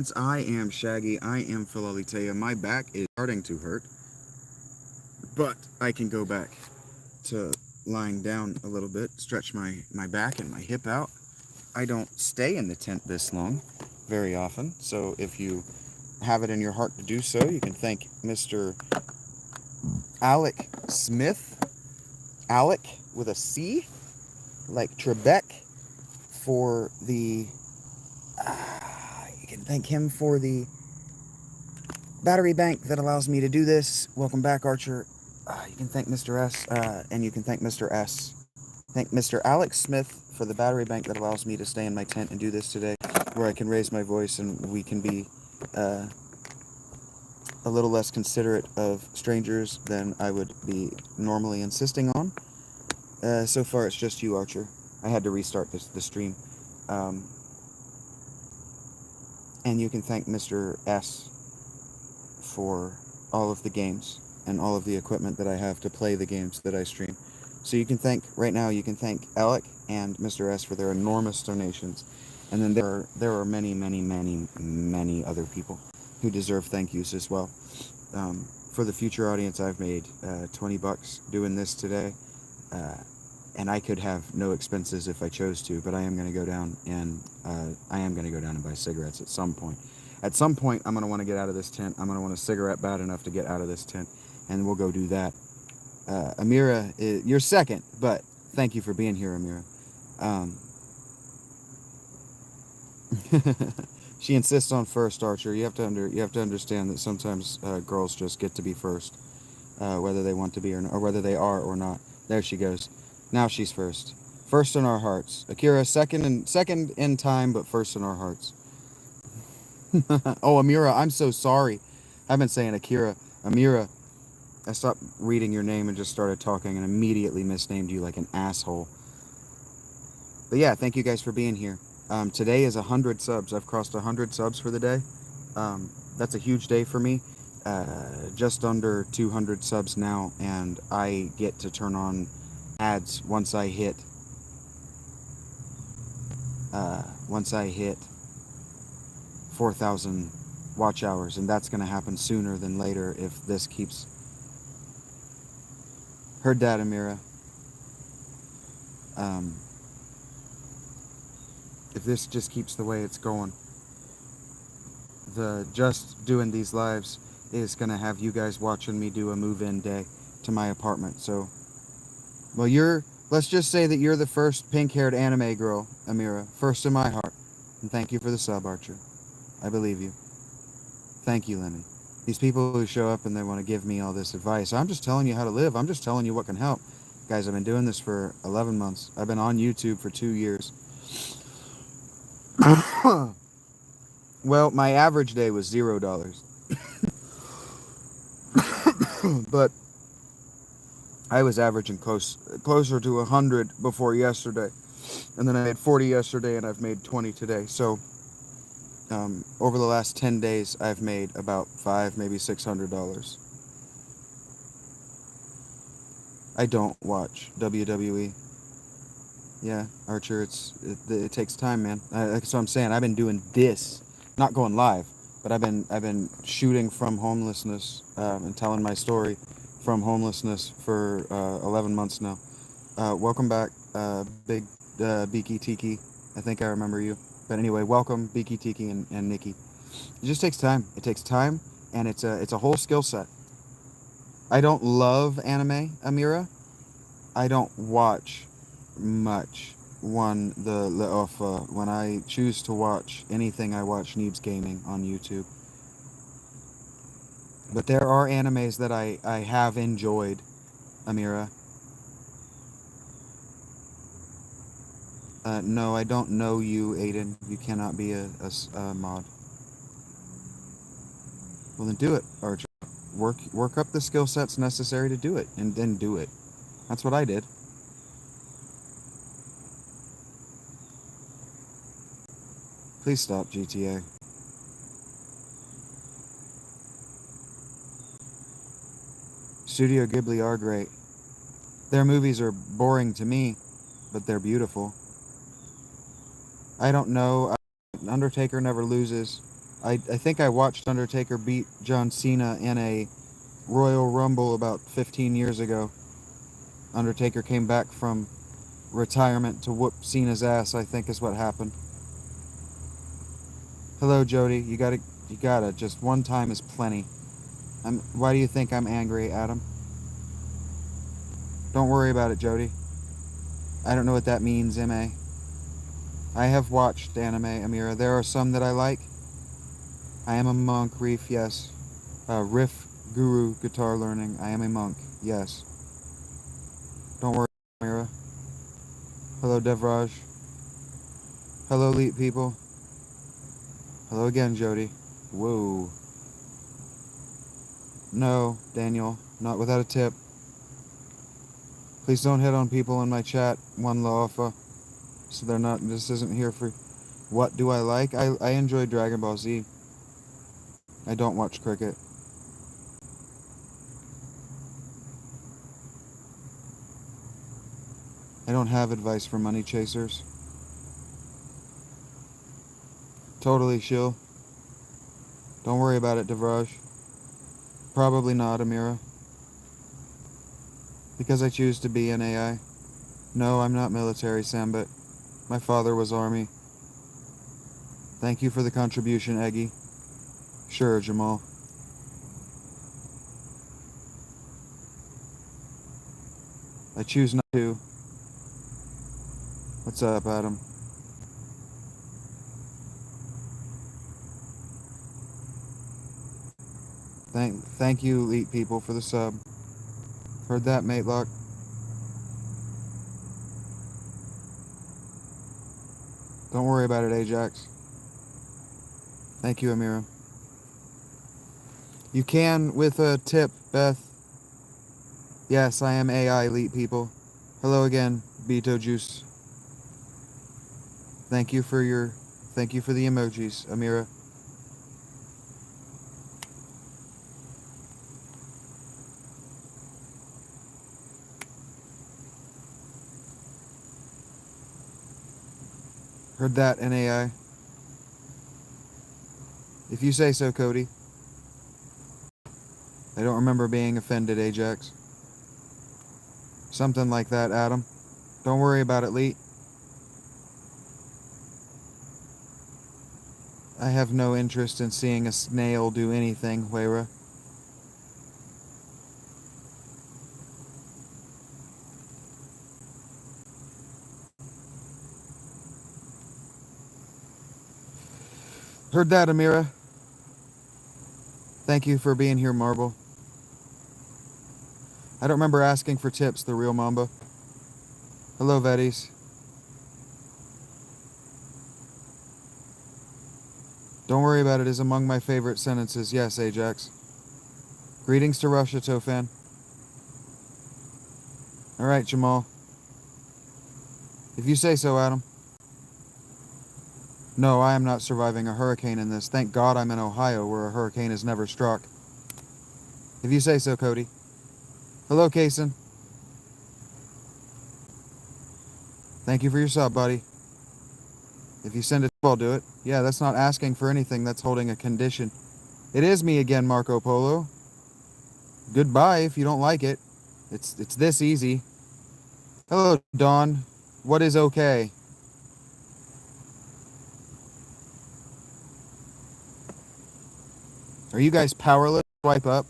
Since I am Shaggy, I am Philalitheia. My back is starting to hurt, but I can go back to lying down a little bit, stretch my back and my hip out. I don't stay in the tent this long very often, so if you have it in your heart to do so, you can thank Mr. Alec Smith, Alec with a C, like Trebek, for the. You can thank him for the battery bank that allows me to do this. Welcome back, Archer. You can thank Mr. S, and you can thank Mr. S. Thank Mr. Alex Smith for the battery bank that allows me to stay in my tent and do this today, where I can raise my voice and we can be uh, a little less considerate of strangers than I would be normally insisting on. So far, it's just you, Archer. I had to restart the stream. Um, and you can thank Mr. S for all of the games and all of the equipment that I have to play the games that I stream. So you can thank, right now, you can thank Alec and Mr. S for their enormous donations. And then there are many, many, many, many other people who deserve thank yous as well. For the future audience, I've made $20 doing this today. And I could have no expenses if I chose to, but I am going to go down and buy cigarettes at some point. At some point, I'm going to want to get out of this tent. I'm going to want a cigarette bad enough to get out of this tent, and we'll go do that. Amira, you're second, but thank you for being here, Amira. Um, she insists on first, Archer. You have to understand that sometimes girls just get to be first, whether they want to be or whether they are or not. There she goes. Now she's first. First in our hearts. Akira, second in time, but first in our hearts. Oh, Amira, I'm so sorry. I've been saying Akira. Amira, I stopped reading your name and just started talking and immediately misnamed you like an asshole. But yeah, thank you guys for being here. Today is 100 subs. I've crossed 100 subs for the day. That's a huge day for me. Just under 200 subs now, and I get to turn on ads once I hit 4,000 watch hours, and that's going to happen sooner than later if this keeps. Heard that, Amira. If this just keeps the way it's going, the just doing these lives is going to have you guys watching me do a move-in day to my apartment. So, well, let's just say that you're the first pink-haired anime girl, Amira. First in my heart. And thank you for the sub, Archer. I believe you. Thank you, Lemmy. These people who show up and they want to give me all this advice, I'm just telling you how to live. I'm just telling you what can help. Guys, I've been doing this for 11 months. I've been on YouTube for 2 years. Well, my average day was $0. But I was averaging closer to 100 before yesterday. And then I made 40 yesterday and I've made 20 today. So over the last 10 days, I've made about $500, maybe $600. I don't watch WWE. Yeah, Archer, it takes time, man. That's what I'm saying. I've been doing this, not going live, but I've been shooting from homelessness and telling my story from homelessness for 11 months now. Welcome back, Big Beaky Tiki. I think I remember you. But anyway, welcome, Beaky Tiki and Nikki. It just takes time. It takes time, and it's a whole skill set. I don't love anime, Amira. I don't watch much. When I choose to watch anything, I watch Neebs Gaming on YouTube. But there are animes that I have enjoyed, Amira. No, I don't know you, Aiden. You cannot be a mod. Well, then do it, Archer. Work up the skill sets necessary to do it, and then do it. That's what I did. Please stop, GTA. Studio Ghibli are great. Their movies are boring to me, but they're beautiful. I don't know. Undertaker never loses. I think I watched Undertaker beat John Cena in a Royal Rumble about 15 years ago. Undertaker came back from retirement to whoop Cena's ass, I think is what happened. Hello, Jody. You gotta. Just one time is plenty. Why do you think I'm angry, Adam? Don't worry about it, Jody. I don't know what that means, M.A. I have watched anime, Amira. There are some that I like. I am a monk, Reef, yes. Riff Guru Guitar Learning. I am a monk, yes. Don't worry, Amira. Hello, Devraj. Hello, elite people. Hello again, Jody. Whoa. No, Daniel. Not without a tip. Please don't hit on people in my chat. One Loafa. So they're not. This isn't here for. What do I like? I enjoy Dragon Ball Z. I don't watch cricket. I don't have advice for money chasers. Totally chill. Don't worry about it, Devraj. Probably not, Amira. Because I choose to be an AI. No, I'm not military, Sam, but my father was Army. Thank you for the contribution, Eggy. Sure, Jamal. I choose not to. What's up, Adam? Thank you, elite people, for the sub. Heard that, Matelock? Don't worry about it, Ajax. Thank you, Amira. You can with a tip, Beth. Yes, I am AI, elite people. Hello again, Beetlejuice. Thank you for the emojis, Amira. Heard that, NAI. If you say so, Cody. I don't remember being offended, Ajax. Something like that, Adam. Don't worry about it, Lee. I have no interest in seeing a snail do anything, Huera. Heard that, Amira. Thank you for being here, Marble. I don't remember asking for tips, the real Mamba. Hello, Vetties. Don't worry about it is among my favorite sentences. Yes, Ajax. Greetings to Russia, Tofan. Alright, Jamal. If you say so, Adam. No, I am not surviving a hurricane in this. Thank God I'm in Ohio, where a hurricane has never struck. If you say so, Cody. Hello, Kaysen. Thank you for your sub, buddy. If you send it, I'll do it. Yeah, that's not asking for anything. That's holding a condition. It is me again, Marco Polo. Goodbye if you don't like it. It's this easy. Hello, Dawn. What is okay? Are you guys powerless? Swipe up.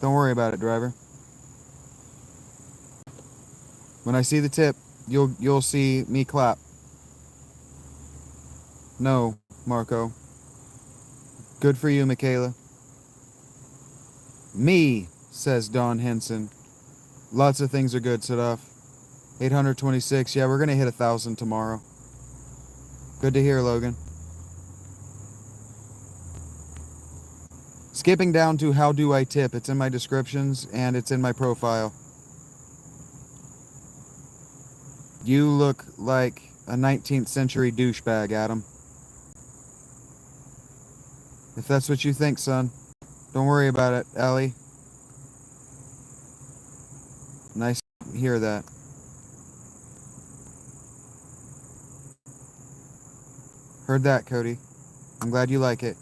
Don't worry about it, driver. When I see the tip, you'll see me clap. No, Marco. Good for you, Michaela. Me, says Don Henson. Lots of things are good, Sadaf. 826. Yeah, we're gonna hit 1,000 tomorrow. Good to hear, Logan. Skipping down to how do I tip. It's in my descriptions and it's in my profile. You look like a 19th century douchebag, Adam. If that's what you think, son. Don't worry about it, Ellie. Nice to hear that. Heard that, Cody. I'm glad you like it.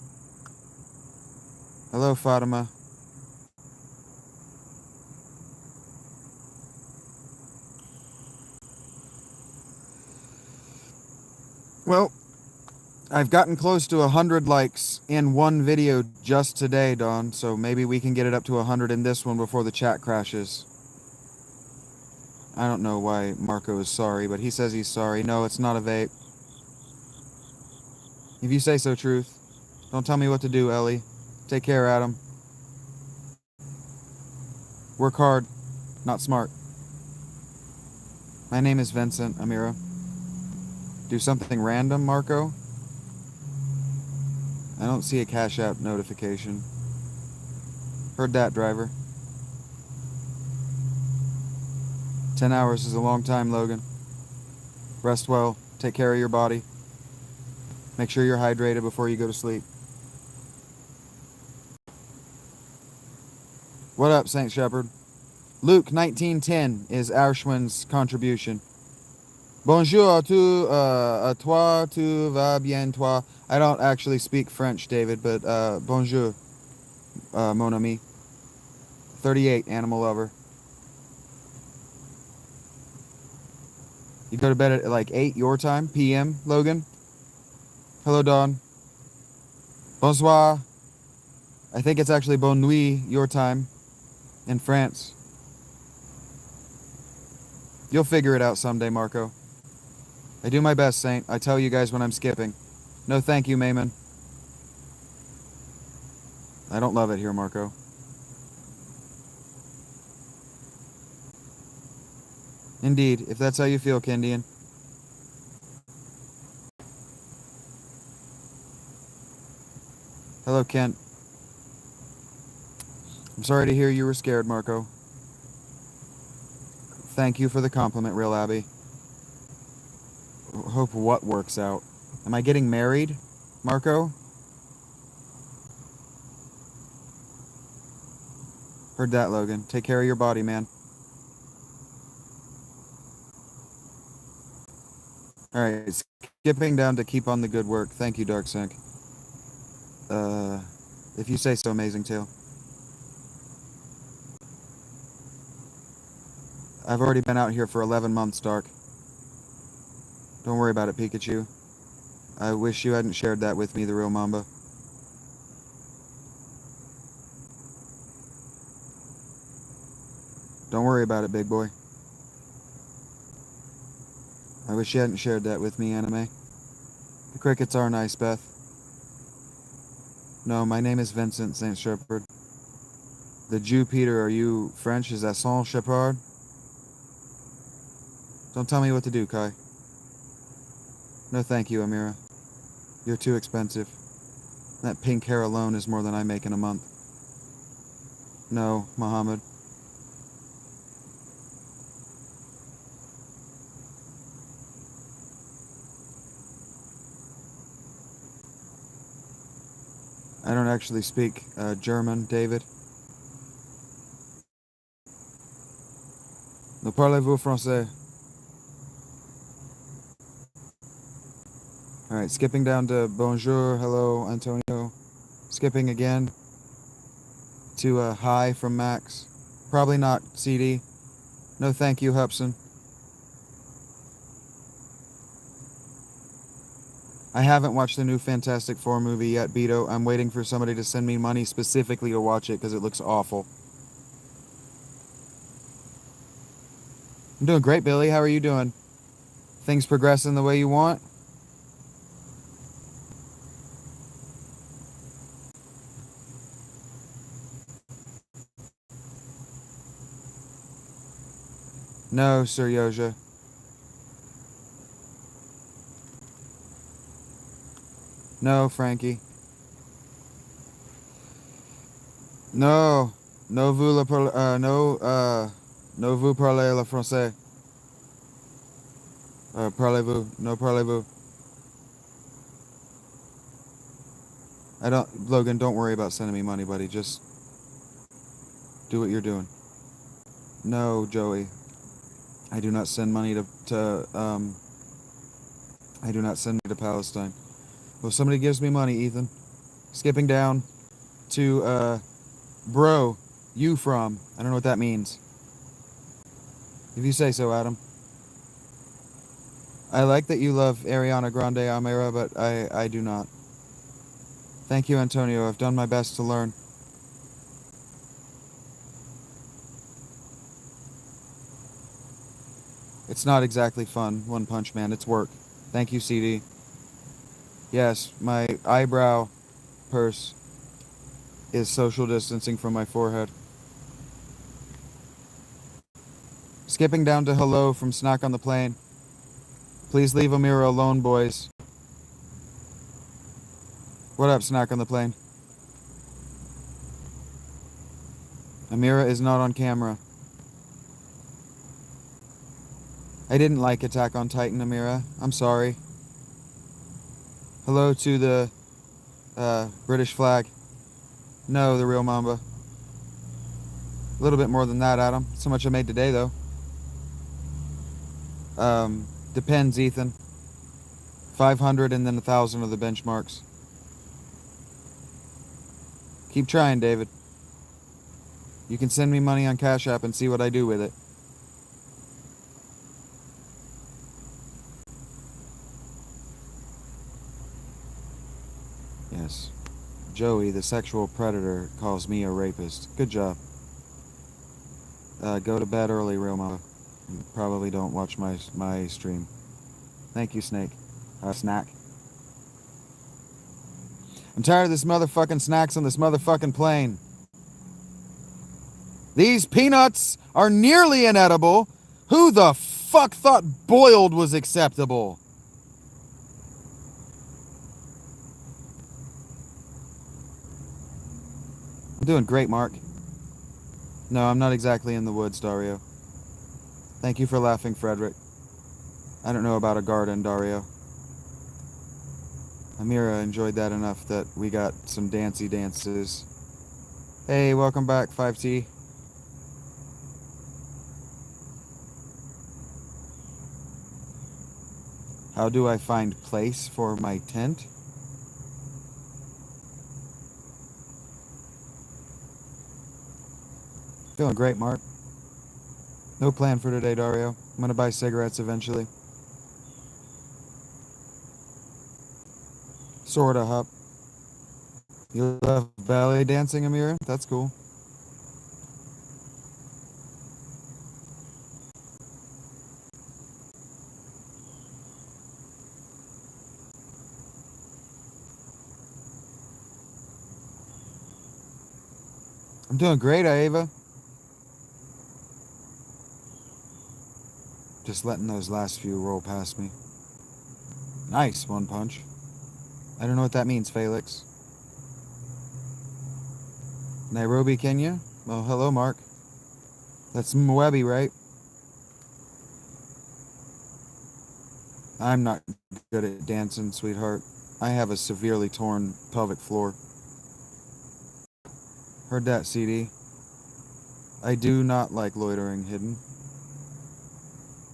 Hello, Fatima. Well, I've gotten close to 100 likes in one video just today, Dawn, so maybe we can get it up to 100 in this one before the chat crashes. I don't know why Marco is sorry, but he says he's sorry. No, it's not a vape. If you say so, Truth. Don't tell me what to do, Ellie. Take care, Adam. Work hard, not smart. My name is Vincent, Amira. Do something random, Marco? I don't see a Cash App notification. Heard that, driver. 10 hours is a long time, Logan. Rest well. Take care of your body. Make sure you're hydrated before you go to sleep. What up, Saint Shepherd? Luke 1910 is Auschwin's contribution. Bonjour à toi, tu vas bien, toi. I don't actually speak French, David, but bonjour, mon ami. 38, animal lover. You go to bed at like 8 your time, p.m., Logan? Hello, Dawn. Bonsoir. I think it's actually bonne nuit your time in France. You'll figure it out someday, Marco. I do my best, Saint. I tell you guys when I'm skipping. No thank you, Mayman. I don't love it here, Marco. Indeed, if that's how you feel, Kindian. Hello, Kent. I'm sorry to hear you were scared, Marco. Thank you for the compliment, Real Abby. Hope what works out. Am I getting married, Marco? Heard that, Logan. Take care of your body, man. Alright, skipping down to keep on the good work. Thank you, Darksync. If you say so, Amazing Tail. I've already been out here for 11 months, Dark. Don't worry about it, Pikachu. I wish you hadn't shared that with me, the real Mamba. Don't worry about it, big boy. I wish you hadn't shared that with me, Anime. The crickets are nice, Beth. No, my name is Vincent Saint Shepherd. The Jew Peter, are you French? Is that Saint Shepherd? Don't tell me what to do, Kai. No thank you, Amira. You're too expensive. That pink hair alone is more than I make in a month. No, Muhammad. I don't actually speak German, David. Ne parlez-vous français? Alright, skipping down to bonjour, hello, Antonio. Skipping again to hi from Max. Probably not CD. No thank you, Hubson. I haven't watched the new Fantastic Four movie yet, Beto. I'm waiting for somebody to send me money specifically to watch it because it looks awful. I'm doing great, Billy. How are you doing? Things progressing the way you want? No, Sir Yoja. No, Frankie. No. No vous le parlez, no vous parlez le français. Parlez-vous. No parlez-vous. Logan, don't worry about sending me money, buddy. Just do what you're doing. No, Joey. I do not send money to I do not send money to Palestine. Well, somebody gives me money, Ethan. Skipping down to, bro, you from. I don't know what that means. If you say so, Adam. I like that you love Ariana Grande Amira, but I do not. Thank you, Antonio. I've done my best to learn. It's not exactly fun, One Punch Man. It's work. Thank you, CD. Yes, my eyebrow purse is social distancing from my forehead. Skipping down to hello from Snack on the Plane. Please leave Amira alone, boys. What up, Snack on the Plane? Amira is not on camera. I didn't like Attack on Titan, Amira. I'm sorry. Hello to the British flag. No, the real Mamba. A little bit more than that, Adam. So much I made today, though. Depends, Ethan. 500 and then 1,000 are the benchmarks. Keep trying, David. You can send me money on Cash App and see what I do with it. Yes. Joey, the sexual predator, calls me a rapist. Good job. Go to bed early, real mama. Probably don't watch my stream. Thank you, Snake. Snack. I'm tired of this motherfucking snacks on this motherfucking plane. These peanuts are nearly inedible. Who the fuck thought boiled was acceptable? I'm doing great, Mark. No, I'm not exactly in the woods, Dario. Thank you for laughing, Frederick. I don't know about a garden, Dario. Amira enjoyed that enough that we got some dancey dances. Hey, welcome back, 5T. How do I find place for my tent? Feeling great, Mark. No plan for today, Dario. I'm gonna buy cigarettes eventually. Sorta, Hup. You love ballet dancing, Amira? That's cool. I'm doing great, Ava. Just letting those last few roll past me. Nice, one punch. I don't know what that means, Felix. Nairobi, Kenya? Well, hello, Mark. That's Mwebi, right? I'm not good at dancing, sweetheart. I have a severely torn pelvic floor. Heard that, CD. I do not like loitering hidden.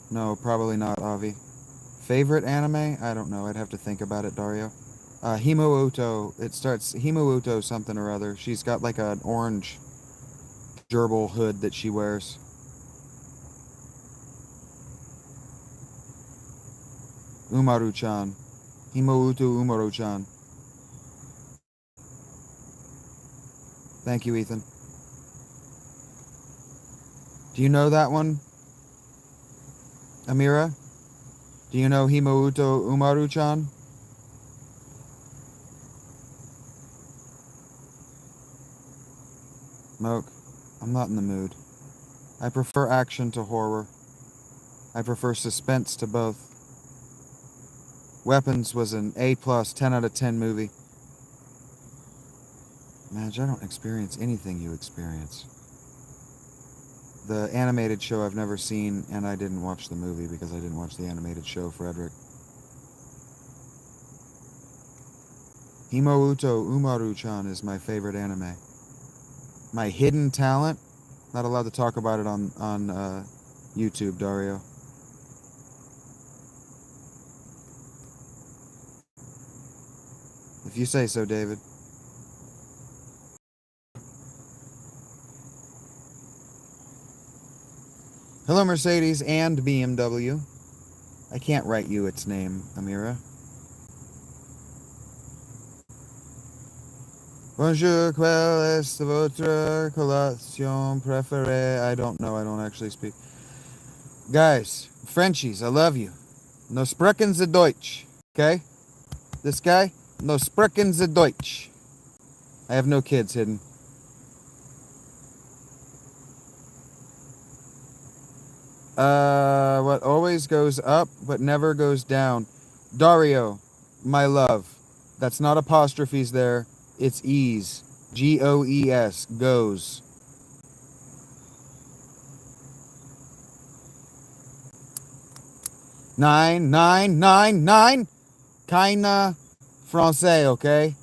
No, probably not, Avi. Favorite anime? I don't know. I'd have to think about it, Dario. Himouto. It starts Himouto something or other. She's got like an orange gerbil hood that she wears. Umaru-chan. Himouto Umaru-chan. Thank you, Ethan. Do you know that one, Amira? Do you know Himouto Umaru-chan? Moke, I'm not in the mood. I prefer action to horror. I prefer suspense to both. Weapons was an A+, 10 out of 10 movie. Madge, I don't experience anything you experience. The animated show I've never seen, and I didn't watch the movie because I didn't watch the animated show, Frederick. Himouto Umaru-chan is my favorite anime. My hidden talent? Not allowed to talk about it on YouTube, Dario. If you say so, David. Hello, Mercedes and BMW. I can't write you its name, Amira. Bonjour, quelle est votre collation préférée? I don't know. I don't actually speak. Guys, Frenchies, I love you. No sprechen Sie Deutsch. Okay? This guy? No sprechen Sie Deutsch. I have no kids hidden. What always goes up but never goes down. Dario, my love. That's not apostrophes there. It's E's. Goes. Goes. Nine, nine, nine, nine. Kinda français, okay?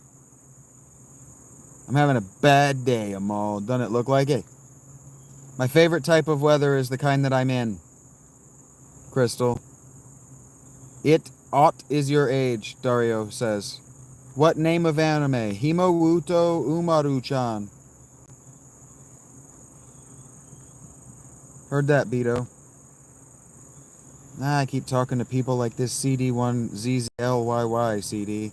I'm having a bad day, Amal. Doesn't it look like it? My favorite type of weather is the kind that I'm in. Crystal. It ought is your age, Dario says. What name of anime? Himouto Umaru-chan. Heard that, Beto. I keep talking to people like this CD1ZZLYY CD.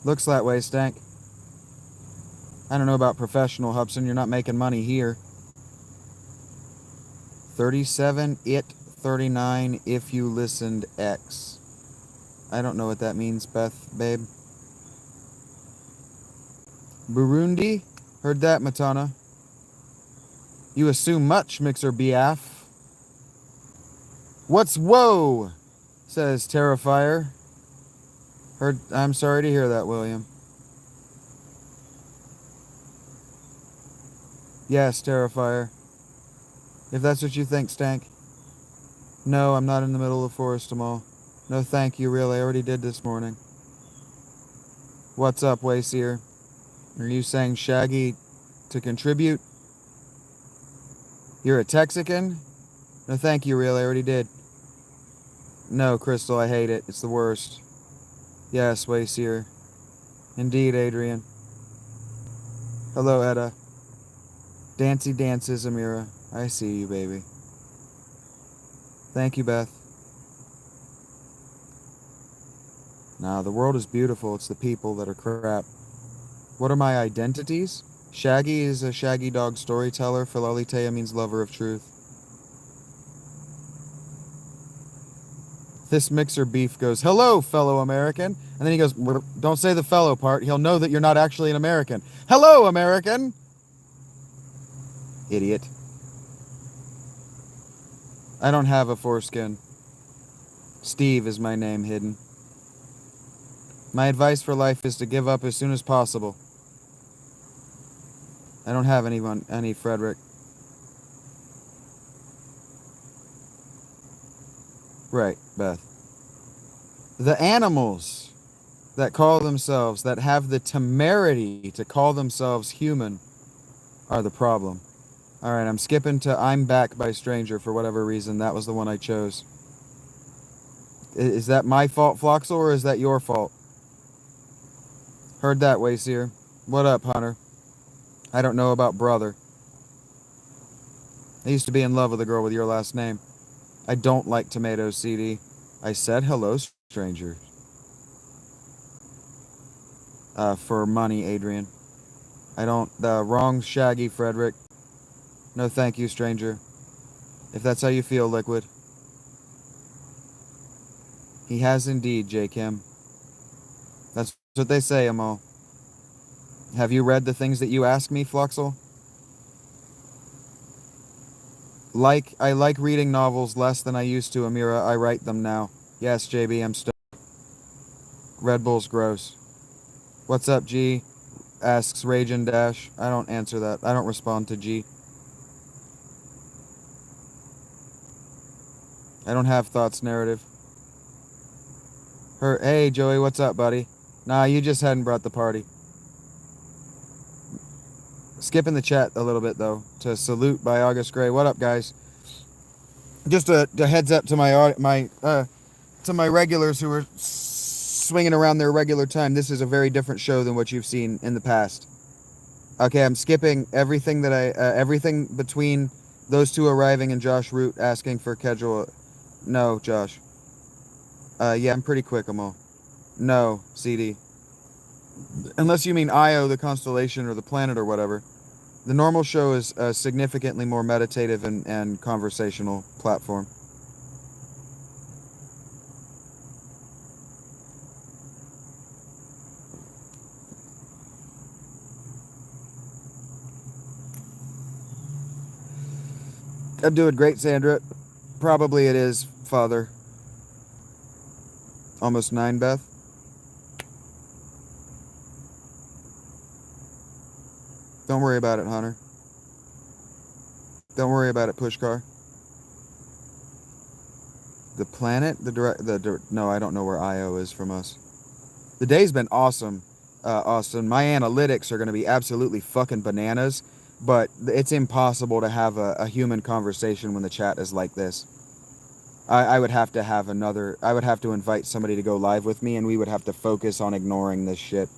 Looks that way, Stank. I don't know about professional, Hubson. You're not making money here. 37, it, 39, if you listened, X. I don't know what that means, Beth, babe. Burundi? Heard that, Matana. You assume much, Mixer BF. What's whoa? Says Terrifier. Heard. I'm sorry to hear that, William. Yes, Terrifier. If that's what you think, Stank. No, I'm not in the middle of the forest, Amal. No, thank you, really. I already did this morning. What's up, Wayseer? Are you saying Shaggy to contribute? You're a Texican? No, thank you, really. I already did. No, Crystal, I hate it. It's the worst. Yes, Wayseer. Indeed, Adrian. Hello, Etta. Dancy dances, Amira. I see you, baby. Thank you, Beth. Nah, the world is beautiful. It's the people that are crap. What are my identities? Shaggy is a shaggy dog storyteller. Philalitheia means lover of truth. This Mixer Beef goes, hello, fellow American. And then he goes, don't say the fellow part. He'll know that you're not actually an American. Hello, American. Idiot. I don't have a foreskin. Steve is my name hidden. My advice for life is to give up as soon as possible. I don't have any Frederick. Right, Beth. The animals that call themselves, that have the temerity to call themselves human, are the problem. Alright, I'm skipping to I'm Back by Stranger for whatever reason. That was the one I chose. Is that my fault, Floxel, or is that your fault? Heard that, Wayseer. What up, Hunter? I don't know about brother. I used to be in love with a girl with your last name. I don't like tomatoes, CD. I said hello, stranger. For money, Adrian. I don't... wrong, Shaggy, Frederick. No thank you, stranger. If that's how you feel, Liquid. He has indeed, J. Kim. That's what they say, Amal. Have you read the things that you ask me, Floxel? I like reading novels less than I used to, Amira. I write them now. Yes, JB, I'm stoked. Red Bull's gross. What's up, G? Asks Ragin Dash. I don't answer that. I don't respond to G. I don't have thoughts narrative. Hey, Joey, what's up, buddy? Nah, you just hadn't brought the party. Skipping the chat a little bit, though, to Salute by August Gray. What up, guys? Just a heads up to my regulars who are swinging around their regular time. This is a very different show than what you've seen in the past. Okay, I'm skipping everything that everything between those two arriving and Josh Root asking for Kedril. No, Josh. Yeah, I'm pretty quick, Amal. No, CD. Unless you mean Io, the constellation, or the planet, or whatever. The normal show is a significantly more meditative and conversational platform. I'm doing great, Sandra. Probably it is, Father. Almost 9, Beth. Don't worry about it, Hunter. Don't worry about it, Pushkar. The planet? No, I don't know where Io is from us. The day's been awesome, Austin. My analytics are going to be absolutely fucking bananas, but it's impossible to have a human conversation when the chat is like this. I would have to have I would have to invite somebody to go live with me, and we would have to focus on ignoring this shit.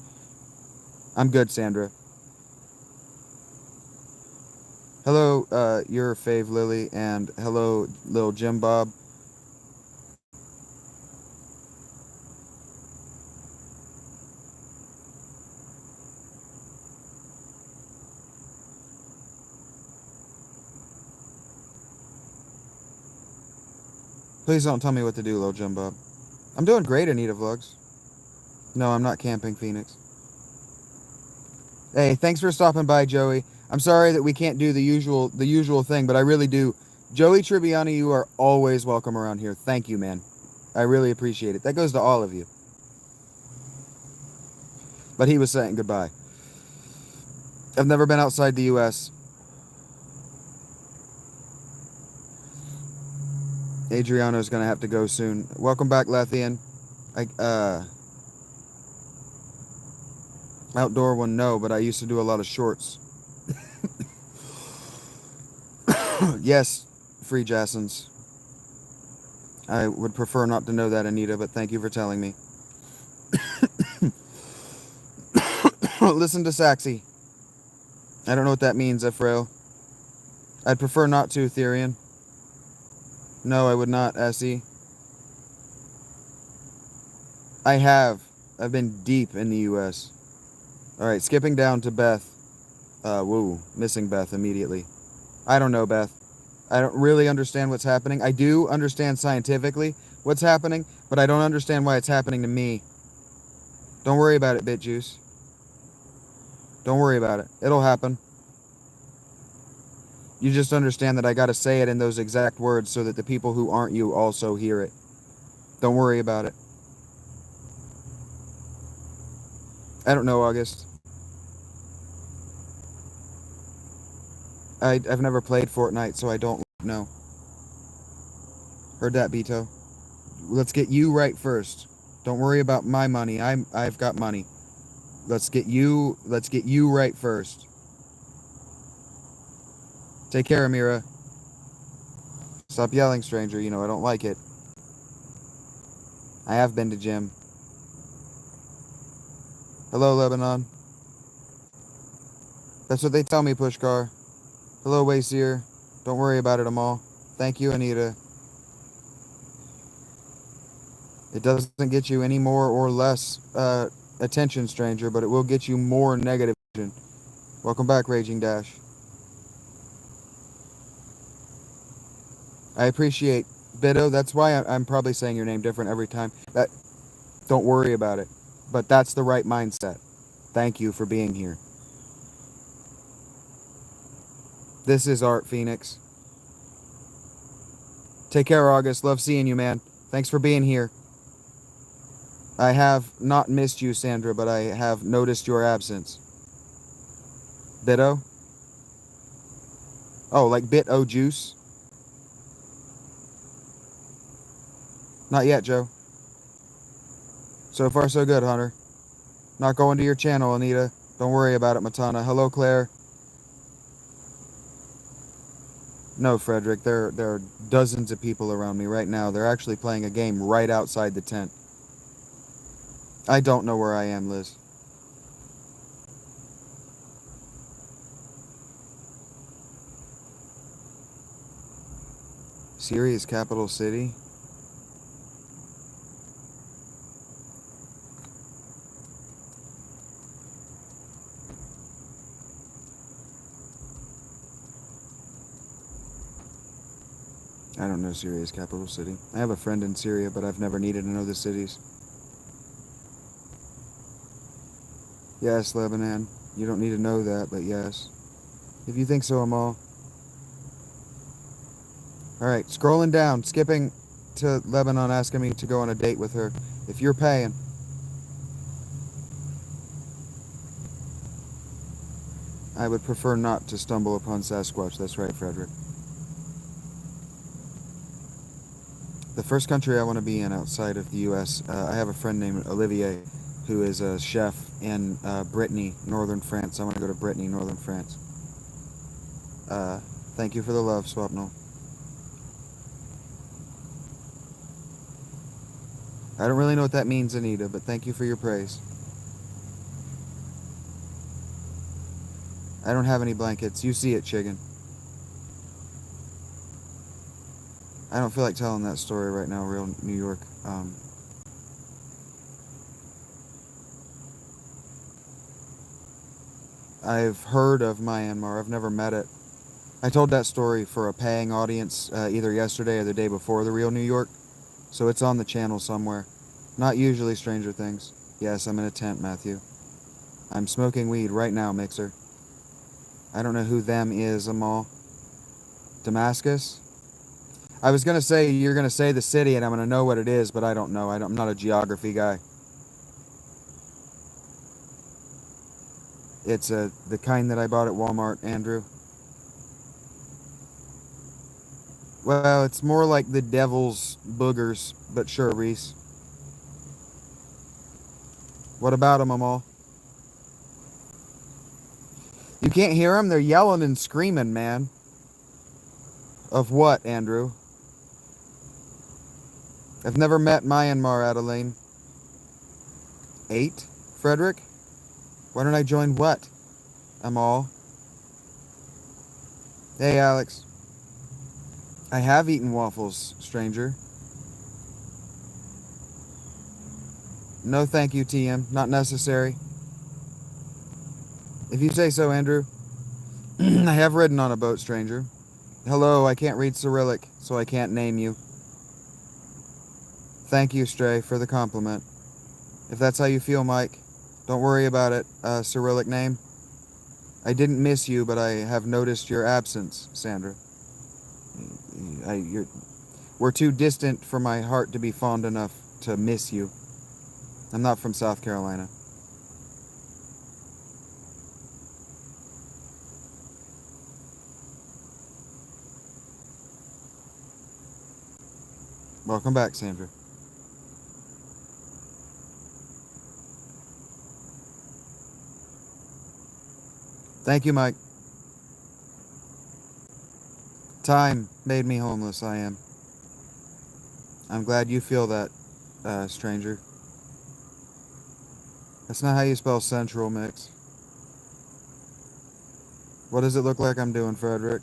I'm good, Sandra. Hello, your fave Lily, and hello, little Jim Bob. Please don't tell me what to do, little Jim Bob. I'm doing great, Anita Vlogs. No, I'm not camping, Phoenix. Hey, thanks for stopping by, Joey. I'm sorry that we can't do the usual thing, but I really do. Joey Tribbiani, you are always welcome around here. Thank you, man. I really appreciate it. That goes to all of you. But he was saying goodbye. I've never been outside the U.S. Adriano's gonna have to go soon. Welcome back, Lethian. Outdoor one, no, but I used to do a lot of shorts. Yes, Free Jassens. I would prefer not to know that, Anita, but thank you for telling me. Listen to Saxy. I don't know what that means, Ephrail. I'd prefer not to, Therian. No, I would not, Essie. I have. I've been deep in the U.S. Alright, skipping down to Beth. Woo. Missing Beth immediately. I don't know, Beth. I don't really understand what's happening. I do understand scientifically what's happening, but I don't understand why it's happening to me. Don't worry about it, BitJuice. Don't worry about it. It'll happen. You just understand that I gotta say it in those exact words so that the people who aren't you also hear it. Don't worry about it. I don't know, August. I've never played Fortnite, so I don't know. Heard that, Beto. Let's get you right first. Don't worry about my money. I've got money. Let's get you right first. Take care, Amira. Stop yelling, stranger. You know I don't like it. I have been to gym. Hello, Lebanon. That's what they tell me, Pushkar. Hello, Wayseer. Don't worry about it, Amal. Thank you, Anita. It doesn't get you any more or less attention, stranger, but it will get you more negative attention. Welcome back, Raging Dash. I appreciate Bido. That's why I'm probably saying your name different every time. Don't worry about it. But that's the right mindset. Thank you for being here. This is Art Phoenix. Take care, August. Love seeing you, man. Thanks for being here. I have not missed you, Sandra, but I have noticed your absence. Bido? Oh, like Bit-O Juice? Not yet, Joe. So far, so good, Hunter. Not going to your channel, Anita. Don't worry about it, Matana. Hello, Claire. No, Frederick. There are dozens of people around me right now. They're actually playing a game right outside the tent. I don't know where I am, Liz. Syria's capital city? I don't know Syria's capital city. I have a friend in Syria, but I've never needed to know the cities. Yes, Lebanon. You don't need to know that, but yes. If you think so, Amal. Alright, scrolling down, skipping to Lebanon asking me to go on a date with her. If you're paying. I would prefer not to stumble upon Sasquatch. That's right, Frederick. The first country I want to be in outside of the U.S., I have a friend named Olivier who is a chef in Brittany, northern France. I want to go to Brittany, northern France. Thank you for the love, Swapnil. I don't really know what that means, Anita, but thank you for your praise. I don't have any blankets. You see it, Chicken. I don't feel like telling that story right now, real New York. I've heard of Myanmar. I've never met it. I told that story for a paying audience either yesterday or the day before the real New York, so it's on the channel somewhere. Not usually Stranger Things. Yes, I'm in a tent, Matthew. I'm smoking weed right now, Mixer. I don't know who them is, Amal. Damascus? I was going to say, you're going to say the city and I'm going to know what it is, but I don't know. I'm not a geography guy. It's the kind that I bought at Walmart, Andrew. Well, it's more like the devil's boogers, but sure, Reese. What about them, Amal? You can't hear them? They're yelling and screaming, man. Of what, Andrew? I've never met Myanmar, Adeline. 8? Frederick? Why don't I join what? Amal? Hey, Alex. I have eaten waffles, stranger. No thank you, TM. Not necessary. If you say so, Andrew. I have ridden on a boat, stranger. Hello, I can't read Cyrillic, so I can't name you. Thank you, Stray, for the compliment. If that's how you feel, Mike, don't worry about it. Cyrillic name. I didn't miss you, but I have noticed your absence, Sandra. We're too distant for my heart to be fond enough to miss you. I'm not from South Carolina. Welcome back, Sandra. Thank you, Mike. Time made me homeless, I am. I'm glad you feel that, stranger. That's not how you spell central, Mix. What does it look like I'm doing, Frederick?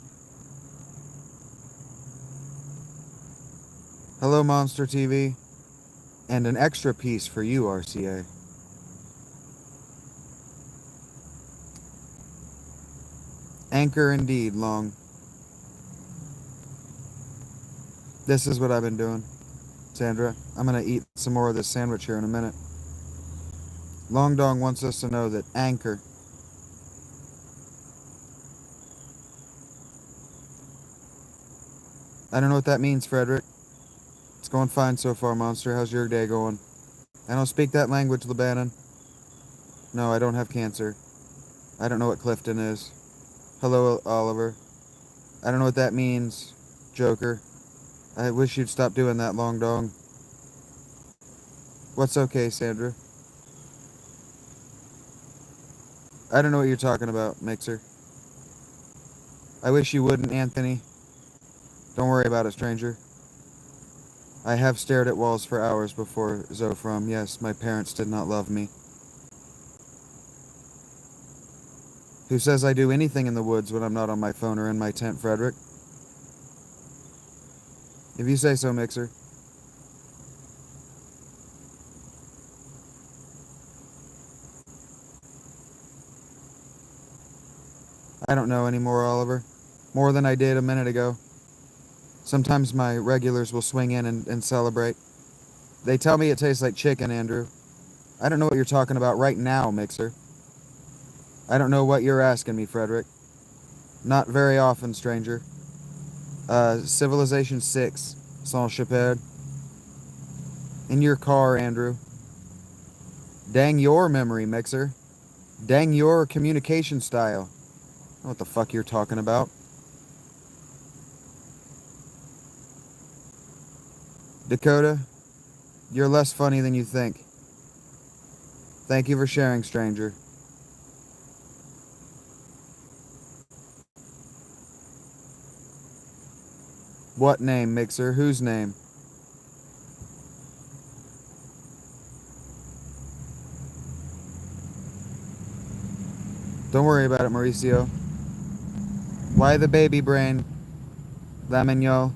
Hello, Monster TV. And an extra piece for you, RCA. Anchor indeed, Long. This is what I've been doing, Sandra. I'm going to eat some more of this sandwich here in a minute. Long Dong wants us to know that Anchor. I don't know what that means, Frederick. It's going fine so far, Monster. How's your day going? I don't speak that language, Lebanon. No, I don't have cancer. I don't know what Clifton is. Hello, Oliver. I don't know what that means, Joker. I wish you'd stop doing that, Long Dong. What's okay, Sandra? I don't know what you're talking about, Mixer. I wish you wouldn't, Anthony. Don't worry about it, stranger. I have stared at walls for hours before Zofrom. Yes, my parents did not love me. Who says I do anything in the woods when I'm not on my phone or in my tent, Frederick? If you say so, Mixer. I don't know anymore, Oliver. More than I did a minute ago. Sometimes my regulars will swing in and celebrate. They tell me it tastes like chicken, Andrew. I don't know what you're talking about right now, Mixer. I don't know what you're asking me, Frederick. Not very often, stranger. Civilization 6, Saint-Chapelle. In your car, Andrew. Dang your memory, Mixer. Dang your communication style. I don't know what the fuck you're talking about. Dakota, you're less funny than you think. Thank you for sharing, stranger. What name, Mixer? Whose name? Don't worry about it, Mauricio. Why the baby brain, Lamignol?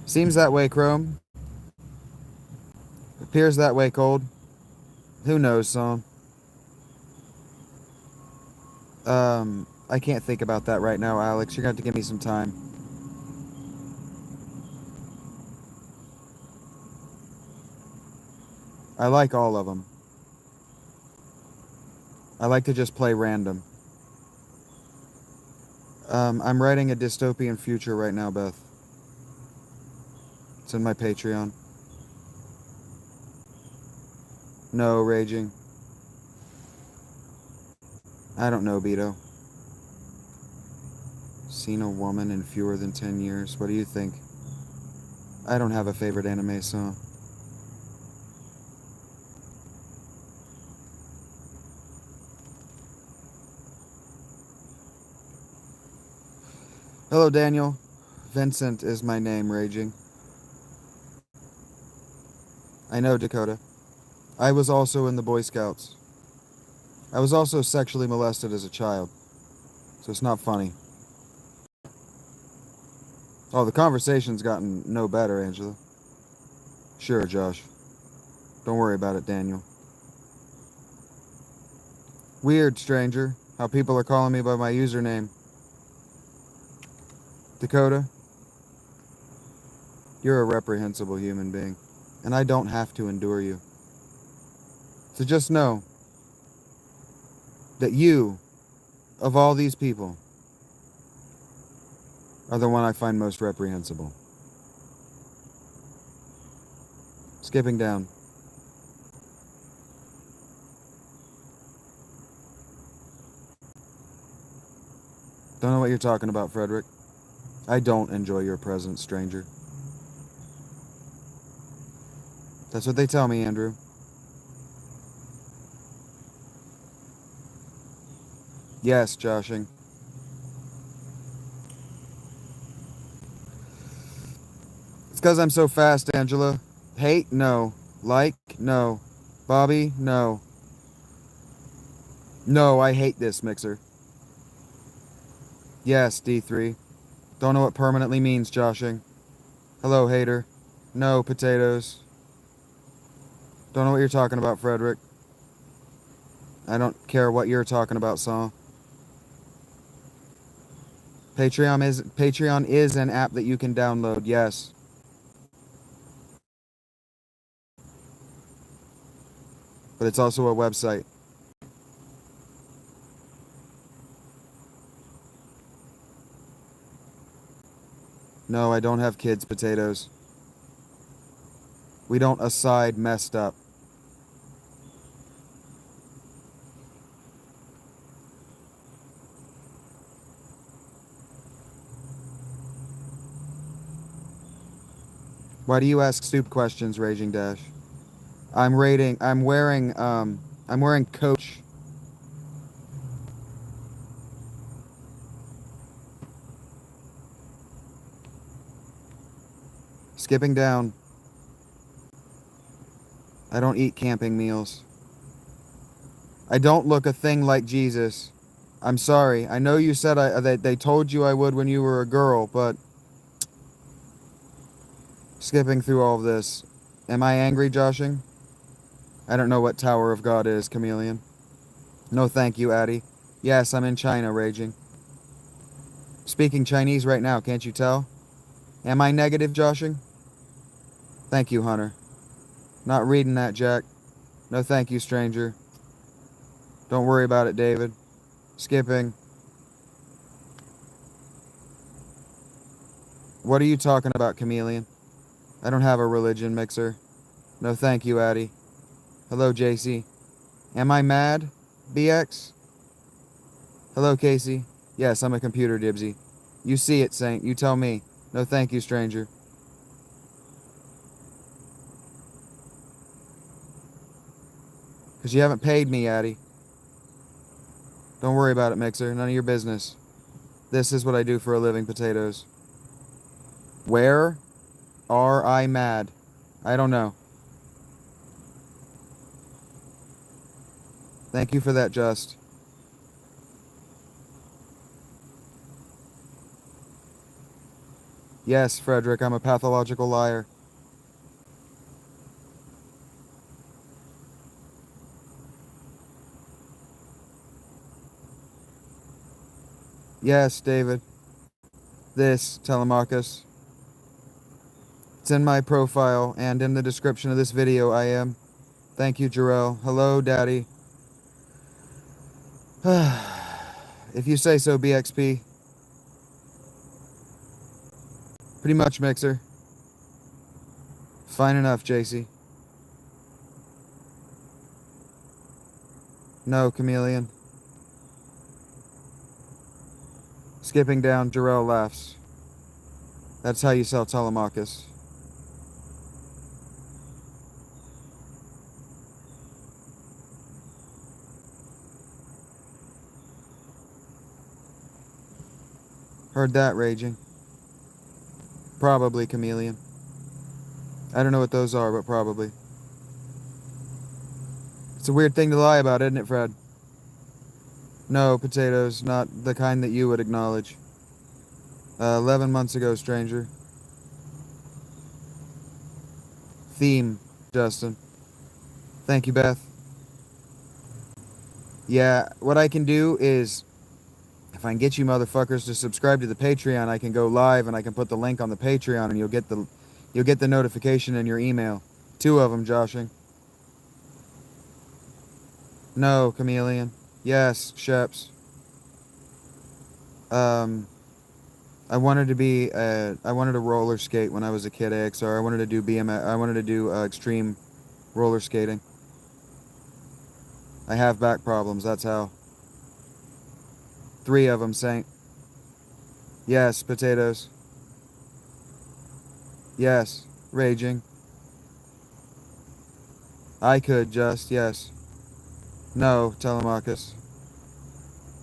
Seems that way, Chrome. Appears that way, Cold. Who knows, Psalm? I can't think about that right now, Alex. You're going to have to give me some time. I like all of them. I like to just play random. I'm writing a dystopian future right now, Beth. It's in my Patreon. No, Raging. I don't know, Beto. Seen a woman in fewer than 10 years. What do you think? I don't have a favorite anime song. Hello, Daniel. Vincent is my name, Raging. I know, Dakota. I was also in the Boy Scouts. I was also sexually molested as a child. So it's not funny. Oh, the conversation's gotten no better, Angela. Sure, Josh. Don't worry about it, Daniel. Weird, stranger, how people are calling me by my username. Dakota, you're a reprehensible human being, and I don't have to endure you. So just know that you, of all these people, are the one I find most reprehensible. Skipping down. Don't know what you're talking about, Frederick. I don't enjoy your presence, stranger. That's what they tell me, Andrew. Yes, Joshing. It's because I'm so fast, Angela. Hate? No. Like? No. Bobby? No. No, I hate this, Mixer. Yes, D3. Don't know what permanently means, Joshing. Hello, hater. No, potatoes. Don't know what you're talking about, Frederick. I don't care what you're talking about, Saul. Patreon is an app that you can download, yes. But it's also a website. No, I don't have kids, potatoes. We don't aside messed up. Why do you ask stupid questions, Raging Dash? I'm wearing Coach. Skipping down. I don't eat camping meals. I don't look a thing like Jesus. I'm sorry. I know you said they told you I would when you were a girl, but skipping through all of this. Am I angry, Joshing? I don't know what Tower of God is, Chameleon. No thank you, Addie. Yes, I'm in China, raging. Speaking Chinese right now, can't you tell? Am I negative, Joshing? Thank you, Hunter. Not reading that, Jack. No thank you, stranger. Don't worry about it, David. Skipping. What are you talking about, Chameleon? I don't have a religion, Mixer. No thank you, Addie. Hello, JC. Am I mad, BX? Hello, Casey. Yes, I'm a computer, Dibsy. You see it, Saint. You tell me. No thank you, stranger. Because you haven't paid me, Addie. Don't worry about it, Mixer. None of your business. This is what I do for a living, potatoes. Where are I mad? I don't know. Thank you for that, Just. Yes, Frederick, I'm a pathological liar. Yes, David. This, Telemachus. It's in my profile and in the description of this video, I am. Thank you, Jarrell. Hello, Daddy. If you say so, BXP. Pretty much, Mixer. Fine enough, JC. No, Chameleon. Skipping down, Jarrell laughs. That's how you sell Telemachus. Heard that, raging. Probably, Chameleon. I don't know what those are, but probably. It's a weird thing to lie about, isn't it, Fred? No, potatoes, not the kind that you would acknowledge. 11 months ago, stranger. Theme, Justin. Thank you, Beth. Yeah, what I can do is, if I can get you motherfuckers to subscribe to the Patreon, I can go live and I can put the link on the Patreon and you'll get the notification in your email. 2 of them, Joshing. No, Chameleon. Yes, Sheps. I wanted to roller skate when I was a kid, AXR. I wanted to do BMX. I wanted to do extreme roller skating. I have back problems, that's how. 3 of them, Saint. Yes, potatoes. Yes, raging. I could just, yes. No, Telemachus.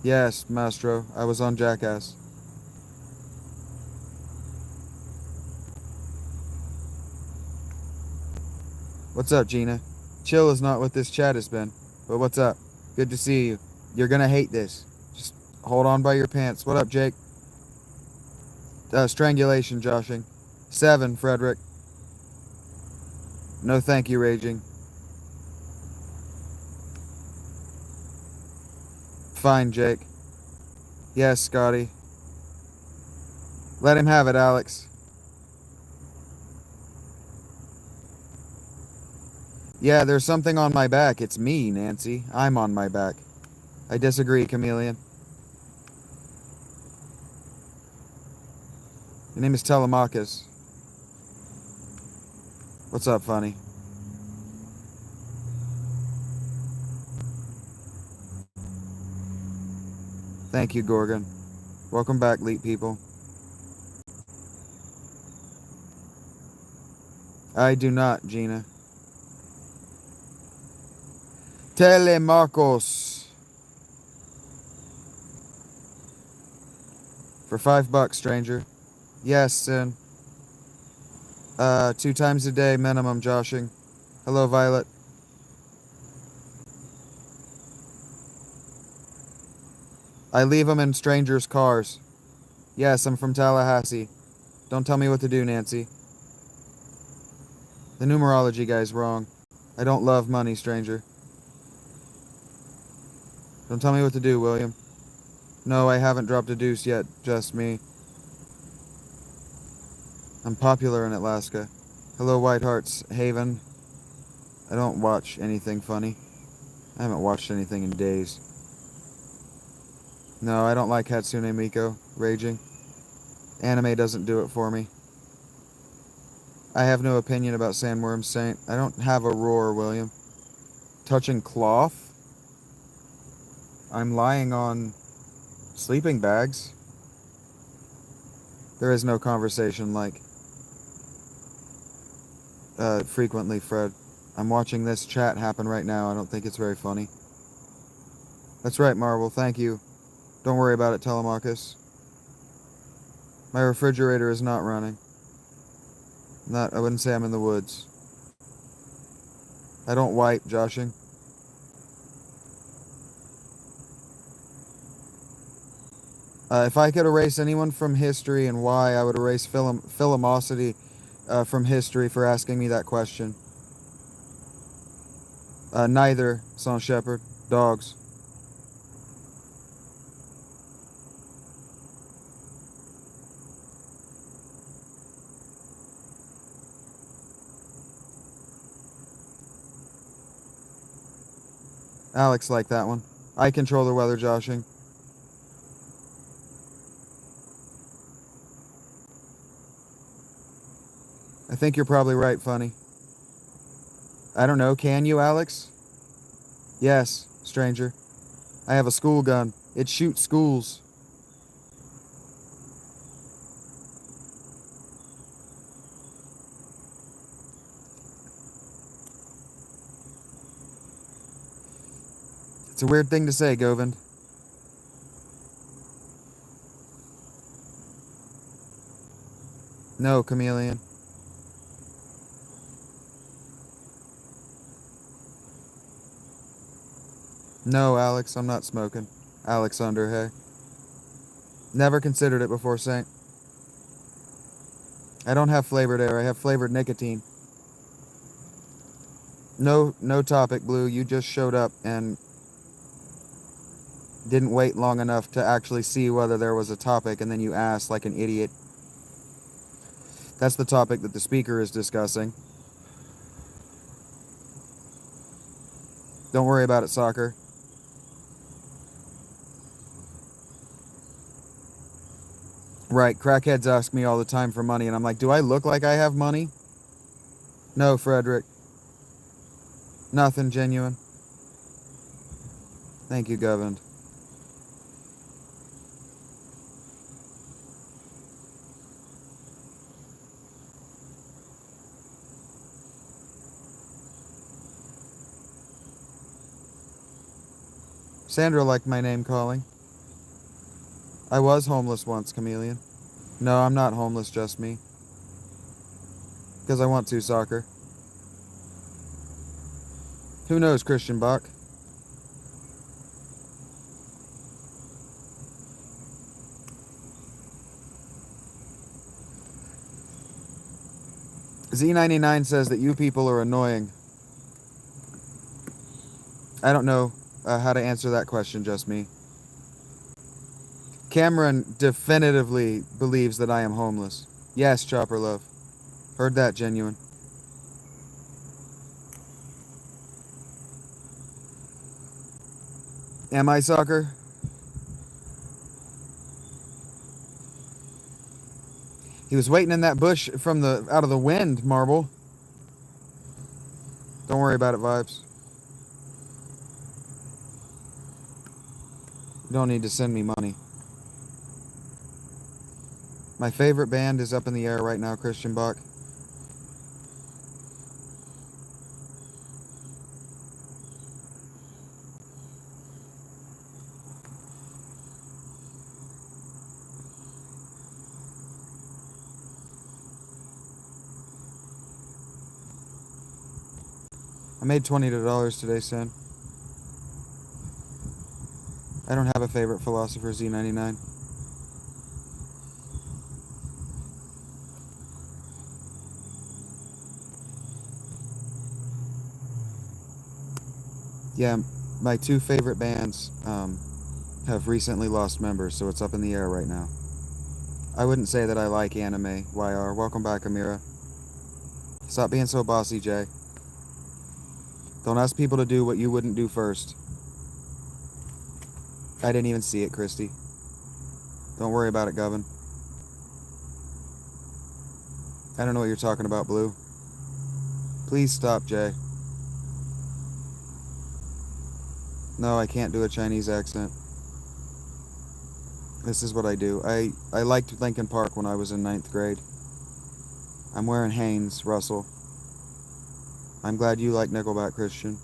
Yes, Mastro. I was on Jackass. What's up, Gina? Chill is not what this chat has been. But what's up? Good to see you. You're gonna hate this. Just hold on by your pants. What up, Jake? Strangulation, Joshing. 7, Frederick. No thank you, raging. Fine, Jake. Yes, Scotty. Let him have it, Alex. Yeah, there's something on my back. It's me, Nancy. I'm on my back. I disagree, Chameleon. Your name is Telemachus. What's up, funny? Thank you, Gorgon. Welcome back, Leap people. I do not, Gina. Telemachus. For $5, stranger. Yes, Sin. 2 times a day minimum, joshing. Hello, Violet. I leave them in strangers' cars. Yes, I'm from Tallahassee. Don't tell me what to do, Nancy. The numerology guy's wrong. I don't love money, stranger. Don't tell me what to do, William. No, I haven't dropped a deuce yet, just me. I'm popular in Alaska. Hello, White Hearts Haven. I don't watch anything funny. I haven't watched anything in days. No, I don't like Hatsune Miku. Raging. Anime doesn't do it for me. I have no opinion about Sandworm Saint. I don't have a roar, William. Touching cloth? I'm lying on sleeping bags. There is no conversation like frequently, Fred. I'm watching this chat happen right now. I don't think it's very funny. That's right, Marvel. Thank you. Don't worry about it, Telemachus. My refrigerator is not running. I wouldn't say I'm in the woods. I don't wipe, joshing. If I could erase anyone from history and why, I would erase Philimosity from history for asking me that question. Neither, Son Shepherd. Dogs. Alex liked that one. I control the weather, joshing. I think you're probably right, funny. I don't know, can you, Alex? Yes, stranger. I have a school gun. It shoots schools. It's a weird thing to say, Govind. No, chameleon. No, Alex, I'm not smoking. Alex Underhay. Never considered it before, Saint. I don't have flavored air, I have flavored nicotine. No topic, Blue. You just showed up and didn't wait long enough to actually see whether there was a topic, and then you asked like an idiot. That's the topic that the speaker is discussing. Don't worry about it, soccer. Right, crackheads ask me all the time for money, and I'm like, do I look like I have money? No, Frederick. Nothing genuine. Thank you, Govind. Sandra liked my name calling. I was homeless once, chameleon. No, I'm not homeless, just me. Because I want to, soccer. Who knows, Christian Bach? Z99 says that you people are annoying. I don't know how to answer that question, just me. Cameron definitively believes that I am homeless. Yes, Chopper Love. Heard that, genuine. Am I, soccer? He was waiting in that bush from out of the wind, Marble. Don't worry about it, Vibes. You don't need to send me money. My favorite band is up in the air right now, Christian Bach. I made $20 today, Sen. I don't have a favorite philosopher, Z99. Yeah, my two favorite bands have recently lost members, so it's up in the air right now. I wouldn't say that I like anime, YR. Welcome back, Amira. Stop being so bossy, Jay. Don't ask people to do what you wouldn't do first. I didn't even see it, Christy. Don't worry about it, Govin. I don't know what you're talking about, Blue. Please stop, Jay. No, I can't do a Chinese accent. This is what I do. I liked Linkin Park when I was in 9th grade. I'm wearing Hanes, Russell. I'm glad you like Nickelback, Christian.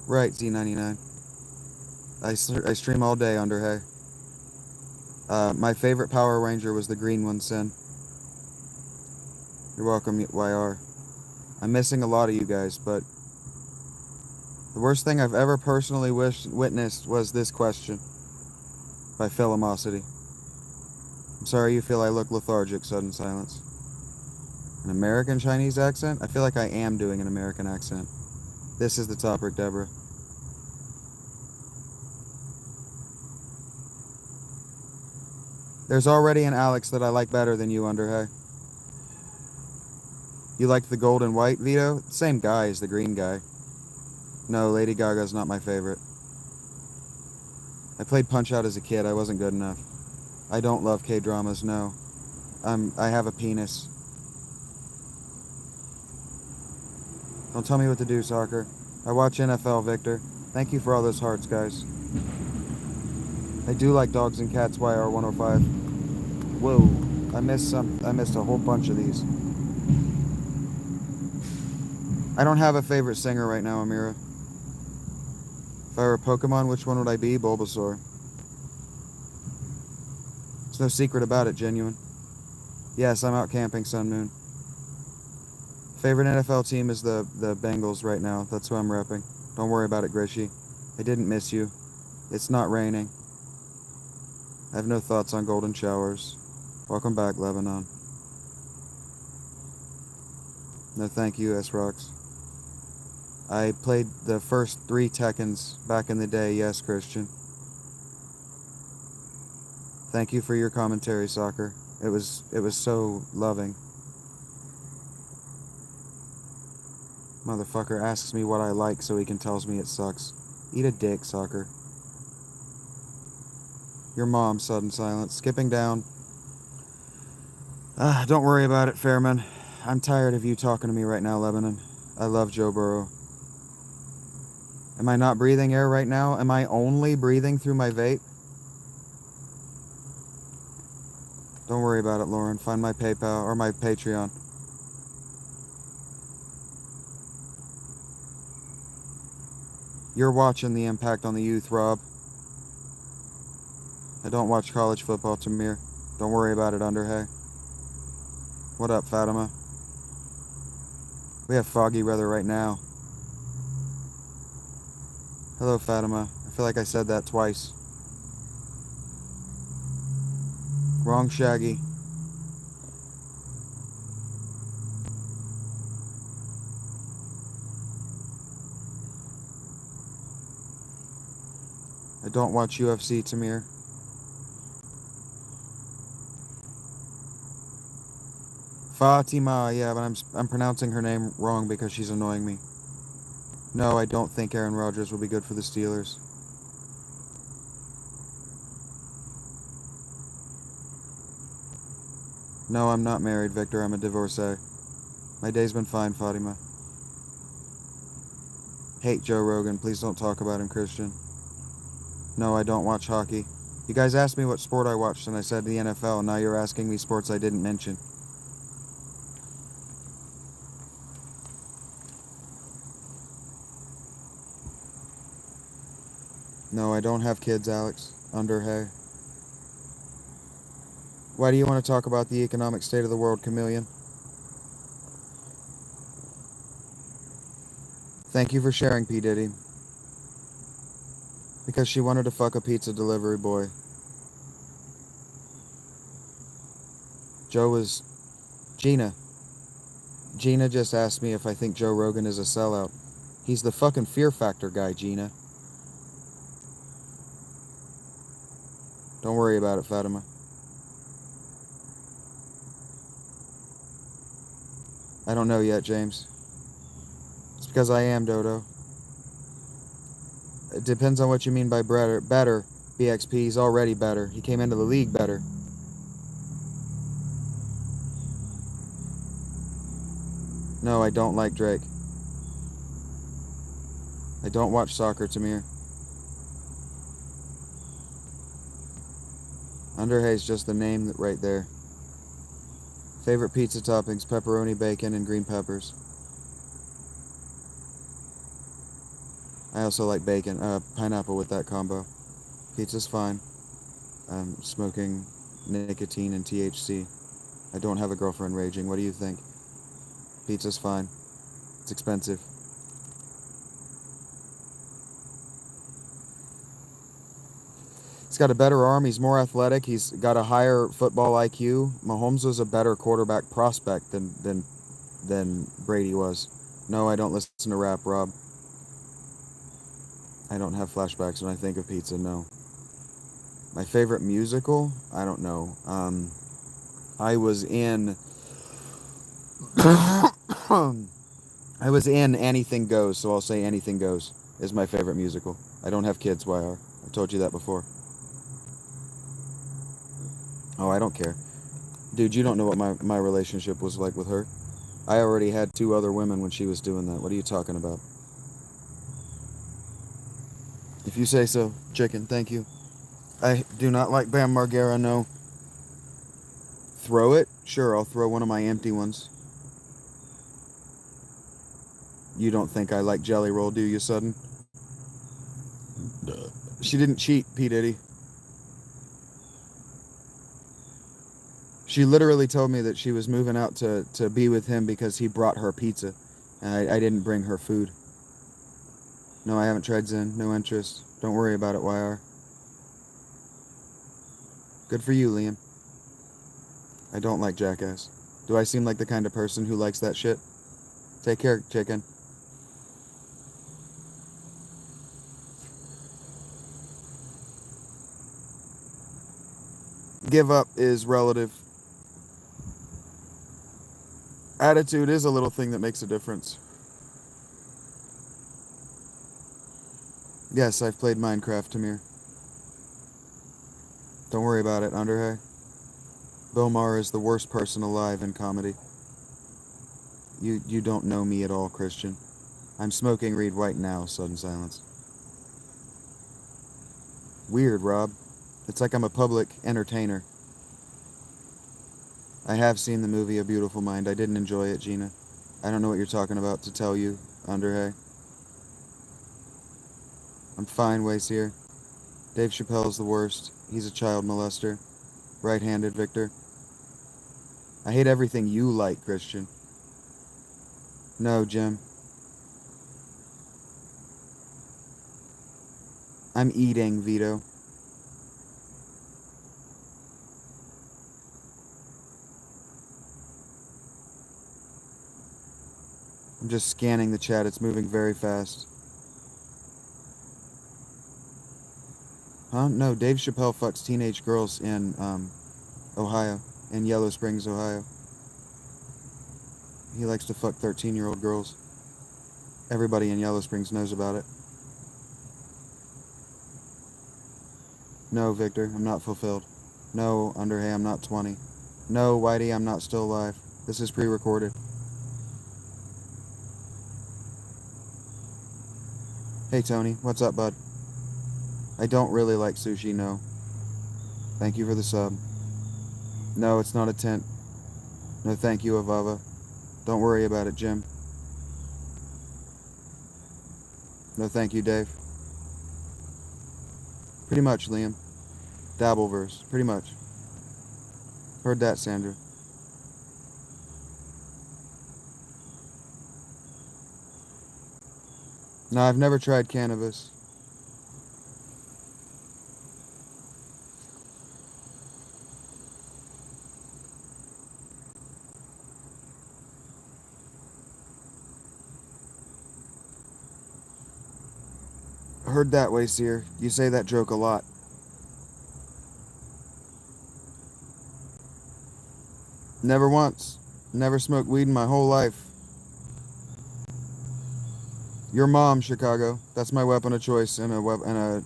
Right, Z99. I stream all day under Hey. My favorite Power Ranger was the green one, Sin. You're welcome, YR. I'm missing a lot of you guys, but the worst thing I've ever personally witnessed was this question by Philomosity. I'm sorry you feel I look lethargic, sudden silence. An American Chinese accent? I feel like I am doing an American accent. This is the topic, Deborah. There's already an Alex that I like better than you, Underhay. You liked the gold and white, Vito? Same guy as the green guy. No, Lady Gaga's not my favorite. I played Punch-Out as a kid. I wasn't good enough. I don't love K-dramas, no. I have a penis. Don't tell me what to do, soccer. I watch NFL, Victor. Thank you for all those hearts, guys. I do like Dogs and Cats, YR105. Whoa, I missed a whole bunch of these. I don't have a favorite singer right now, Amira. If I were a Pokemon, which one would I be? Bulbasaur. There's no secret about it, Genuine. Yes, I'm out camping, Sun Moon. Favorite NFL team is the Bengals right now. That's who I'm repping. Don't worry about it, Grishy. I didn't miss you. It's not raining. I have no thoughts on golden showers. Welcome back, Lebanon. No thank you, S-Rocks. I played the first 3 Tekkens back in the day, yes, Christian. Thank you for your commentary, soccer. It was so loving. Motherfucker asks me what I like so he can tells me it sucks. Eat a dick, soccer. Your mom, sudden silence. Skipping down. Don't worry about it, Fairman. I'm tired of you talking to me right now, Lebanon. I love Joe Burrow. Am I not breathing air right now? Am I only breathing through my vape? Don't worry about it, Lauren. Find my PayPal or my Patreon. You're watching the impact on the youth, Rob. I don't watch college football, Tamir. Don't worry about it, Underhay. What up, Fatima? We have foggy weather right now. Hello, Fatima. I feel like I said that twice. Wrong, Shaggy. I don't watch UFC, Tamir. Fatima, yeah, but I'm pronouncing her name wrong because she's annoying me. No, I don't think Aaron Rodgers will be good for the Steelers. No, I'm not married, Victor. I'm a divorcee. My day's been fine, Fatima. Hate Joe Rogan. Please don't talk about him, Christian. No, I don't watch hockey. You guys asked me what sport I watched, and I said the NFL, and now you're asking me sports I didn't mention. No, I don't have kids, Alex. Underhay. Why do you want to talk about the economic state of the world, Chameleon? Thank you for sharing, P. Diddy. Because she wanted to fuck a pizza delivery boy. Joe was... Gina. Gina just asked me if I think Joe Rogan is a sellout. He's the fucking Fear Factor guy, Gina. Don't worry about it, Fatima. I don't know yet, James. It's because I am, Dodo. It depends on what you mean by better. Better. BXP, he's already better. He came into the league better. No, I don't like Drake. I don't watch soccer, Tamir. Underhay's just the name right there. Favorite pizza toppings, pepperoni, bacon, and green peppers. I also like bacon, pineapple with that combo. Pizza's fine. I'm smoking nicotine and THC. I don't have a girlfriend raging. What do you think? Pizza's fine. It's expensive. He's got a better arm. He's more athletic. He's got a higher football IQ. Mahomes was a better quarterback prospect than Brady was. No, I don't listen to rap, Rob. I don't have flashbacks when I think of pizza, no. My favorite musical? I don't know. I was in... I was in Anything Goes, so I'll say Anything Goes is my favorite musical. I don't have kids, YR. I told you that before. Oh, I don't care. Dude, you don't know what my relationship was like with her. I already had 2 other women when she was doing that. What are you talking about? If you say so, chicken, thank you. I do not like Bam Margera, no. Throw it? Sure, I'll throw one of my empty ones. You don't think I like Jelly Roll, do you, Sudden? She didn't cheat, P. Diddy. She literally told me that she was moving out to be with him because he brought her pizza. And I didn't bring her food. No, I haven't tried Zen. No interest. Don't worry about it, YR. Good for you, Liam. I don't like Jackass. Do I seem like the kind of person who likes that shit? Take care, chicken. Give up is relative. Attitude is a little thing that makes a difference. Yes, I've played Minecraft, Tamir. Don't worry about it, Underhay. Bill Maher is the worst person alive in comedy. You don't know me at all, Christian. I'm smoking Reed White now, sudden silence. Weird, Rob. It's like I'm a public entertainer. I have seen the movie A Beautiful Mind. I didn't enjoy it, Gina. I don't know what you're talking about to tell you, Underhay. I'm fine, Wacier. Dave Chappelle's the worst. He's a child molester. Right-handed, Victor. I hate everything you like, Christian. No, Jim. I'm eating, Vito. I'm just scanning the chat. It's moving very fast. Huh? No, Dave Chappelle fucks teenage girls in Ohio, in Yellow Springs, Ohio. He likes to fuck 13-year-old girls. Everybody in Yellow Springs knows about it. No, Victor, I'm not fulfilled. No, Underhay, I'm not 20. No, Whitey, I'm not still alive. This is pre-recorded. Hey, Tony, what's up, bud? I don't really like sushi, no. Thank you for the sub. No, it's not a tent. No, thank you, Avava. Don't worry about it, Jim. No, thank you, Dave. Pretty much, Liam. Dabbleverse, pretty much. Heard that, Sandra. No, I've never tried cannabis. Heard that, Wayseer. You say that joke a lot. Never once. Never smoked weed in my whole life. Your mom, Chicago. That's my weapon of choice in a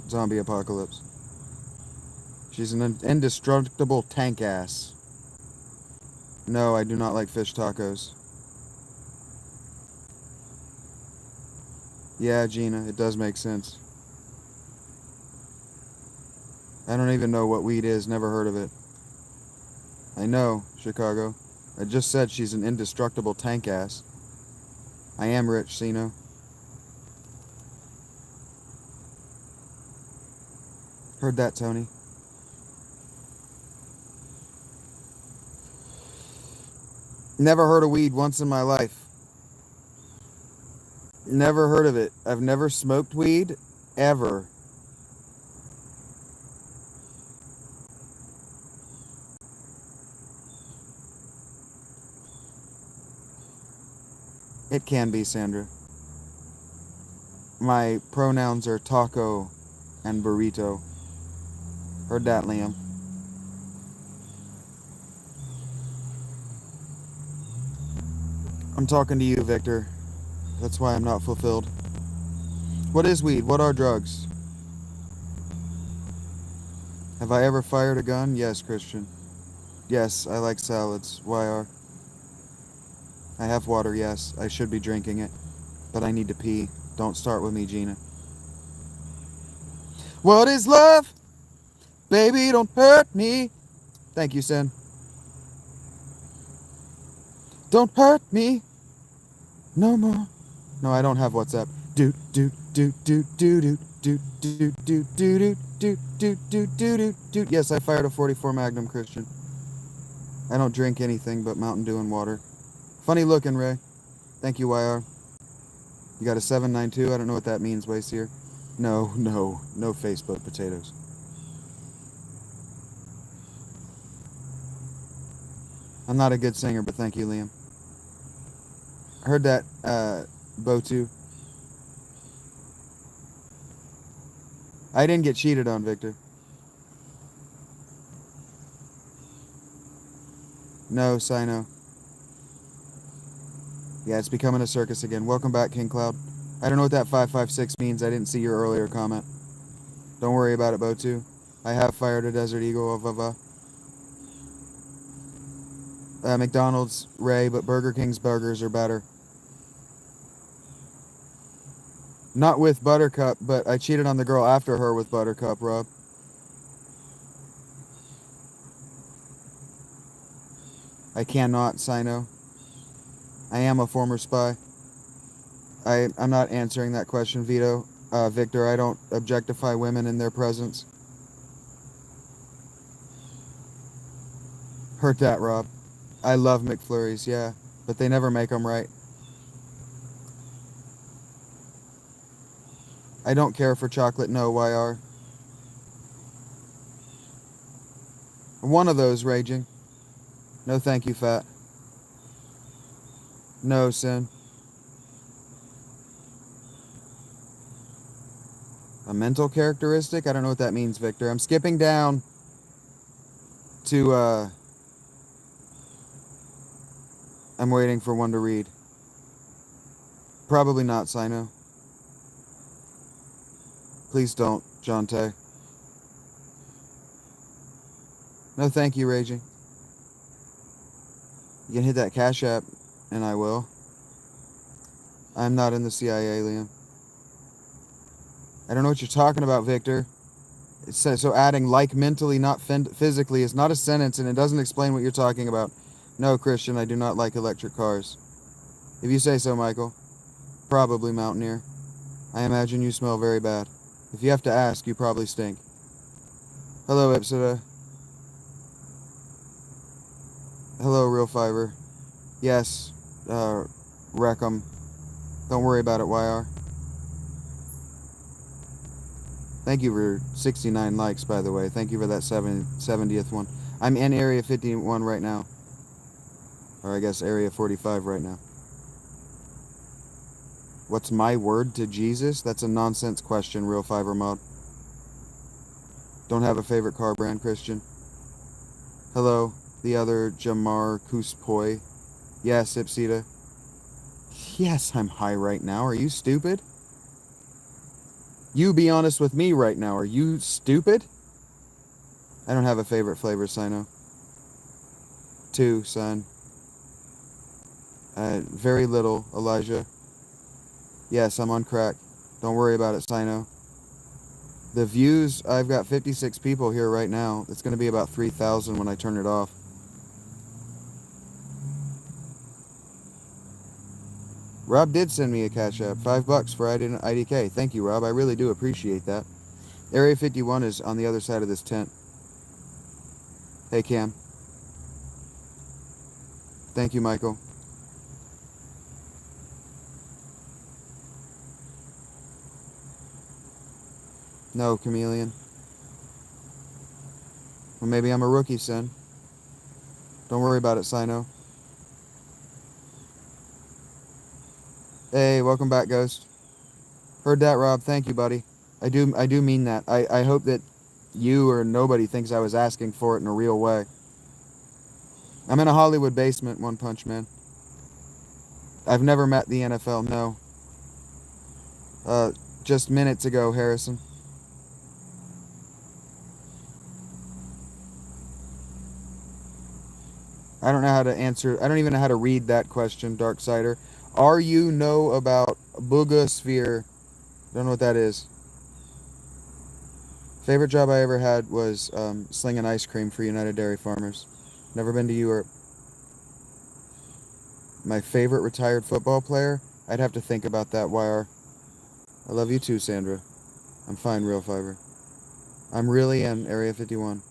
zombie apocalypse. She's an indestructible tank ass. No, I do not like fish tacos. Yeah, Gina, it does make sense. I don't even know what weed is, never heard of it. I know, Chicago. I just said she's an indestructible tank ass. I am rich, Sino. Heard that, Tony. Never heard of weed once in my life. Never heard of it. I've never smoked weed, ever. It can be, Sandra. My pronouns are taco and burrito. Heard that, Liam. I'm talking to you, Victor. That's why I'm not fulfilled. What is weed? What are drugs? Have I ever fired a gun? Yes, Christian. Yes, I like salads. YR. I have water, yes. I should be drinking it. But I need to pee. Don't start with me, Gina. What is love? Baby, don't hurt me. Thank you, Sen. Don't hurt me. No more. No, I don't have WhatsApp. Do do do do do do do do do do do do do do do. Yes, I fired a 44 Magnum, Christian. I don't drink anything but Mountain Dew and water. Funny looking, Ray. Thank you, YR. You got a 792? I don't know what that means, Wayseer. No Facebook potatoes. I'm not a good singer, but thank you, Liam. I heard that, Botu. I didn't get cheated on, Victor. No, Sino. Yeah, it's becoming a circus again. Welcome back, King Cloud. I don't know what that 556 means. I didn't see your earlier comment. Don't worry about it, Botu. I have fired a Desert Eagle. McDonald's, Ray, but Burger King's burgers are better. Not with Buttercup, but I cheated on the girl after her with Buttercup, Rob. I cannot, Sino. I am a former spy. I'm not answering that question, Vito. Victor, I don't objectify women in their presence. Heard that, Rob. I love McFlurries, yeah, but they never make them right. I don't care for chocolate, no, YR. One of those, Raging. No thank you, Fat. No, Sin. A mental characteristic? I don't know what that means, Victor. I'm skipping down to, I'm waiting for one to read. Probably not, Sino. Please don't, Jonte. No thank you, Raging. You can hit that Cash App, and I will. I'm not in the CIA, Liam. I don't know what you're talking about, Victor. So adding like mentally, not physically, is not a sentence, and it doesn't explain what you're talking about. No, Christian, I do not like electric cars. If you say so, Michael. Probably, Mountaineer. I imagine you smell very bad. If you have to ask, you probably stink. Hello, Ipsita. Hello, Real Fiber. Yes, wreck 'em. Don't worry about it, YR. Thank you for 69 likes, by the way. Thank you for that 70th one. I'm in Area 51 right now. Or I guess Area 45 right now. What's my word to Jesus? That's a nonsense question, Real Fiber Mod. Don't have a favorite car brand, Christian. Hello, the other Jamar Kuspoi. Yes, Ipsita. Yes, I'm high right now. Are you stupid? You be honest with me right now. Are you stupid? I don't have a favorite flavor, Sino. 2, son. Very little, Elijah. Yes, I'm on crack. Don't worry about it, Sino. The views, I've got 56 people here right now. It's going to be about 3,000 when I turn it off. Rob did send me a cash app. $5 for IDK. Thank you, Rob. I really do appreciate that. Area 51 is on the other side of this tent. Hey, Cam. Thank you, Michael. No, Chameleon. Well, maybe I'm a rookie, son. Don't worry about it, Sino. Hey, welcome back, Ghost. Heard that, Rob. Thank you, buddy. I do mean that. I hope that you or nobody thinks I was asking for it in a real way. I'm in a Hollywood basement, One Punch Man. I've never met the NFL, no. Just minutes ago, Harrison. I don't know how to answer. I don't even know how to read that question, Darksider. Are you know about Boogosphere? Don't know what that is. Favorite job I ever had was slinging ice cream for United Dairy Farmers. Never been to Europe. My favorite retired football player? I'd have to think about that, YR. I love you too, Sandra. I'm fine, Real Fiber. I'm really in Area 51.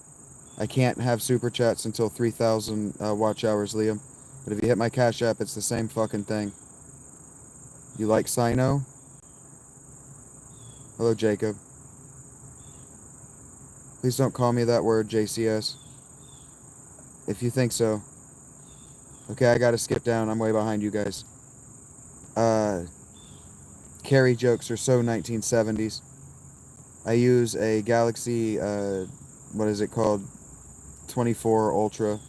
I can't have super chats until 3,000 watch hours, Liam. But if you hit my Cash App, it's the same fucking thing. You like Sino? Hello, Jacob. Please don't call me that word, JCS. If you think so. Okay, I gotta skip down. I'm way behind you guys. Carry jokes are so 1970s. I use a Galaxy, what is it called? 24 Ultra.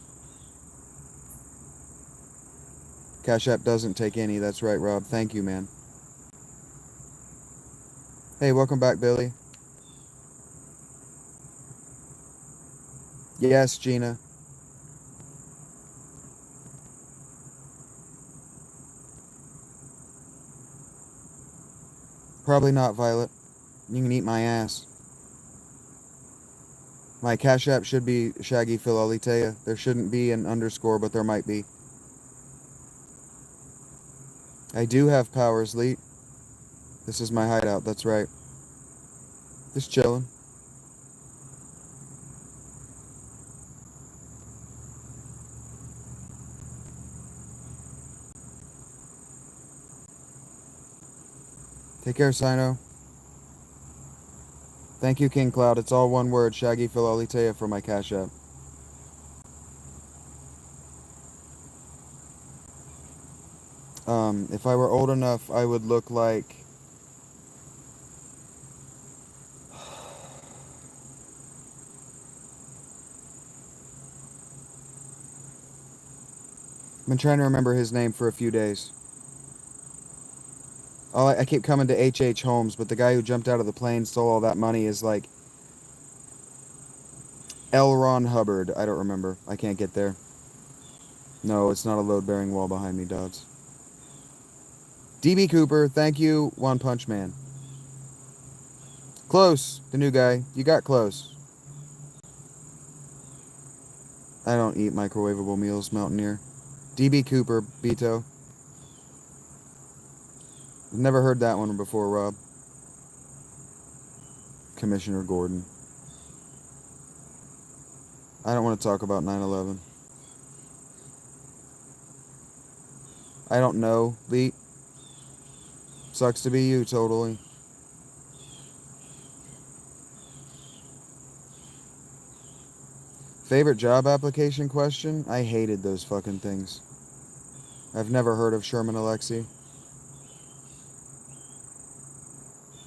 Cash App doesn't take any. That's right, Rob. Thank you, man. Hey, welcome back, Billy. Yes, Gina. Probably not, Violet. You can eat my ass. My Cash App should be Shaggy Philalitheia. There shouldn't be an underscore, but there might be. I do have powers, Leet. This is my hideout, that's right. Just chillin'. Take care, Sino. Thank you, King Cloud. It's all one word, Shaggy Philalitheia for my Cash App. If I were old enough, I would look like... I've been trying to remember his name for a few days. I keep coming to H.H. Holmes, but the guy who jumped out of the plane, stole all that money is like... L. Ron Hubbard. I don't remember. I can't get there. No, it's not a load-bearing wall behind me, Dodds. DB Cooper, thank you, One Punch Man. Close, the new guy. You got close. I don't eat microwavable meals, Mountaineer. DB Cooper, Beto. I've never heard that one before, Rob. Commissioner Gordon. I don't want to talk about 9/11. I don't know, Leet. Sucks to be you, totally. Favorite job application question? I hated those fucking things. I've never heard of Sherman Alexi.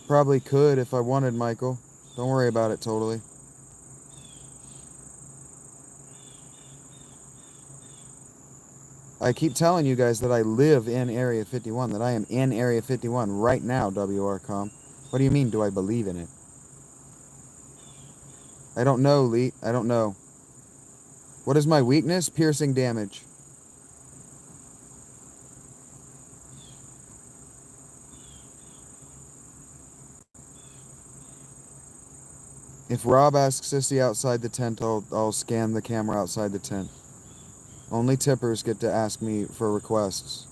Probably could if I wanted, Michael. Don't worry about it, totally. I keep telling you guys that I live in Area 51, that I am in Area 51 right now, WRCOM. What do you mean, do I believe in it? I don't know, Lee. I don't know. What is my weakness? Piercing damage. If Rob asks Sissy outside the tent, I'll scan the camera outside the tent. Only tippers get to ask me for requests.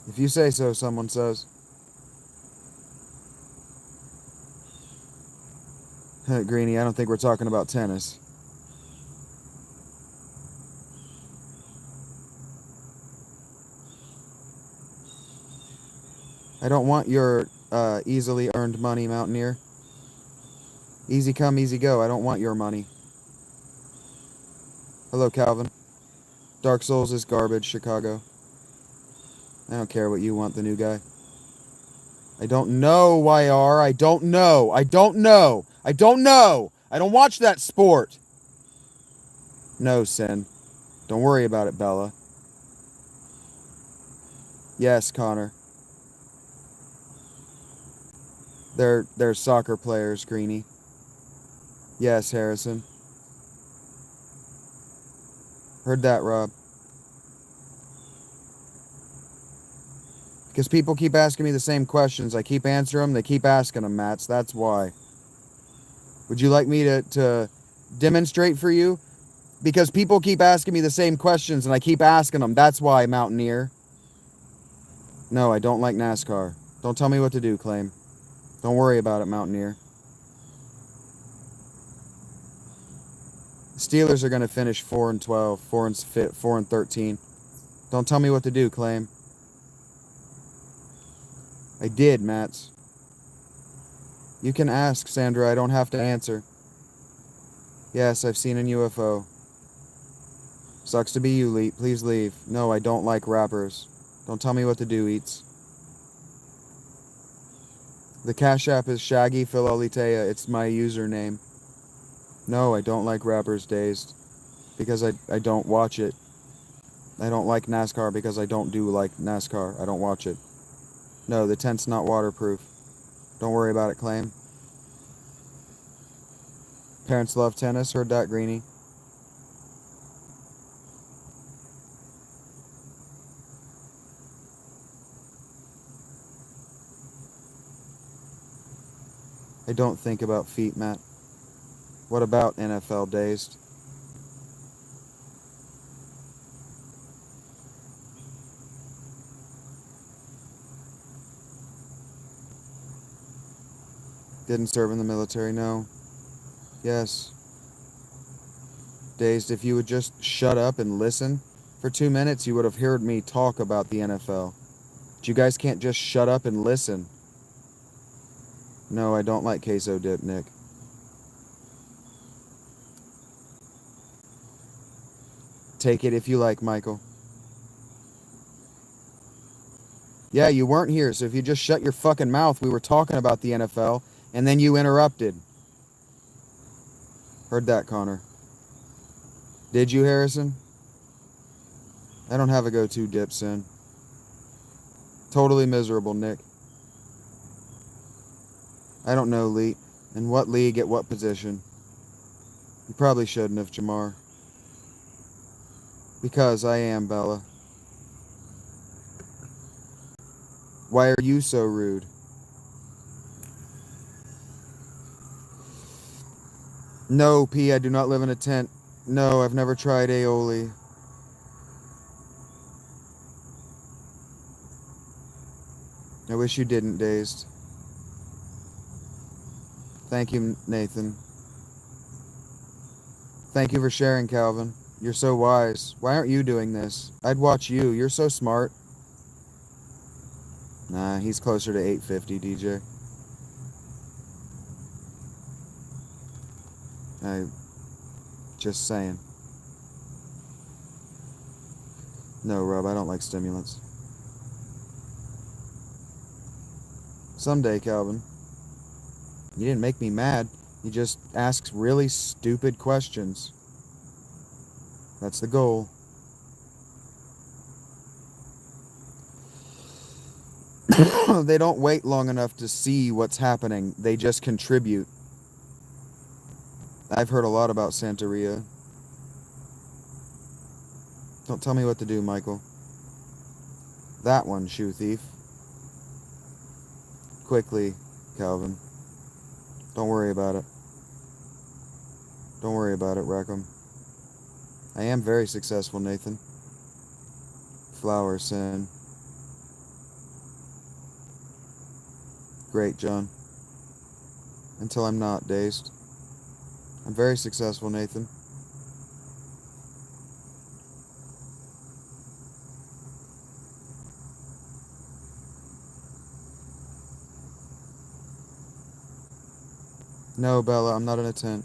If you say so, someone says. Greenie, I don't think we're talking about tennis. I don't want your easily earned money, Mountaineer. Easy come, easy go. I don't want your money. Hello, Calvin. Dark Souls is garbage, Chicago. I don't care what you want, the new guy. I don't know, YR. I don't know. I don't know. I don't know. I don't watch that sport. No, Sin. Don't worry about it, Bella. Yes, Connor. They're soccer players, Greenie. Yes, Harrison. Heard that, Rob. Because people keep asking me the same questions. I keep answering them. They keep asking them, Mats. That's why. Would you like me to demonstrate for you? Because people keep asking me the same questions and I keep asking them. That's why, Mountaineer. No, I don't like NASCAR. Don't tell me what to do, Claim. Don't worry about it, Mountaineer. Steelers are going to finish 4-12, 4-13. Don't tell me what to do, Claim. I did, Mats. You can ask, Sandra. I don't have to answer. Yes, I've seen a UFO. Sucks to be you, Leet. Please leave. No, I don't like rappers. Don't tell me what to do, Eats. The Cash App is Shaggy Philalitheia. It's my username. No, I don't like rappers, Dazed. Because I don't watch it. I don't like NASCAR because I don't do like NASCAR. I don't watch it. No, the tent's not waterproof. Don't worry about it, Claim. Parents love tennis. Heard that, Greenie. I don't think about feet, Matt. What about NFL, Dazed? Didn't serve in the military, no. Yes. Dazed, if you would just shut up and listen for 2 minutes, you would have heard me talk about the NFL. But you guys can't just shut up and listen. No, I don't like queso dip, Nick. Take it if you like, Michael. Yeah, you weren't here, so if you just shut your fucking mouth, we were talking about the NFL, and then you interrupted. Heard that, Connor. Did you, Harrison? I don't have a go-to dip, Sin. Totally miserable, Nick. I don't know, Lee. In what league, at what position? You probably shouldn't have, Jamar. Because I am, Bella. Why are you so rude? No, P, I do not live in a tent. No, I've never tried aioli. I wish you didn't, Dazed. Thank you, Nathan. Thank you for sharing, Calvin. You're so wise. Why aren't you doing this? I'd watch you. You're so smart. Nah, he's closer to 850, DJ. I just saying. No, Rob, I don't like stimulants. Someday, Calvin. You didn't make me mad. You just asked really stupid questions. That's the goal. They don't wait long enough to see what's happening. They just contribute. I've heard a lot about Santeria. Don't tell me what to do, Michael. That one, shoe thief. Quickly, Calvin. Don't worry about it. Don't worry about it, Rackham. I am very successful, Nathan. Flower sin. Great, John. Until I'm not dazed. I'm very successful, Nathan. No, Bella, I'm not in a tent.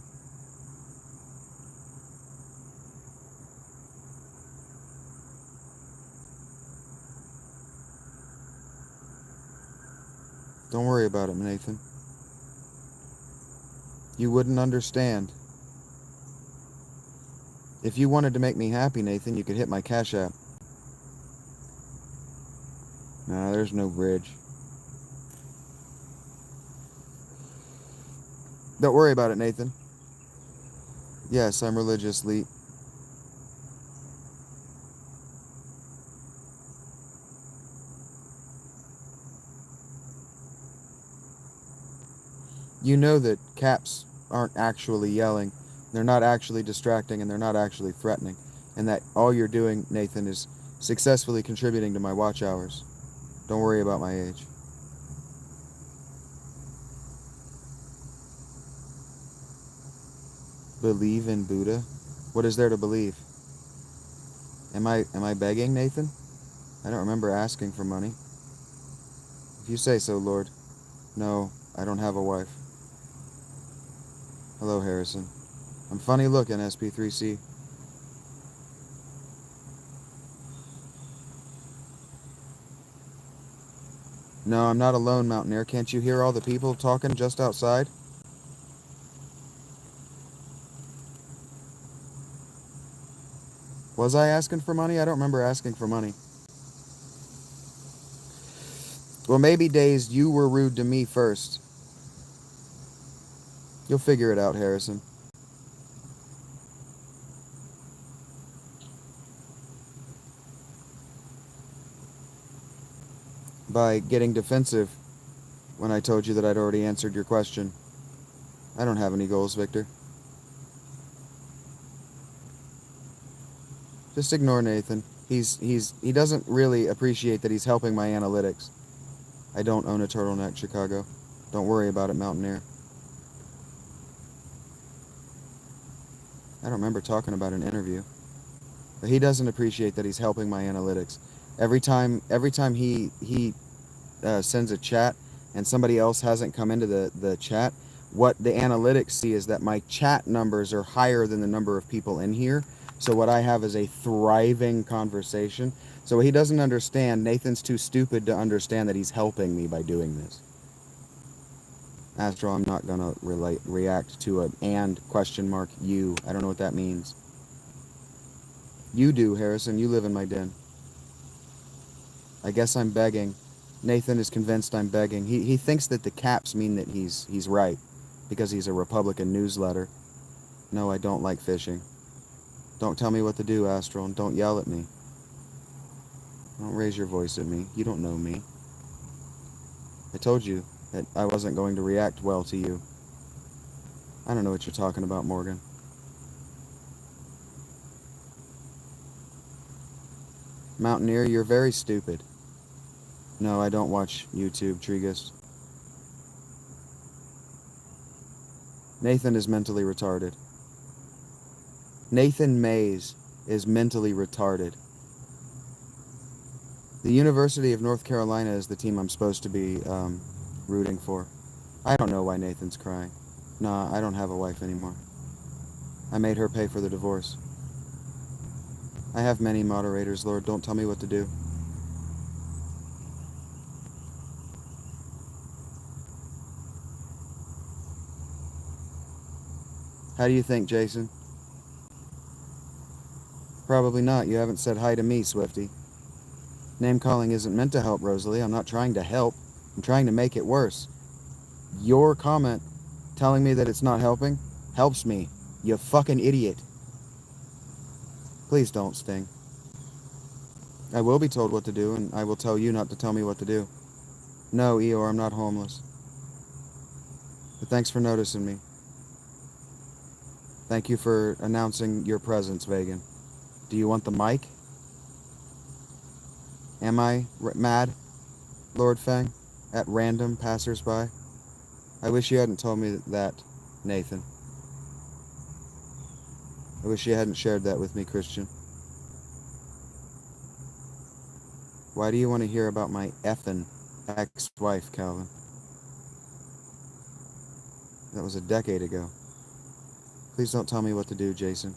Don't worry about it, Nathan. You wouldn't understand. If you wanted to make me happy, Nathan, you could hit my Cash App. Nah, there's no bridge. Don't worry about it, Nathan. Yes, I'm religiously. You know that caps aren't actually yelling. They're not actually distracting, and they're not actually threatening. And that all you're doing, Nathan, is successfully contributing to my watch hours. Don't worry about my age. Believe in Buddha? What is there to believe? Am I begging, Nathan? I don't remember asking for money. If you say so, Lord. No, I don't have a wife. Hello, Harrison. I'm funny looking, SP3C. No, I'm not alone, Mountaineer. Can't you hear all the people talking just outside? Was I asking for money? I don't remember asking for money. Well, maybe Dazed, you were rude to me first. You'll figure it out, Harrison. By getting defensive when I told you that I'd already answered your question. I don't have any goals, Victor. Just ignore Nathan. He doesn't really appreciate that he's helping my analytics. I don't own a turtleneck, Chicago. Don't worry about it, Mountaineer. I don't remember talking about an interview. But he doesn't appreciate that he's helping my analytics. Every time he sends a chat and somebody else hasn't come into the chat, what the analytics see is that my chat numbers are higher than the number of people in here. So what I have is a thriving conversation. So he doesn't understand. Nathan's too stupid to understand that he's helping me by doing this. After all, I'm not going to react to an and question mark you. I don't know what that means. You do, Harrison. You live in my den. I guess I'm begging. Nathan is convinced I'm begging. He thinks that the caps mean that he's right because he's a Republican newsletter. No, I don't like fishing. Don't tell me what to do, Astral, and don't yell at me. Don't raise your voice at me. You don't know me. I told you that I wasn't going to react well to you. I don't know what you're talking about, Morgan. Mountaineer, you're very stupid. No, I don't watch YouTube, Tregus. Nathan is mentally retarded. Nathan Mays is mentally retarded. The University of North Carolina is the team I'm supposed to be rooting for. I don't know why Nathan's crying. Nah, I don't have a wife anymore. I made her pay for the divorce. I have many moderators, Lord. Don't tell me what to do. How do you think, Jason? Probably not. You haven't said hi to me, Swifty. Name calling isn't meant to help, Rosalie. I'm not trying to help. I'm trying to make it worse. Your comment telling me that it's not helping helps me. You fucking idiot. Please don't, Sting. I will be told what to do, and I will tell you not to tell me what to do. No, Eeyore, I'm not homeless. But thanks for noticing me. Thank you for announcing your presence, Vegan. Do you want the mic? Am I mad, Lord Fang? At random passersby? I wish you hadn't told me that, Nathan. I wish you hadn't shared that with me, Christian. Why do you want to hear about my effing ex-wife, Calvin? That was a decade ago. Please don't tell me what to do, Jason.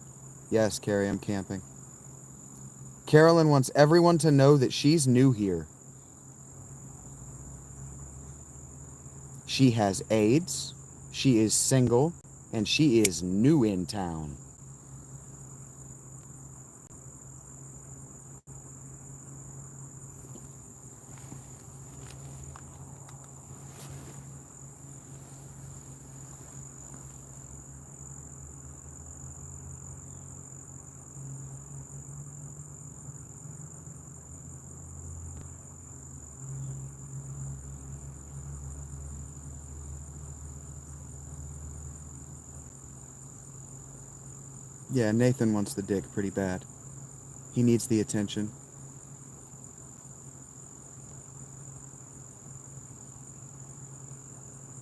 Yes, Carrie, I'm camping. Carolyn wants everyone to know that she's new here. She has AIDS, she is single, and she is new in town. Yeah, Nathan wants the dick pretty bad. He needs the attention.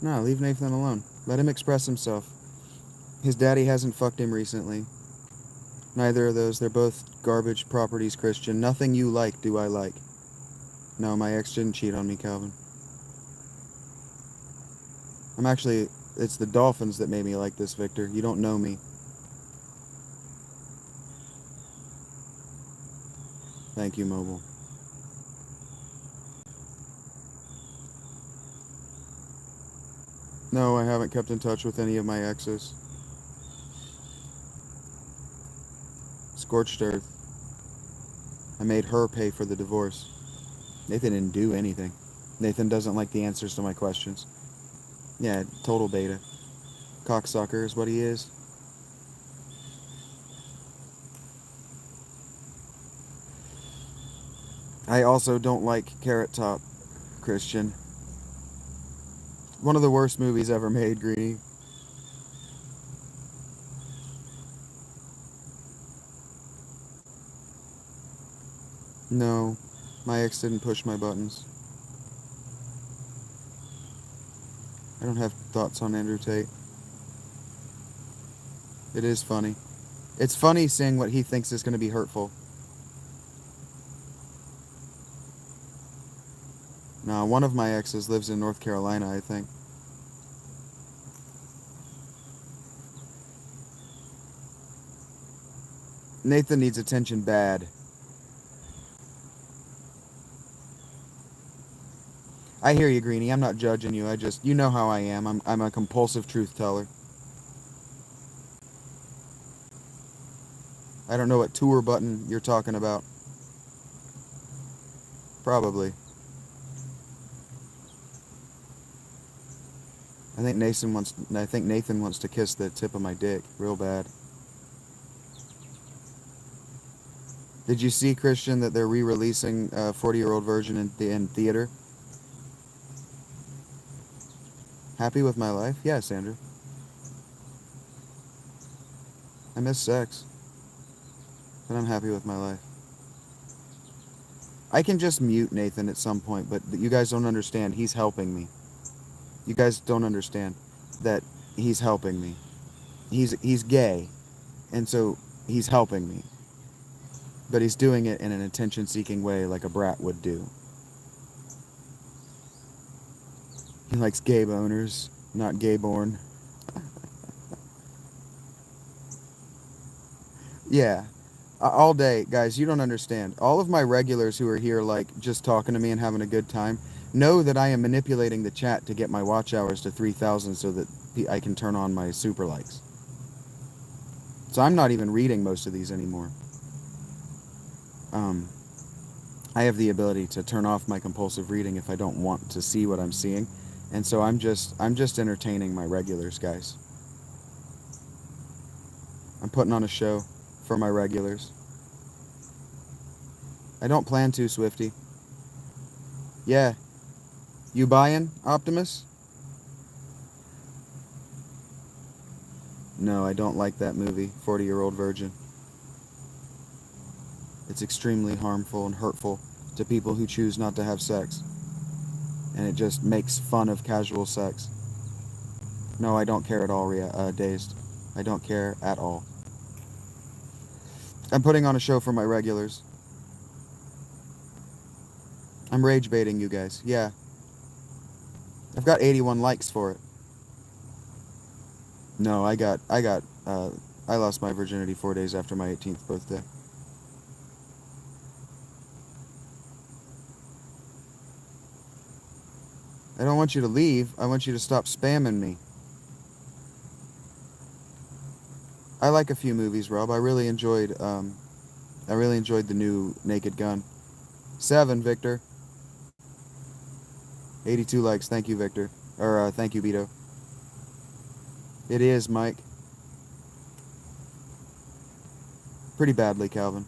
No, leave Nathan alone. Let him express himself. His daddy hasn't fucked him recently. Neither of those. They're both garbage properties, Christian. Nothing you like do I like. No, my ex didn't cheat on me, Calvin. It's the Dolphins that made me like this, Victor. You don't know me. Thank you, Mobile. No, I haven't kept in touch with any of my exes. Scorched earth. I made her pay for the divorce. Nathan didn't do anything. Nathan doesn't like the answers to my questions. Yeah, total beta. Cocksucker is what he is. I also don't like Carrot Top, Christian. One of the worst movies ever made, Greenie. No, my ex didn't push my buttons. I don't have thoughts on Andrew Tate. It is funny. It's funny seeing what he thinks is going to be hurtful. Nah, one of my exes lives in North Carolina, I think. Nathan needs attention bad. I hear you, Greenie. I'm not judging you. You know how I am. I'm a compulsive truth teller. I don't know what tour button you're talking about. Probably. I think Nathan wants to kiss the tip of my dick real bad. Did you see, Christian, that they're re-releasing a 40-year-old version in theater? Happy with my life? Yes, Andrew. I miss sex, but I'm happy with my life. I can just mute Nathan at some point, but you guys don't understand. He's helping me. You guys don't understand that he's helping me. He's gay, and so he's helping me, but he's doing it in an attention-seeking way like a brat would do. He likes gay boners, not gay-born. Yeah. All day, guys, you don't understand. All of my regulars who are here, like, just talking to me and having a good time, know that I am manipulating the chat to get my watch hours to 3,000 so that I can turn on my super likes. So I'm not even reading most of these anymore. I have the ability to turn off my compulsive reading if I don't want to see what I'm seeing. And so I'm just entertaining my regulars, guys. I'm putting on a show for my regulars. I don't plan to, Swifty. Yeah. You buying, Optimus? No, I don't like that movie, 40-Year-Old Virgin. It's extremely harmful and hurtful to people who choose not to have sex. And it just makes fun of casual sex. No, I don't care at all, Dazed. I don't care at all. I'm putting on a show for my regulars. I'm rage baiting you guys. Yeah. I've got 81 likes for it. No, I lost my virginity 4 days after my 18th birthday. I don't want you to leave. I want you to stop spamming me. I like a few movies, Rob. I really enjoyed the new Naked Gun. 7, Victor. 82 likes. Thank you, Victor. Or, thank you, Beto. It is, Mike. Pretty badly, Calvin.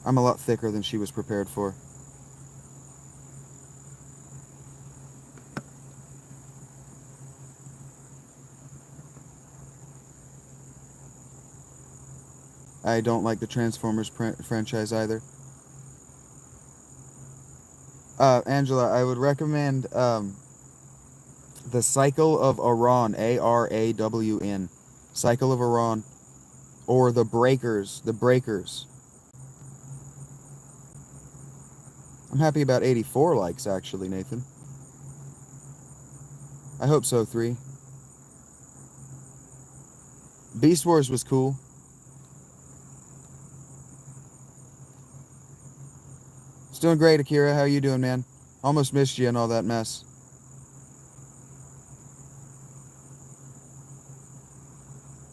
I'm a lot thicker than she was prepared for. I don't like the Transformers franchise either. Angela, I would recommend The Cycle of Aran, Arawn. Cycle of Aran. Or The Breakers. The Breakers. I'm happy about 84 likes, actually, Nathan. I hope so, 3. Beast Wars was cool. It's doing great, Akira. How you doing, man? Almost missed you and all that mess.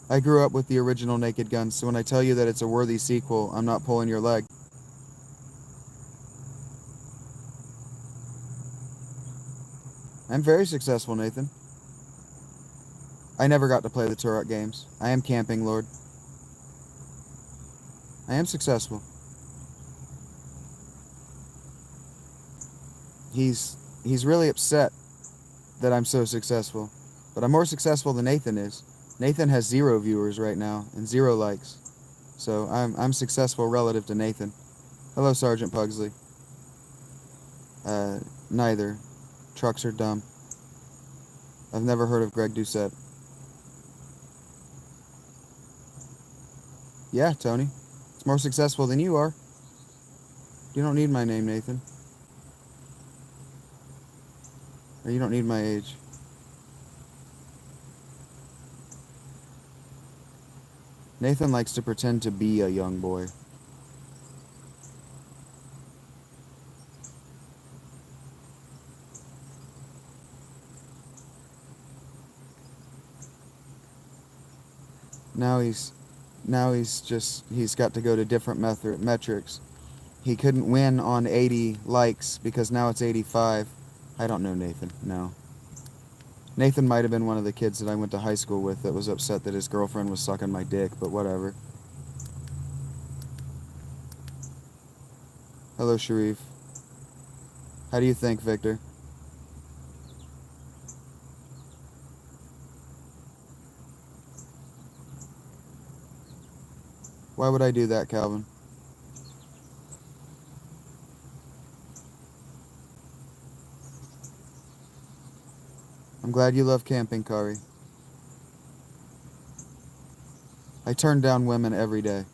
I grew up with the original Naked Gun, so when I tell you that it's a worthy sequel, I'm not pulling your leg. I'm very successful, Nathan. I never got to play the Turok games. I am camping, Lord. I am successful. He's really upset that I'm so successful. But I'm more successful than Nathan is. Nathan has 0 viewers right now and 0 likes. So I'm successful relative to Nathan. Hello, Sergeant Pugsley. Neither. Trucks are dumb. I've never heard of Greg Doucette. Yeah, Tony. It's more successful than you are. You don't need my name, Nathan. Or you don't need my age. Nathan likes to pretend to be a young boy. Now he's got to go to different metrics. He couldn't win on 80 likes because now it's 85. I don't know Nathan, no. Nathan might have been one of the kids that I went to high school with that was upset that his girlfriend was sucking my dick, but whatever. Hello, Sharif. How do you think, Victor? Why would I do that, Calvin? I'm glad you love camping, Kari. I turn down women every day.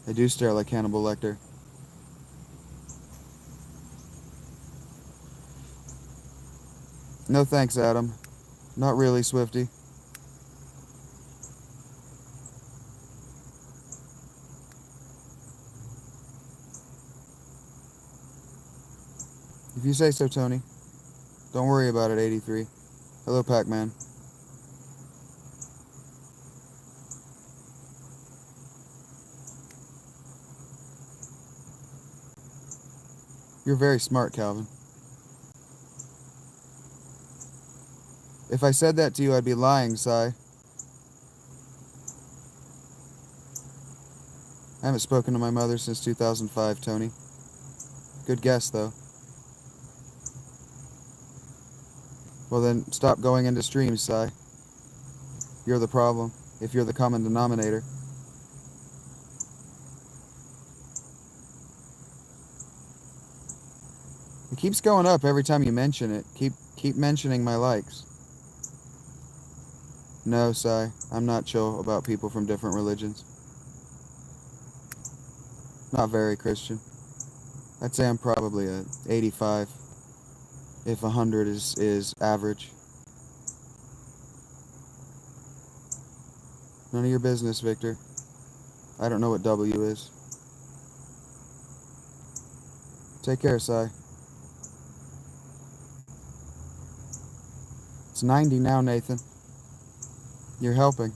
I do stare like Hannibal Lecter. No thanks, Adam. Not really, Swifty. If you say so, Tony. Don't worry about it, 83. Hello, Pac-Man. You're very smart, Calvin. If I said that to you, I'd be lying, Sai. I haven't spoken to my mother since 2005, Tony. Good guess, though. Well then, stop going into streams, Sai. You're the problem, if you're the common denominator. It keeps going up every time you mention it. Keep mentioning my likes. No, Sai, I'm not chill about people from different religions. Not very Christian. I'd say I'm probably a 85, if 100 is average. None of your business, Victor. I don't know what W is. Take care, Sai. It's 90 now, Nathan. You're helping.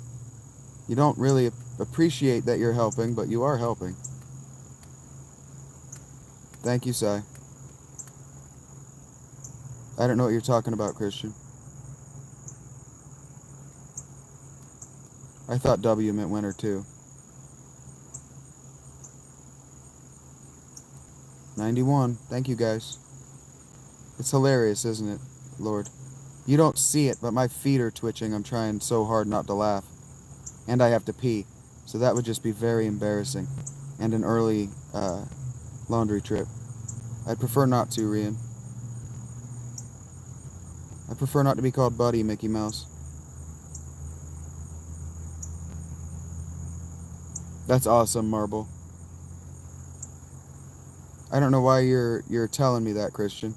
You don't really appreciate that you're helping, but you are helping. Thank you, Sai. I don't know what you're talking about, Christian. I thought W meant winter, too. 91. Thank you, guys. It's hilarious, isn't it, Lord? You don't see it, but my feet are twitching. I'm trying so hard not to laugh. And I have to pee. So that would just be very embarrassing. And an early laundry trip. I'd prefer not to, Rian. I prefer not to be called Buddy, Mickey Mouse. That's awesome, Marble. I don't know why you're telling me that, Christian.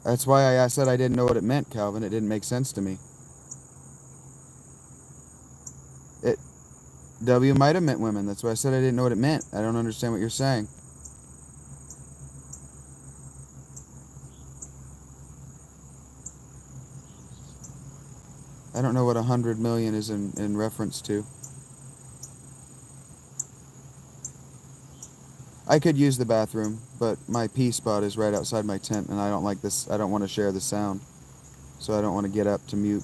That's why I said I didn't know what it meant, Calvin. It didn't make sense to me. W might have meant women. That's why I said I didn't know what it meant. I don't understand what you're saying. I don't know what 100 million is in reference to. I could use the bathroom, but my pee spot is right outside my tent, and I don't like this. I don't want to share the sound, so I don't want to get up to mute.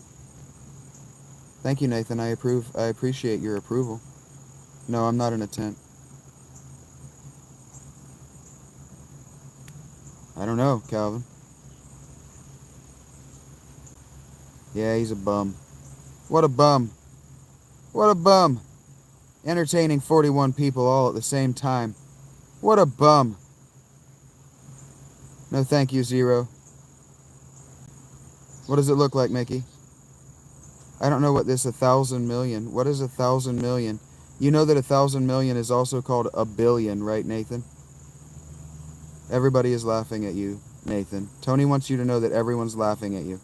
Thank you, Nathan. I appreciate your approval. No, I'm not in a tent. I don't know, Calvin. Yeah, he's a bum. What a bum. What a bum. Entertaining 41 people all at the same time. What a bum. No thank you, Zero. What does it look like, Mickey? I don't know what this 1,000 million. What is 1,000 million? You know that 1,000 million is also called a billion, right, Nathan? Everybody is laughing at you, Nathan. Tony wants you to know that everyone's laughing at you.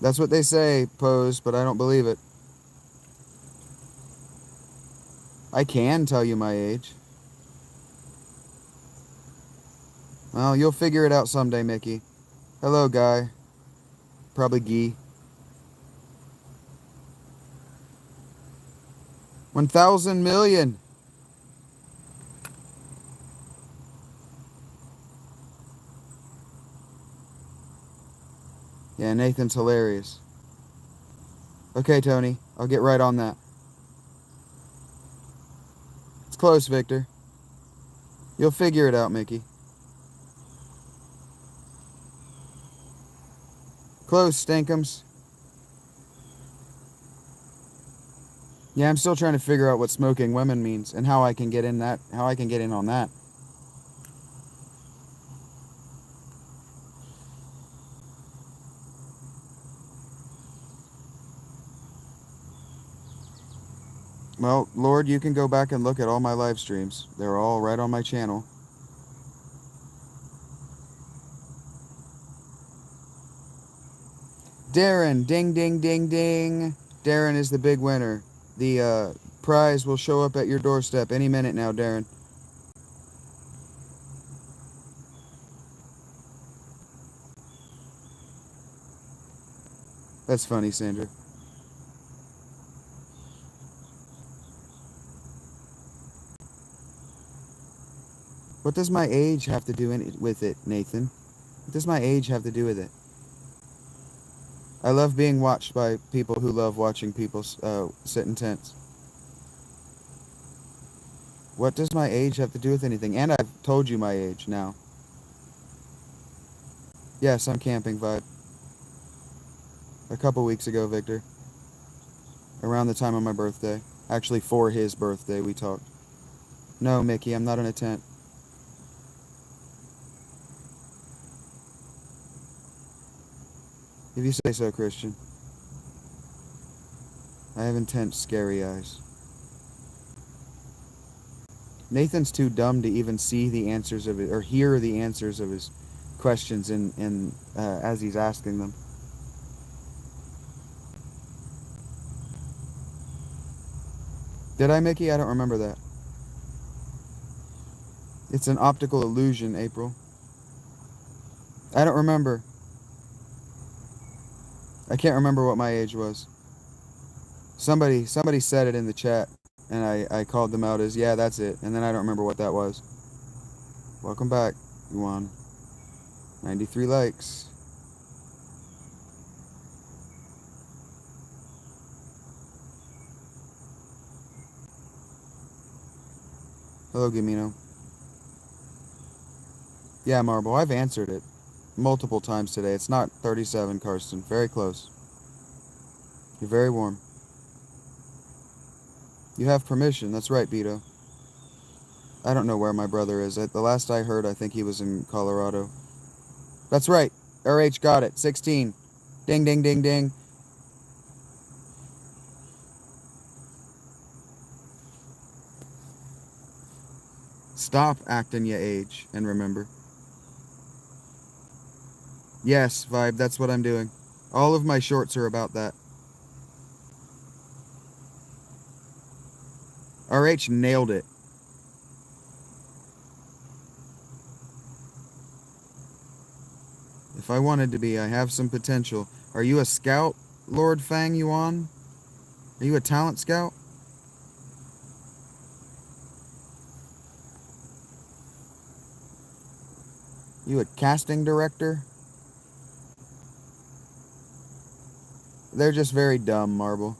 That's what they say, Pose, but I don't believe it. I can tell you my age. Well, you'll figure it out someday, Mickey. Hello, Guy. Probably Gee. 1,000 million! Yeah, Nathan's hilarious. Okay, Tony. I'll get right on that. It's close, Victor. You'll figure it out, Mickey. Close, Stinkums. Yeah, I'm still trying to figure out what smoking women means and how I can get in on that. Well, Lord, you can go back and look at all my live streams. They're all right on my channel. Darren, ding, ding, ding, ding. Darren is the big winner. The prize will show up at your doorstep any minute now, Darren. That's funny, Sandra. What does my age have to do with it, Nathan? What does my age have to do with it? I love being watched by people who love watching people sit in tents. What does my age have to do with anything? And I've told you my age now. Yes, I'm camping vibe. A couple weeks ago, Victor. Around the time of my birthday. Actually, for his birthday, we talked. No, Mickey, I'm not in a tent. If you say so, Christian. I have intense, scary eyes. Nathan's too dumb to even see the answers of it, or hear the answers of his questions as he's asking them. Did I, Mickey? I don't remember that. It's an optical illusion, April. I don't remember. I can't remember what my age was. Somebody said it in the chat, and I called them out as, yeah, that's it. And then I don't remember what that was. Welcome back, Yuan. 93 likes. Hello, Gamino. Yeah, Marble, I've answered it multiple times today. It's not 37, Karsten. Very close. You're very warm. You have permission. That's right, Beto. I don't know where my brother is. The last I heard, I think he was in Colorado. That's right. RH got it. 16. Ding, ding, ding, ding. Stop acting your age and remember. Yes, Vibe, that's what I'm doing. All of my shorts are about that. RH nailed it. If I wanted to be, I have some potential. Are you a scout, Lord Fang Yuan? Are you a talent scout? You a casting director? They're just very dumb, Marble.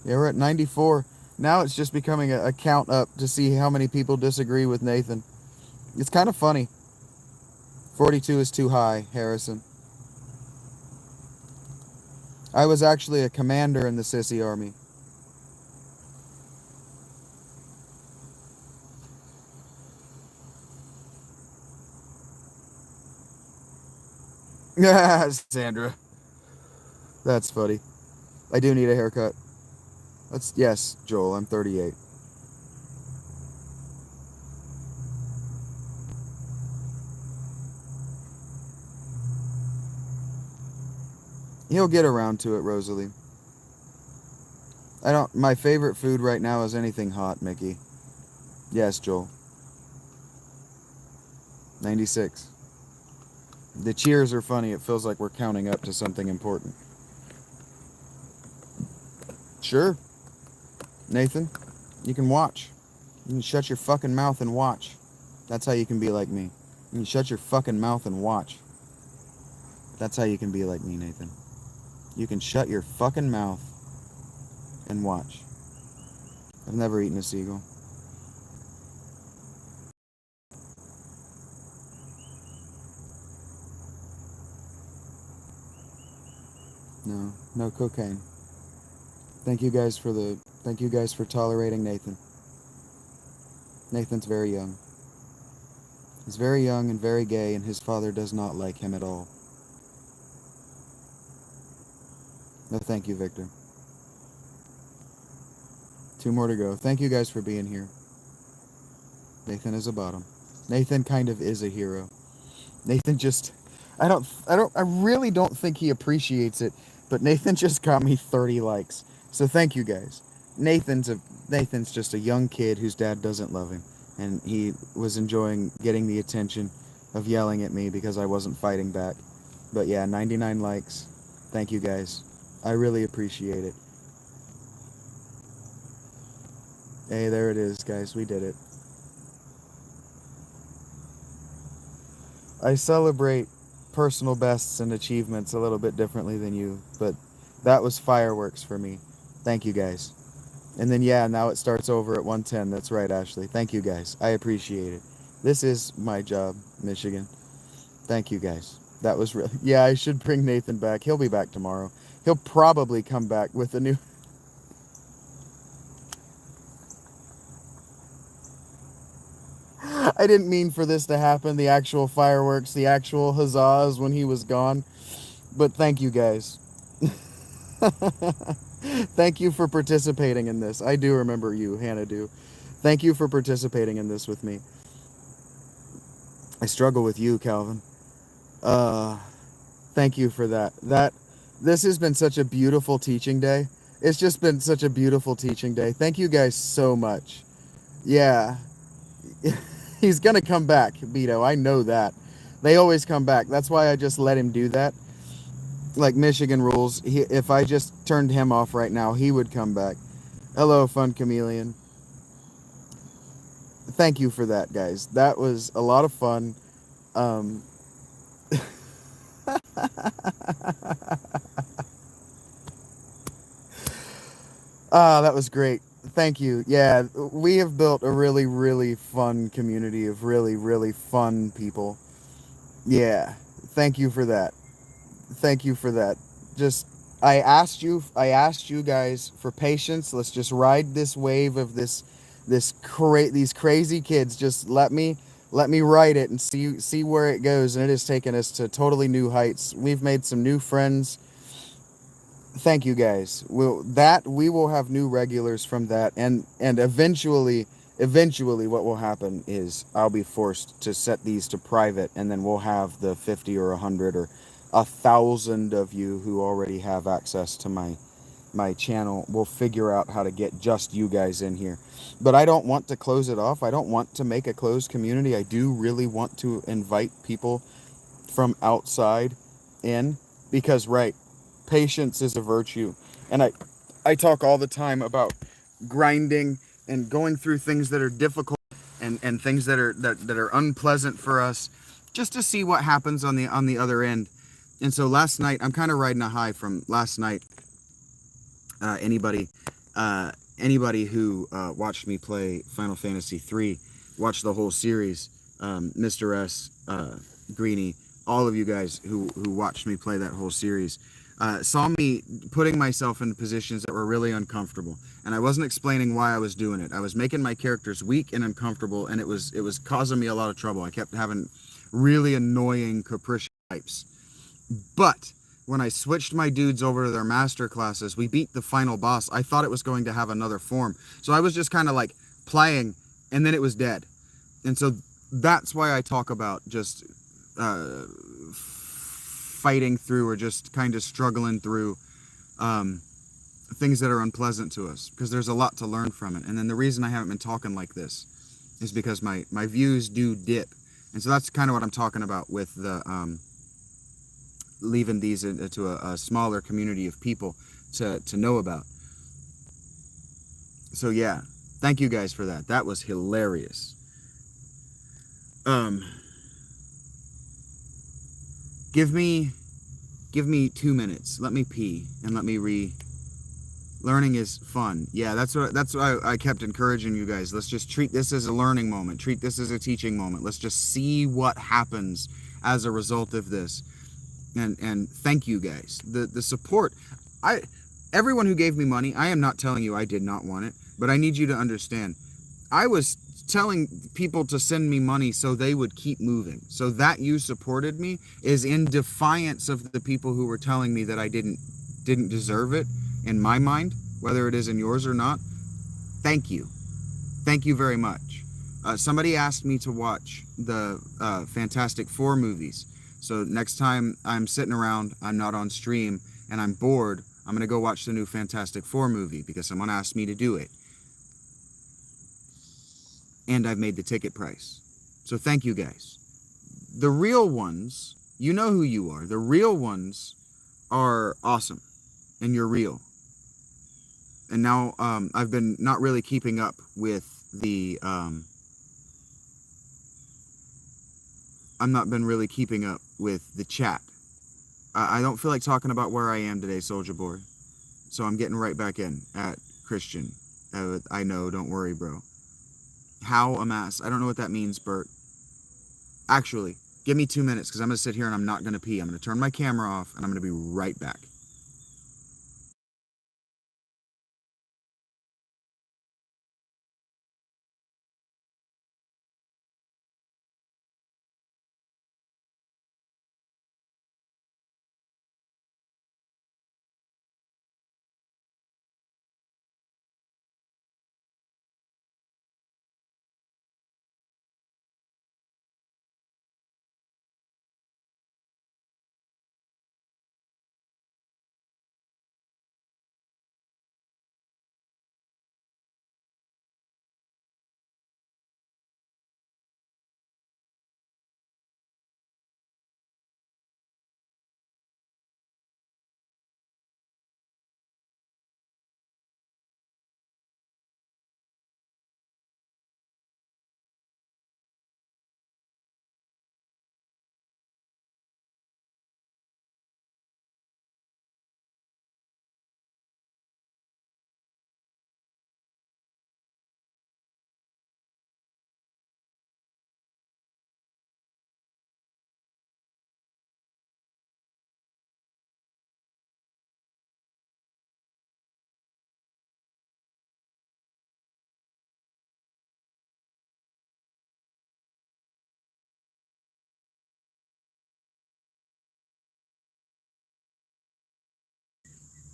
Yeah, we're at 94. Now it's just becoming a count up to see how many people disagree with Nathan. It's kind of funny. 42 is too high, Harrison. I was actually a commander in the Sissy Army. Yeah, Sandra. That's funny. I do need a haircut. Yes, Joel, I'm 38. He'll get around to it, Rosalie. My favorite food right now is anything hot, Mickey. Yes, Joel. 96. The cheers are funny. It feels like we're counting up to something important. Sure. Nathan, you can watch. You can shut your fucking mouth and watch. That's how you can be like me. You can shut your fucking mouth and watch. That's how you can be like me, Nathan. You can shut your fucking mouth and watch. I've never eaten a seagull. No, no cocaine. Thank you guys for tolerating Nathan. Nathan's very young. He's very young and very gay, and his father does not like him at all. No, thank you, Victor. 2 more to go. Thank you guys for being here. Nathan is a bottom. Nathan kind of is a hero. Nathan just, I really don't think he appreciates it, but Nathan just got me 30 likes. So thank you guys. Nathan's just a young kid whose dad doesn't love him, and he was enjoying getting the attention of yelling at me because I wasn't fighting back. But yeah, 99 likes. Thank you guys. I really appreciate it. Hey, there it is, guys. We did it. I celebrate personal bests and achievements a little bit differently than you, but that was fireworks for me. Thank you guys. And then yeah, now it starts over at 110. That's right, Ashley. Thank you guys. I appreciate it. This is my job, Michigan. Thank you guys. That was really, yeah, I should bring Nathan back. He'll be back tomorrow. He'll probably come back with a new I didn't mean for this to happen, the actual fireworks, the actual huzzas when he was gone. But thank you guys. Thank you for participating in this. I do remember you, Hannah do. Thank you for participating in this with me. I struggle with you, Calvin. Thank you for that. This has been such a beautiful teaching day. It's just been such a beautiful teaching day. Thank you guys so much. Yeah. He's gonna come back, Beto. I know that. They always come back. That's why I just let him do that. Like Michigan rules, if I just turned him off right now, he would come back. Hello, Fun Chameleon. Thank you for that, guys. That was a lot of fun. That was great. Thank you. Yeah, we have built a really, really fun community of really, really fun people. Yeah, thank you for that. Thank you for that. Just I asked you guys for patience. Let's just ride this wave of these crazy kids. Just let me ride it and see where it goes, and it has taken us to totally new heights. We've made some new friends. Thank you guys. We will have new regulars from that, and eventually what will happen is I'll be forced to set these to private, and then we'll have the 50 or 100 or 1,000 of you who already have access to my channel. We'll figure out how to get just you guys in here. But I don't want to close it off. I don't want to make a closed community. I do really want to invite people from outside in, because right, patience is a virtue. And I talk all the time about grinding and going through things that are difficult and things that are unpleasant for us, just to see what happens on the other end. And so last night, I'm kind of riding a high from last night. Anybody who watched me play Final Fantasy III, watched the whole series, Mr. S, Greenie, all of you guys who watched me play that whole series, saw me putting myself in positions that were really uncomfortable, and I wasn't explaining why I was doing it. I was making my characters weak and uncomfortable, and it was causing me a lot of trouble. I kept having really annoying capricious types. But when I switched my dudes over to their master classes, we beat the final boss. I thought it was going to have another form, so I was just kind of like playing, and then it was dead. And so that's why I talk about just fighting through, or just kind of struggling through things that are unpleasant to us, because there's a lot to learn from it. And then the reason I haven't been talking like this is because my views do dip. And so that's kind of what I'm talking about with the leaving these into a smaller community of people to know about. So yeah, thank you guys for that. That was hilarious. Give me 2 minutes. Let me pee and let me learning is fun. Yeah, that's why I kept encouraging you guys. Let's just treat this as a learning moment. Treat this as a teaching moment. Let's just see what happens as a result of this. And thank you guys. The support. Everyone who gave me money, I am not telling you I did not want it, but I need you to understand. I was telling people to send me money so they would keep moving. So that you supported me is in defiance of the people who were telling me that I didn't deserve it in my mind, whether it is in yours or not. Thank you. Thank you very much. Somebody asked me to watch the Fantastic Four movies. So next time I'm sitting around, I'm not on stream, and I'm bored, I'm going to go watch the new Fantastic Four movie because someone asked me to do it. And I've made the ticket price. So thank you guys. The real ones, you know who you are. The real ones are awesome, and you're real. And now I've been not really keeping up with the... I've not been really keeping up with the chat. I don't feel like talking about where I am today, Soldier Boy. So I'm getting right back in at Christian. I know, don't worry, bro. How amass? I don't know what that means, Bert. Actually, give me 2 minutes because I'm going to sit here and I'm not going to pee. I'm going to turn my camera off and I'm going to be right back.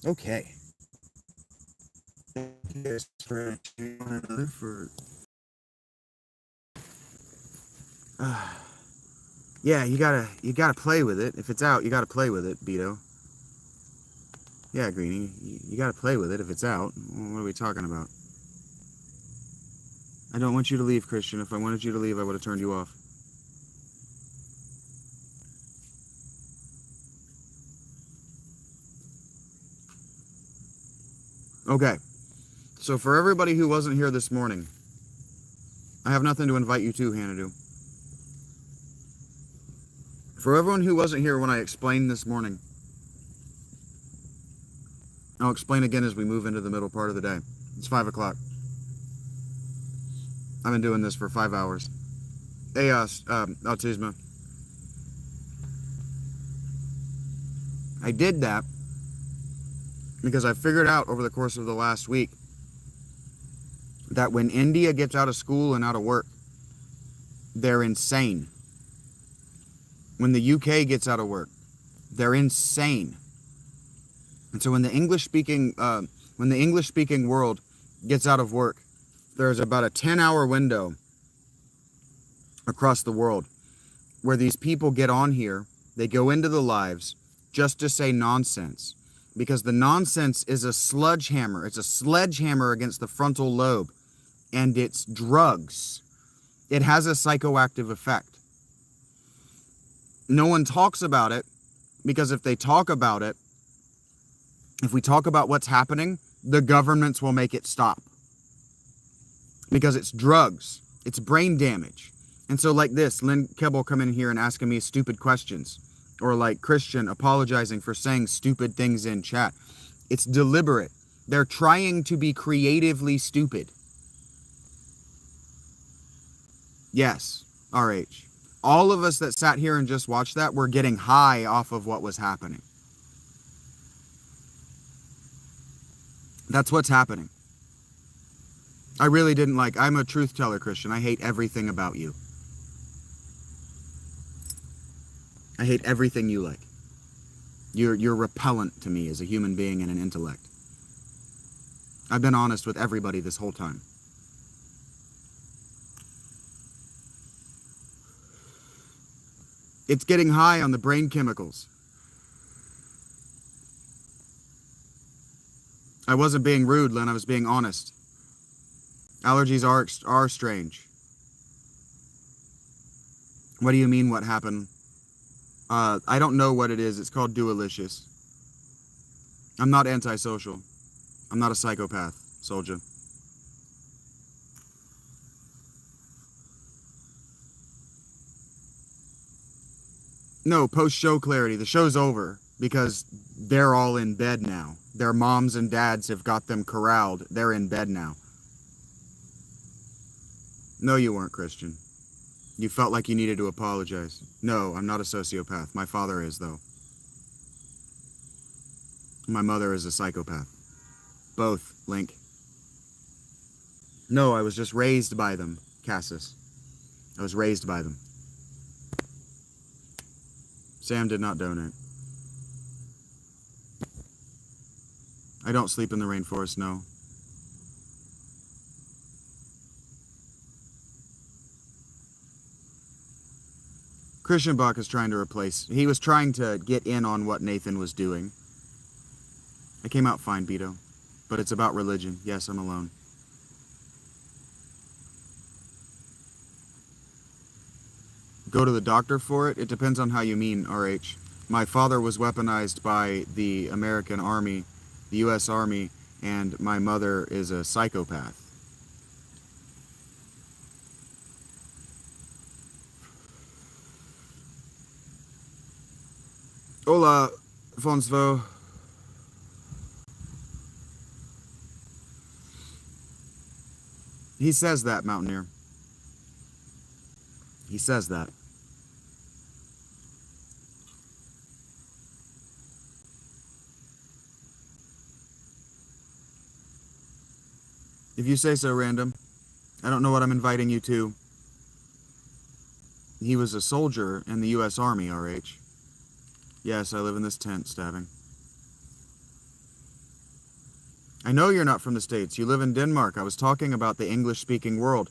Okay. Yeah, you gotta play with it. If it's out, you gotta play with it, Beto. Yeah, Greenie, you gotta play with it if it's out. What are we talking about? I don't want you to leave, Christian. If I wanted you to leave, I would have turned you off. Okay. So for everybody who wasn't here this morning, I have nothing to invite you to, Hannah. For everyone who wasn't here when I explained this morning, I'll explain again as we move into the middle part of the day. It's 5 o'clock. I've been doing this for 5 hours. Hey, Autisma. I did that because I figured out over the course of the last week that when India gets out of school and out of work, they're insane. When the UK gets out of work, they're insane. And so when the English-speaking world gets out of work, there's about a 10-hour window across the world where these people get on here, they go into the lives just to say nonsense. Because the nonsense is a sledgehammer. It's a sledgehammer against the frontal lobe. And it's drugs. It has a psychoactive effect. No one talks about it because if they talk about it, if we talk about what's happening, the governments will make it stop. Because it's drugs. It's brain damage. And so like this, Lynn Kebble come in here and asking me stupid questions. Or like Christian apologizing for saying stupid things in chat. It's deliberate. They're trying to be creatively stupid. Yes, RH. All of us that sat here and just watched that were getting high off of what was happening. That's what's happening. I really didn't like, I'm a truth teller, Christian. I hate everything about you. I hate everything you like. You're repellent to me as a human being and an intellect. I've been honest with everybody this whole time. It's getting high on the brain chemicals. I wasn't being rude, Len. I was being honest. Allergies are strange. What do you mean what happened? I don't know what it is. It's called dualicious. I'm not antisocial. I'm not a psychopath, soldier. No, post-show clarity. The show's over because they're all in bed now. Their moms and dads have got them corralled. They're in bed now. No, you weren't, Christian. You felt like you needed to apologize. No, I'm not a sociopath. My father is, though. My mother is a psychopath. Both, Link. No, I was just raised by them, Cassis. I was raised by them. Sam did not donate. I don't sleep in the rainforest, no. Christian Bach is trying to replace... He was trying to get in on what Nathan was doing. I came out fine, Beto. But it's about religion. Yes, I'm alone. Go to the doctor for it? It depends on how you mean, RH. My father was weaponized by the American Army, the U.S. Army, and my mother is a psychopath. Hola, Fonsvo. He says that, Mountaineer. He says that. If you say so, Random. I don't know what I'm inviting you to. He was a soldier in the U.S. Army, RH. Yes, I live in this tent, Stabbing. I know you're not from the States. You live in Denmark. I was talking about the English-speaking world.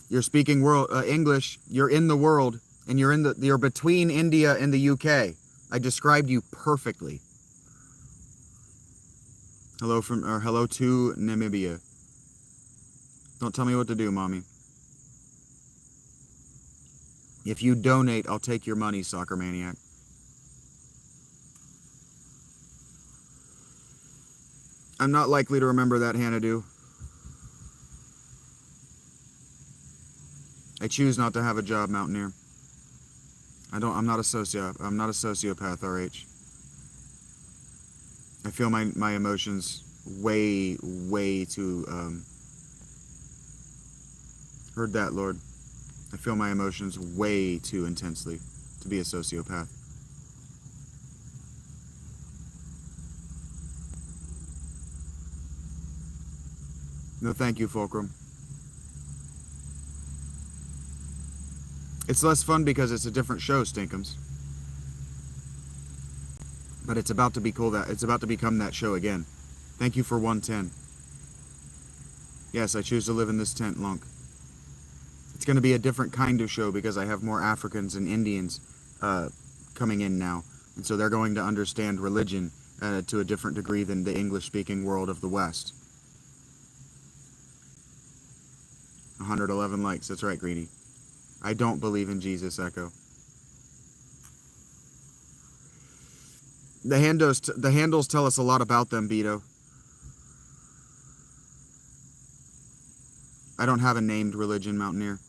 You're speaking world English. You're in the world, and you're between India and the UK. I described you perfectly. Hello to Namibia. Don't tell me what to do, Mommy. If you donate, I'll take your money, Soccer Maniac. I'm not likely to remember that, Hannah. I choose not to have a job, Mountaineer. I'm not a sociopath, RH. I feel my emotions way too, heard that, Lord. I feel my emotions way too intensely to be a sociopath. No, thank you, Fulcrum. It's less fun because it's a different show, Stinkums. But it's about to be cool. It's about to become that show again. Thank you for 110. Yes, I choose to live in this tent, Lunk. It's going to be a different kind of show because I have more Africans and Indians coming in now. And so they're going to understand religion to a different degree than the English-speaking world of the West. 111 likes. That's right, Greenie. I don't believe in Jesus, Echo. The handles tell us a lot about them, Beto. I don't have a named religion, Mountaineer.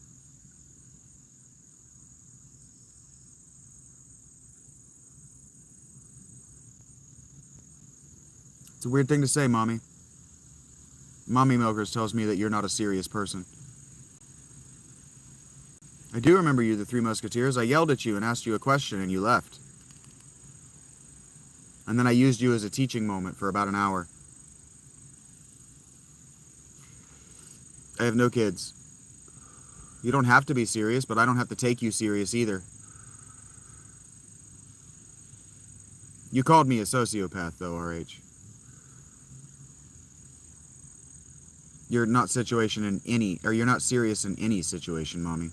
It's a weird thing to say, Mommy. Mommy Milkers tells me that you're not a serious person. I do remember you, the Three Musketeers. I yelled at you and asked you a question and you left. And then I used you as a teaching moment for about an hour. I have no kids. You don't have to be serious, but I don't have to take you serious either. You called me a sociopath, though, RH. You're not you're not serious in any situation, Mommy.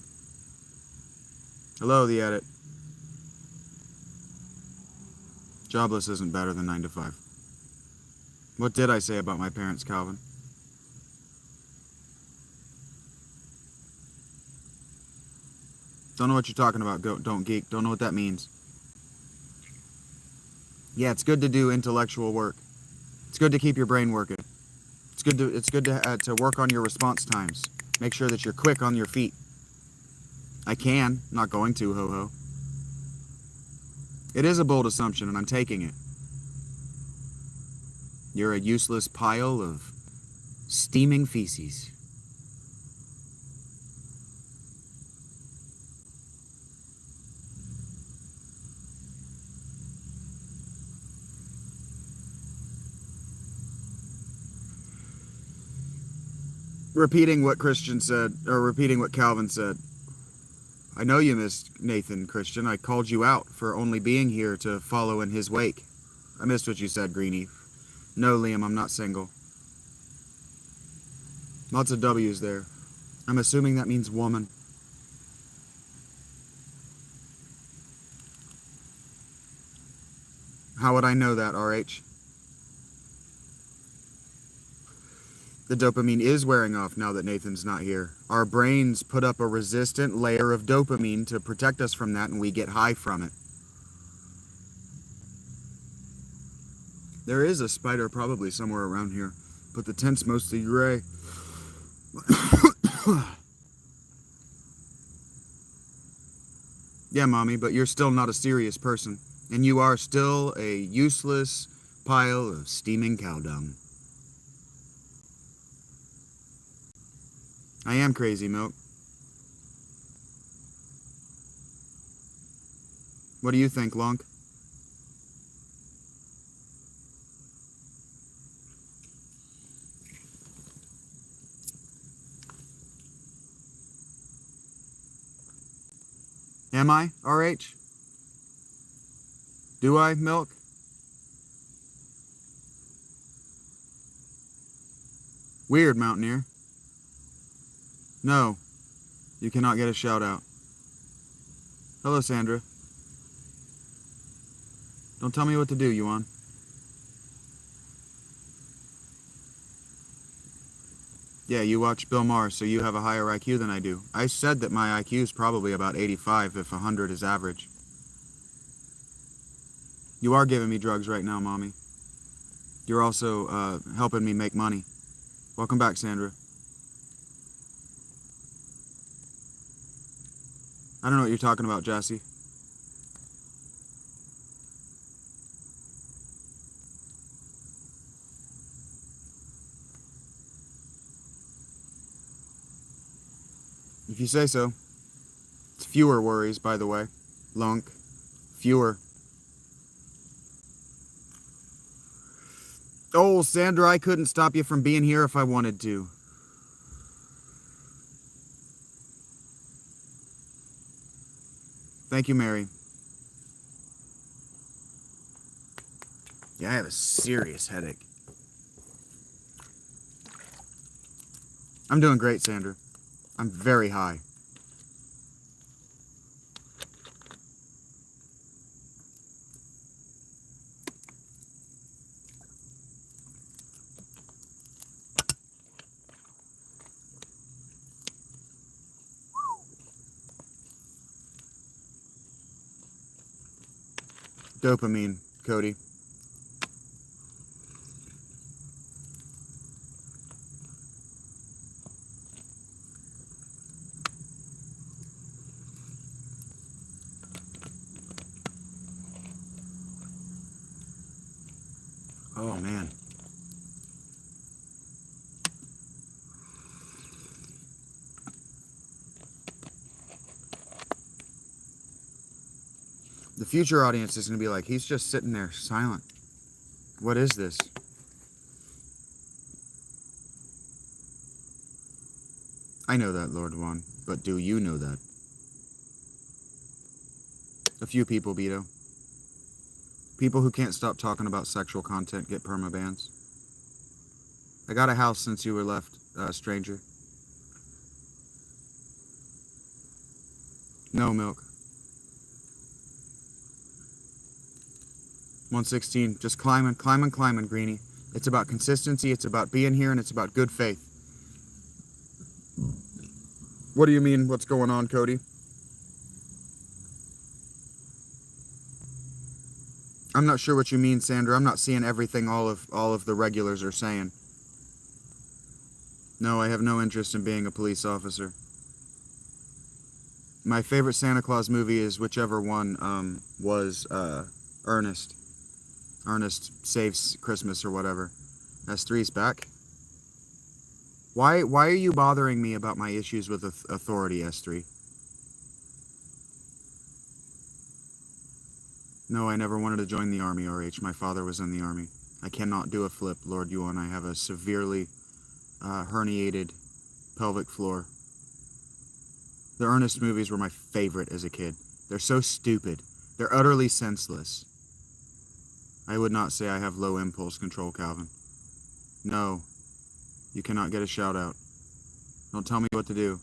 Hello, the edit. Jobless isn't better than 9 to 5. What did I say about my parents, Calvin? Don't know what you're talking about, don't geek. Don't know what that means. Yeah, it's good to do intellectual work. It's good to keep your brain working. It's good to work on your response times. Make sure that you're quick on your feet. I can, not going to, ho-ho. It is a bold assumption, and I'm taking it. You're a useless pile of steaming feces. Repeating what Christian said, or repeating what Calvin said. I know you missed Nathan, Christian. I called you out for only being here to follow in his wake. I missed what you said, Greenie. No, Liam, I'm not single. Lots of W's there. I'm assuming that means woman. How would I know that, RH? The dopamine is wearing off now that Nathan's not here. Our brains put up a resistant layer of dopamine to protect us from that, and we get high from it. There is a spider probably somewhere around here, but the tent's mostly gray. Yeah, Mommy, but you're still not a serious person, and you are still a useless pile of steaming cow dung. I am crazy, Milk. What do you think, Lonk? Am I, RH? Do I, Milk? Weird, Mountaineer. No, you cannot get a shout out. Hello, Sandra. Don't tell me what to do, Yuan. Yeah, you watch Bill Maher, so you have a higher IQ than I do. I said that my IQ is probably about 85 if 100 is average. You are giving me drugs right now, Mommy. You're also helping me make money. Welcome back, Sandra. I don't know what you're talking about, Jassy. If you say so. It's fewer worries, by the way. Lunk. Fewer. Oh, Sandra, I couldn't stop you from being here if I wanted to. Thank you, Mary. Yeah, I have a serious headache. I'm doing great, Sandra. I'm very high. Dopamine, Cody. Oh, man. future audience is going to be like, he's just sitting there silent. What is this? I know that, Lord Juan, but do you know that? A few people, Beto. People who can't stop talking about sexual content get permabans. I got a house since you were left, stranger. No milk. 116. Just climbing, Greenie. It's about consistency, it's about being here, and it's about good faith. What do you mean, what's going on, Cody? I'm not sure what you mean, Sandra. I'm not seeing everything all of the regulars are saying. No, I have no interest in being a police officer. My favorite Santa Claus movie is whichever one was Ernest. Ernest Saves Christmas or whatever. S3's back. Why are you bothering me about my issues with authority, S3? No, I never wanted to join the army, RH. My father was in the army. I cannot do a flip, Lord Yuan. I have a severely herniated pelvic floor. The Ernest movies were my favorite as a kid. They're so stupid. They're utterly senseless. I would not say I have low impulse control, Calvin. No. You cannot get a shout out. Don't tell me what to do.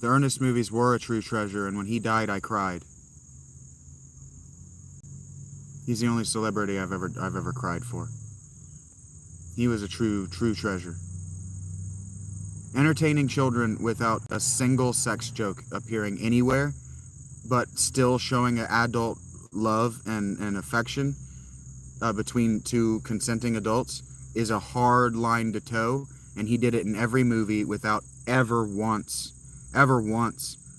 The Ernest movies were a true treasure, and when he died, I cried. He's the only celebrity I've ever cried for. He was a true treasure. Entertaining children without a single sex joke appearing anywhere, but still showing an adult love and affection between two consenting adults is a hard line to toe, and he did it in every movie without ever once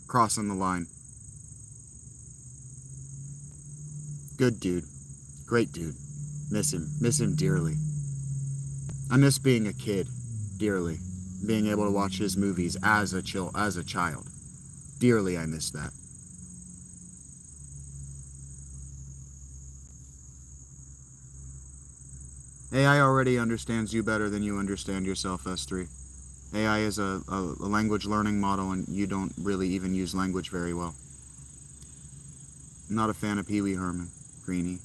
crossing the line. Good dude. Great dude. Miss him dearly. I miss being a kid dearly. Being able to watch his movies as a child. Dearly I miss that. AI already understands you better than you understand yourself, S3. AI is a language learning model, and you don't really even use language very well. I'm not a fan of Pee Wee Herman, Greenie,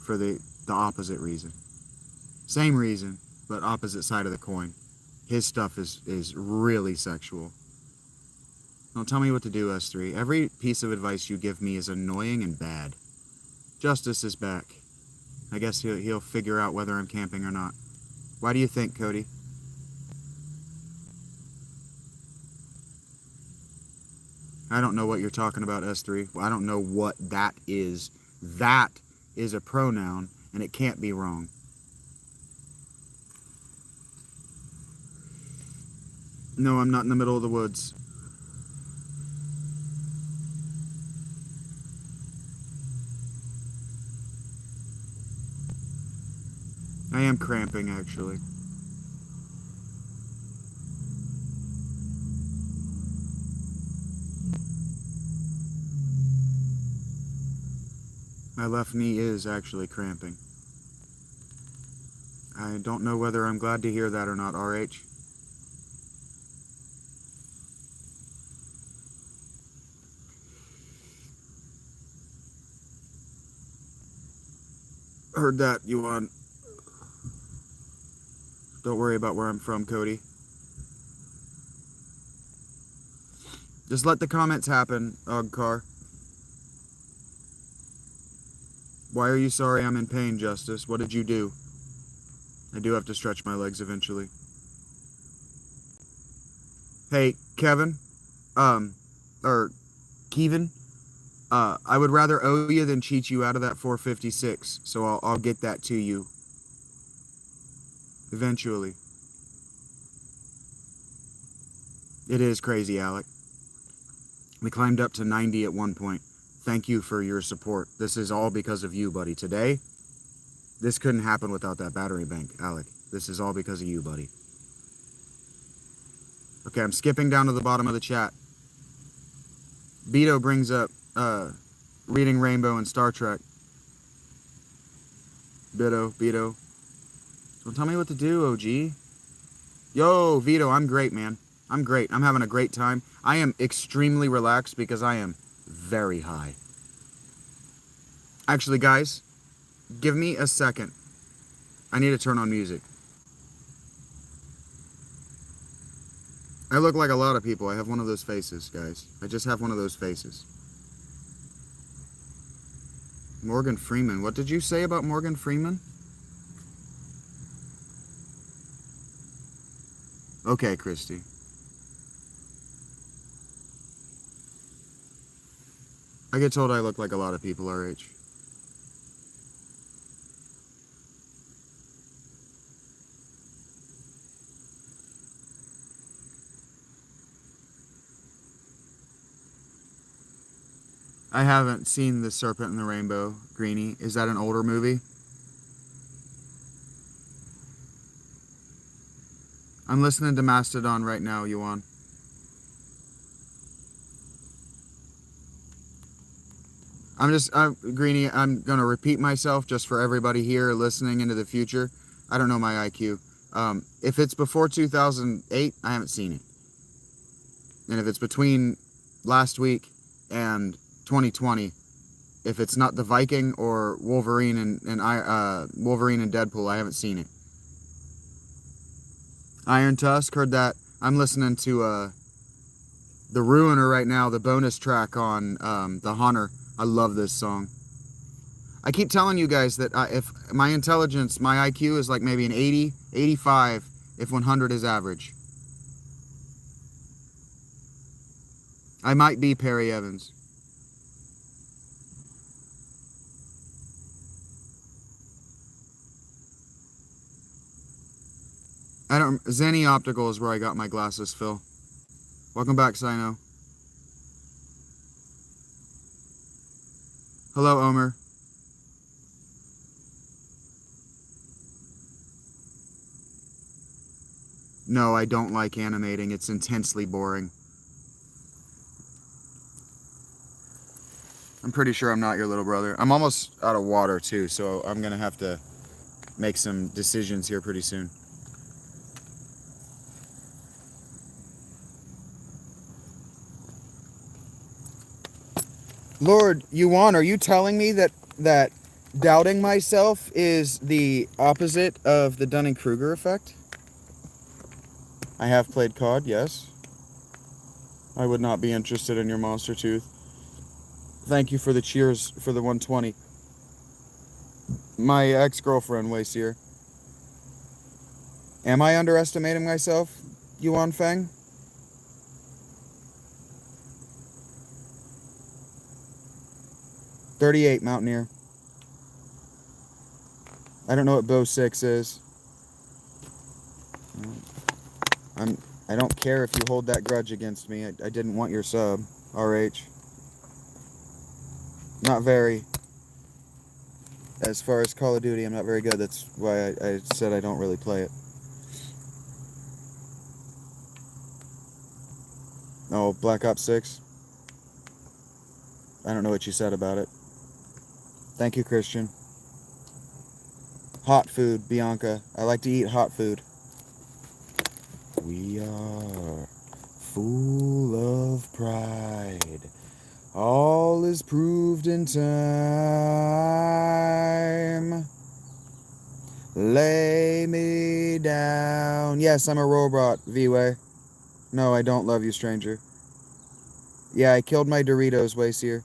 for the opposite reason. Same reason, but opposite side of the coin. His stuff is really sexual. Don't tell me what to do, S3. Every piece of advice you give me is annoying and bad. Justice is back. I guess he'll figure out whether I'm camping or not. Why do you think, Cody? I don't know what you're talking about, S3. I don't know what that is. That is a pronoun, and it can't be wrong. No, I'm not in the middle of the woods. I am cramping, actually. My left knee is actually cramping. I don't know whether I'm glad to hear that or not, RH. Heard that, Yuan. Don't worry about where I'm from, Cody. Just let the comments happen, Ogcar. Why are you sorry I'm in pain, Justice? What did you do? I do have to stretch my legs eventually. Hey, Kevin? Kevin? I would rather owe you than cheat you out of that 456, so I'll get that to you. Eventually. It is crazy, Alec. We climbed up to 90 at one point. Thank you for your support. This is all because of you, buddy. Today, this couldn't happen without that battery bank, Alec. This is all because of you, buddy. Okay, I'm skipping down to the bottom of the chat. Beto brings up reading Rainbow and Star Trek. Beto. So tell me what to do, OG. Yo, Vito, I'm great, man. I'm great. I'm having a great time. I am extremely relaxed because I am very high. Actually, guys, give me a second. I need to turn on music. I look like a lot of people. I have one of those faces, guys. I just have one of those faces. Morgan Freeman. What did you say about Morgan Freeman? Okay, Christy. I get told I look like a lot of people our age. I haven't seen The Serpent and the Rainbow, Greenie. Is that an older movie? I'm listening to Mastodon right now, Yuan. Greenie, I'm going to repeat myself just for everybody here listening into the future. I don't know my IQ. If it's before 2008, I haven't seen it. And if it's between last week and 2020, if it's not The Viking or Wolverine and Deadpool, I haven't seen it. Iron Tusk, heard that. I'm listening to The Ruiner right now, the bonus track on The Hunter. I love this song. I keep telling you guys that if my intelligence, my IQ is like maybe an 80, 85, if 100 is average. I might be Perry Evans. Zenny Optical is where I got my glasses, Phil. Welcome back, Sino. Hello, Omer. No, I don't like animating. It's intensely boring. I'm pretty sure I'm not your little brother. I'm almost out of water, too, so I'm going to have to make some decisions here pretty soon. Lord, Yuan, are you telling me that doubting myself is the opposite of the Dunning-Kruger effect? I have played COD, yes. I would not be interested in your monster tooth. Thank you for the cheers for the 120. My ex-girlfriend, Waisier. Am I underestimating myself, Yuan Feng? .38 Mountaineer. I don't know what Bow 6 is. I don't care if you hold that grudge against me. I didn't want your sub, RH. Not very. As far as Call of Duty, I'm not very good. That's why I said I don't really play it. Oh, Black Ops 6? I don't know what you said about it. Thank you, Christian. Hot food, Bianca. I like to eat hot food. We are full of pride. All is proved in time. Lay me down. Yes, I'm a robot, V-Way. No, I don't love you, stranger. Yeah, I killed my Doritos, Waisier.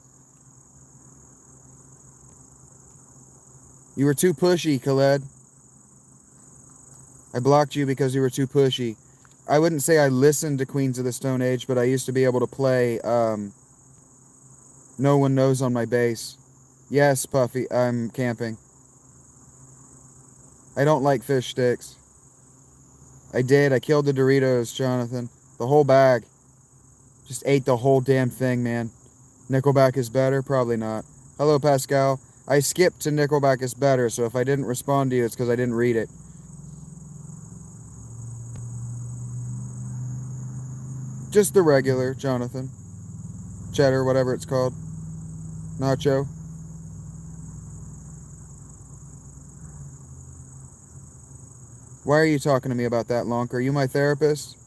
You were too pushy, Khaled. I blocked you because you were too pushy. I wouldn't say I listened to Queens of the Stone Age, but I used to be able to play No One Knows on my base. Yes, Puffy, I'm camping. I don't like fish sticks. I did. I killed the Doritos, Jonathan. The whole bag. Just ate the whole damn thing, man. Nickelback is better? Probably not. Hello, Pascal. I skipped to Nickelback is better, so if I didn't respond to you, it's because I didn't read it. Just the regular, Jonathan. cheddar, whatever it's called. Nacho. Why are you talking to me about that, Lonk? Are you my therapist?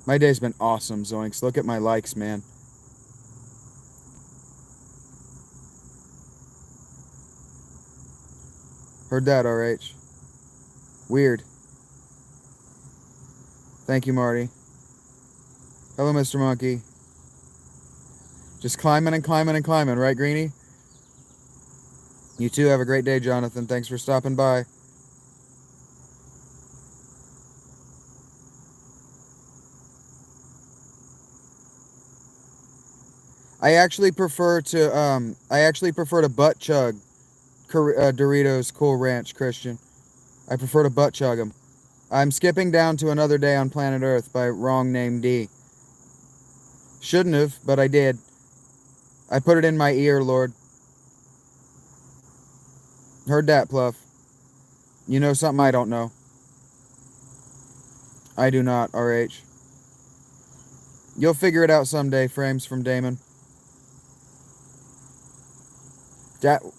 My day's been awesome, Zoinks. Look at my likes, man. Heard that, RH. Weird. Thank you, Marty. Hello, Mr. Monkey. Just climbing and climbing and climbing, right, Greenie? You too. Have a great day, Jonathan. Thanks for stopping by. I actually prefer to butt chug Doritos Cool Ranch, Christian. I prefer to butt chug them. I'm skipping down to Another Day on Planet Earth by Wrong Name D. Shouldn't have, but I did. I put it in my ear, Lord. Heard that, Pluff. You know something I don't know. I do not, RH. You'll figure it out someday, Frames from Damon.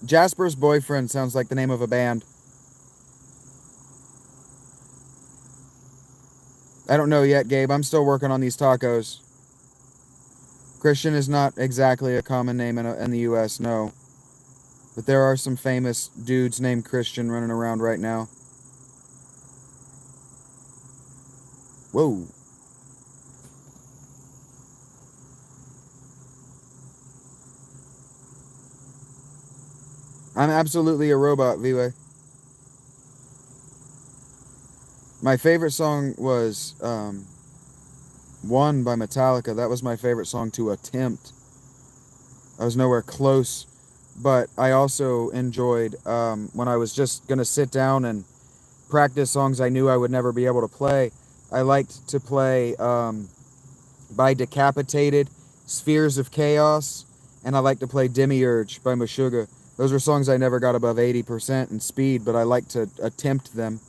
Jasper's Boyfriend sounds like the name of a band. I don't know yet, Gabe. I'm still working on these tacos. Christian is not exactly a common name in the U.S., no. But there are some famous dudes named Christian running around right now. Whoa. I'm absolutely a robot, V-Way. My favorite song was One by Metallica. That was my favorite song to attempt. I was nowhere close. But I also enjoyed when I was just going to sit down and practice songs I knew I would never be able to play. I liked to play by Decapitated, Spheres of Chaos, and I like to play Demiurge by Meshuggah. Those were songs I never got above 80% in speed, but I like to attempt them.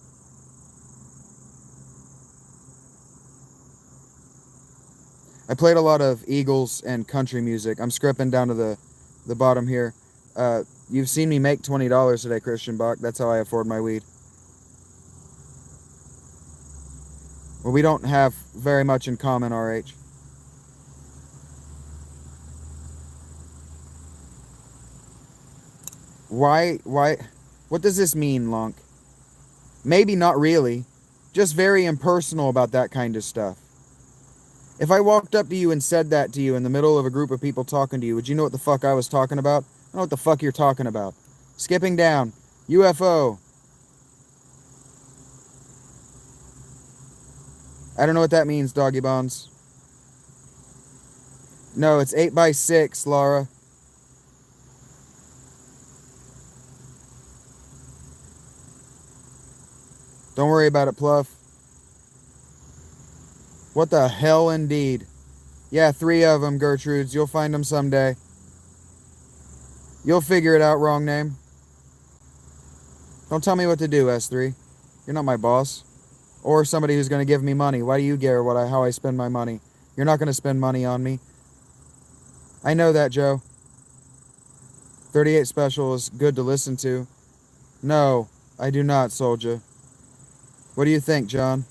I played a lot of Eagles and country music. I'm scripping down to the bottom here. You've seen me make $20 today, Christian Bach. That's how I afford my weed. Well, we don't have very much in common, RH. Why, what does this mean, Lonk? Maybe not really. Just very impersonal about that kind of stuff. If I walked up to you and said that to you in the middle of a group of people talking to you, would you know what the fuck I was talking about? I don't know what the fuck you're talking about. Skipping down. UFO. I don't know what that means, Doggy Bones. No, it's 8x6, Laura. Don't worry about it, Pluff. What the hell, indeed. Yeah, 3 of them, Gertrudes. You'll find them someday. You'll figure it out, Wrong Name. Don't tell me what to do, S3. You're not my boss. Or somebody who's going to give me money. Why do you care how I spend my money? You're not going to spend money on me. I know that, Joe. 38 Special is good to listen to. No, I do not, Soldier. What do you think, John?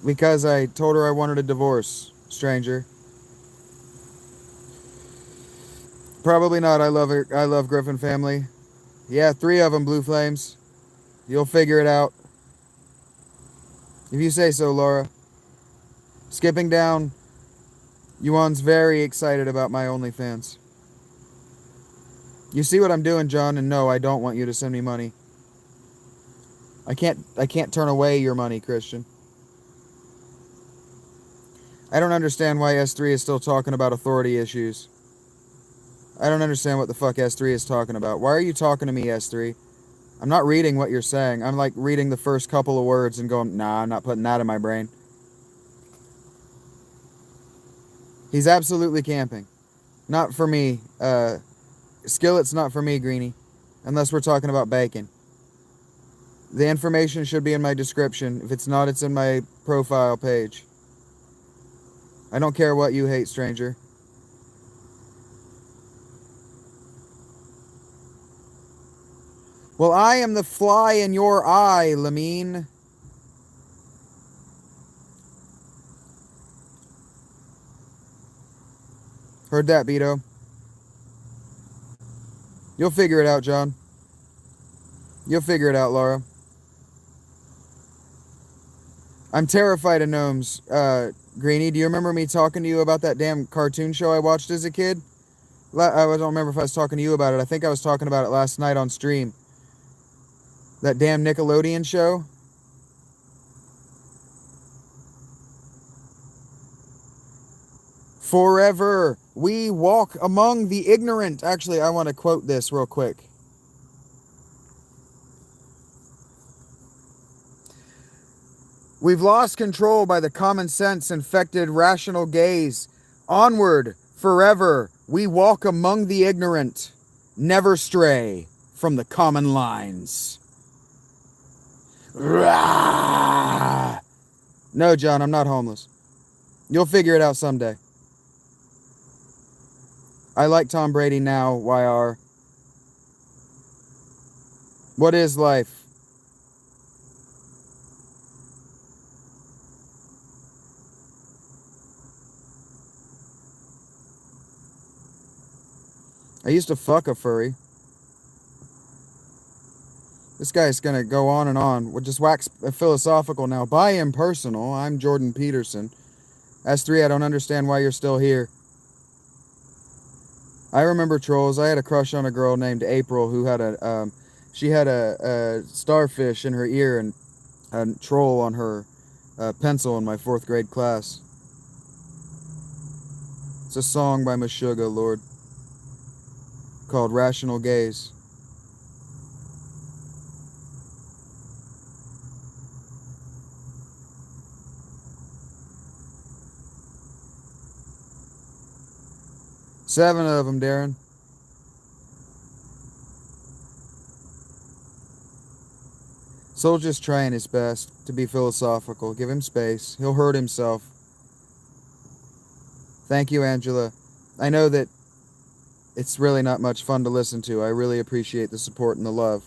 Because I told her I wanted a divorce, stranger. Probably not. I love her. I love Griffin family. Yeah, 3 of them, Blue Flames. You'll figure it out. If you say so, Laura. Skipping down. Yuan's very excited about my OnlyFans. You see what I'm doing, John, and no, I don't want you to send me money. I can't turn away your money, Christian. I don't understand why S3 is still talking about authority issues. I don't understand what the fuck S3 is talking about. Why are you talking to me, S3? I'm not reading what you're saying. I'm like reading the first couple of words and going, nah, I'm not putting that in my brain. He's absolutely camping. Not for me. Skillet's not for me, Greenie. Unless we're talking about bacon. The information should be in my description. If it's not, it's in my profile page. I don't care what you hate, stranger. Well, I am the fly in your eye, Lamine. Heard that, Beto. You'll figure it out, John. You'll figure it out, Laura. I'm terrified of gnomes. Greenie, do you remember me talking to you about that damn cartoon show I watched as a kid? I don't remember if I was talking to you about it. I think I was talking about it last night on stream. That damn Nickelodeon show. Forever we walk among the ignorant. Actually, I want to quote this real quick. We've lost control by the common sense infected rational gaze. Onward, forever, we walk among the ignorant. Never stray from the common lines. Rah! No, John, I'm not homeless. You'll figure it out someday. I like Tom Brady now, YR. What is life? I used to fuck a furry. This guy's gonna go on and on. We'll just wax philosophical now. By impersonal, I'm Jordan Peterson. S3, I don't understand why you're still here. I remember trolls. I had a crush on a girl named April who had she had a starfish in her ear and a troll on her pencil in my 4th grade class. It's a song by Meshuggah, Lord, called Rational Gaze. 7 of them, Darren. Soul just trying his best to be philosophical. Give him space. He'll hurt himself. Thank you, Angela. I know that it's really not much fun to listen to. I really appreciate the support and the love.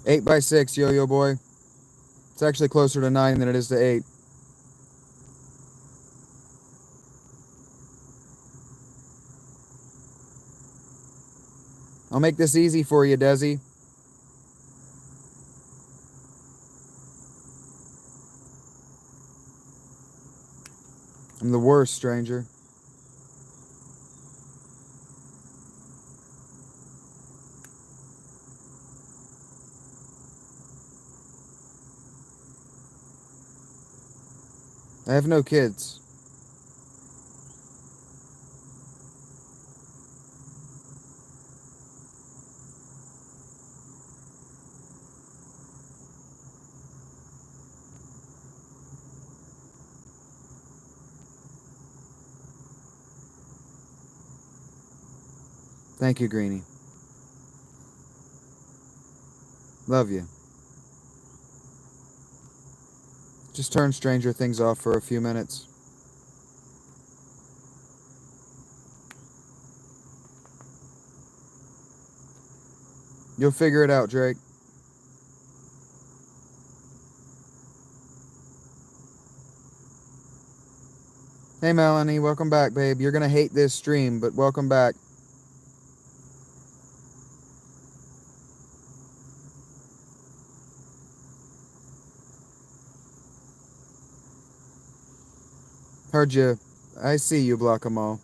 8x6, yo-yo boy. It's actually closer to 9 than it is to 8. I'll make this easy for you, Desi. I'm the worst, stranger. I have no kids. Thank you, Greenie. Love you. Just turn Stranger Things off for a few minutes. You'll figure it out, Drake. Hey, Melanie, welcome back, babe. You're gonna hate this stream, but welcome back. Heard you. I see you, block 'em all.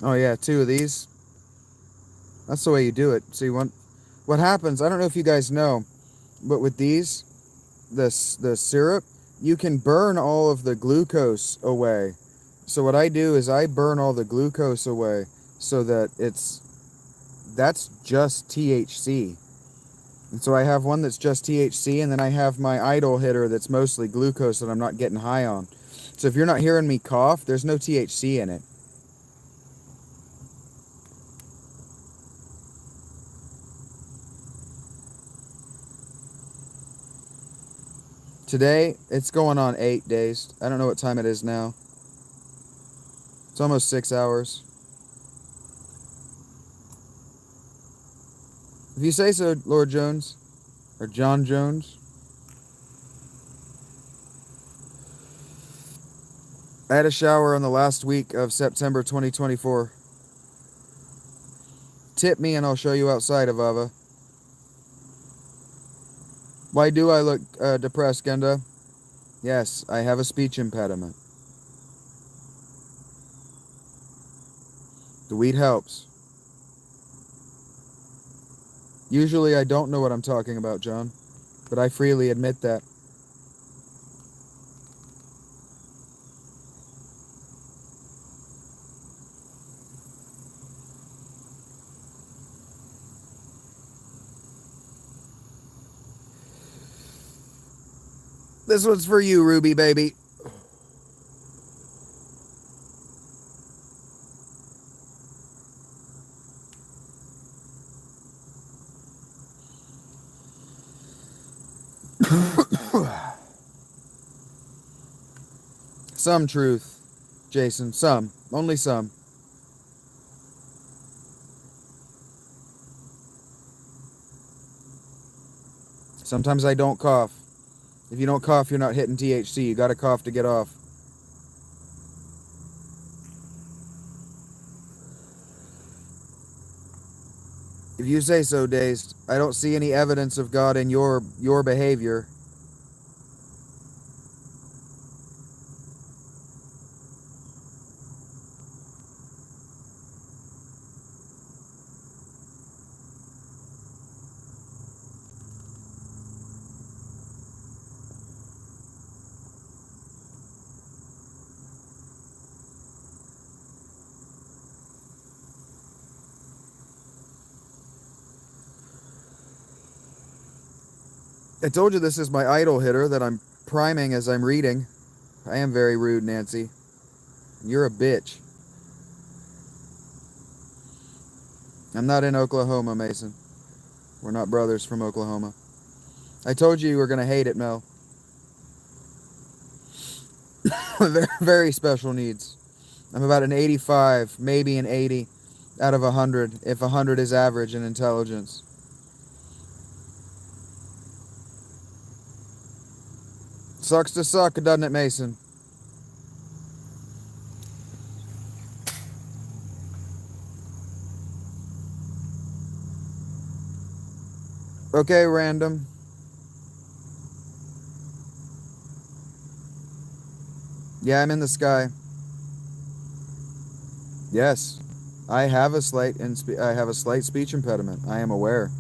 Oh yeah, 2 of these. That's the way you do it. See, what happens, I don't know if you guys know, but with these, the syrup, you can burn all of the glucose away. So what I do is I burn all the glucose away so that that's just THC. And so I have one that's just THC, and then I have my idle hitter that's mostly glucose that I'm not getting high on. So if you're not hearing me cough, there's no THC in it. Today, it's going on 8 days. I don't know what time it is now. It's almost 6 hours. If you say so, Lord Jones, or John Jones. I had a shower on the last week of September 2024. Tip me and I'll show you outside, Avava. Why do I look depressed, Genda? Yes, I have a speech impediment. The weed helps. Usually I don't know what I'm talking about, John, but I freely admit that. This one's for you, Ruby baby. Some truth, Jason. Some. Only some. Sometimes I don't cough. If you don't cough, you're not hitting THC. You gotta cough to get off. If you say so, Dazed, I don't see any evidence of God in your behavior. I told you this is my idle hitter that I'm priming as I'm reading. I am very rude, Nancy. You're a bitch. I'm not in Oklahoma, Mason. We're not brothers from Oklahoma. I told you were going to hate it, Mel. Very, very special needs. I'm about an 85, maybe an 80 out of 100, if 100 is average in intelligence. Sucks to suck, doesn't it, Mason? Okay, random. Yeah, I'm in the sky. Yes, I have a slight speech impediment. I am aware.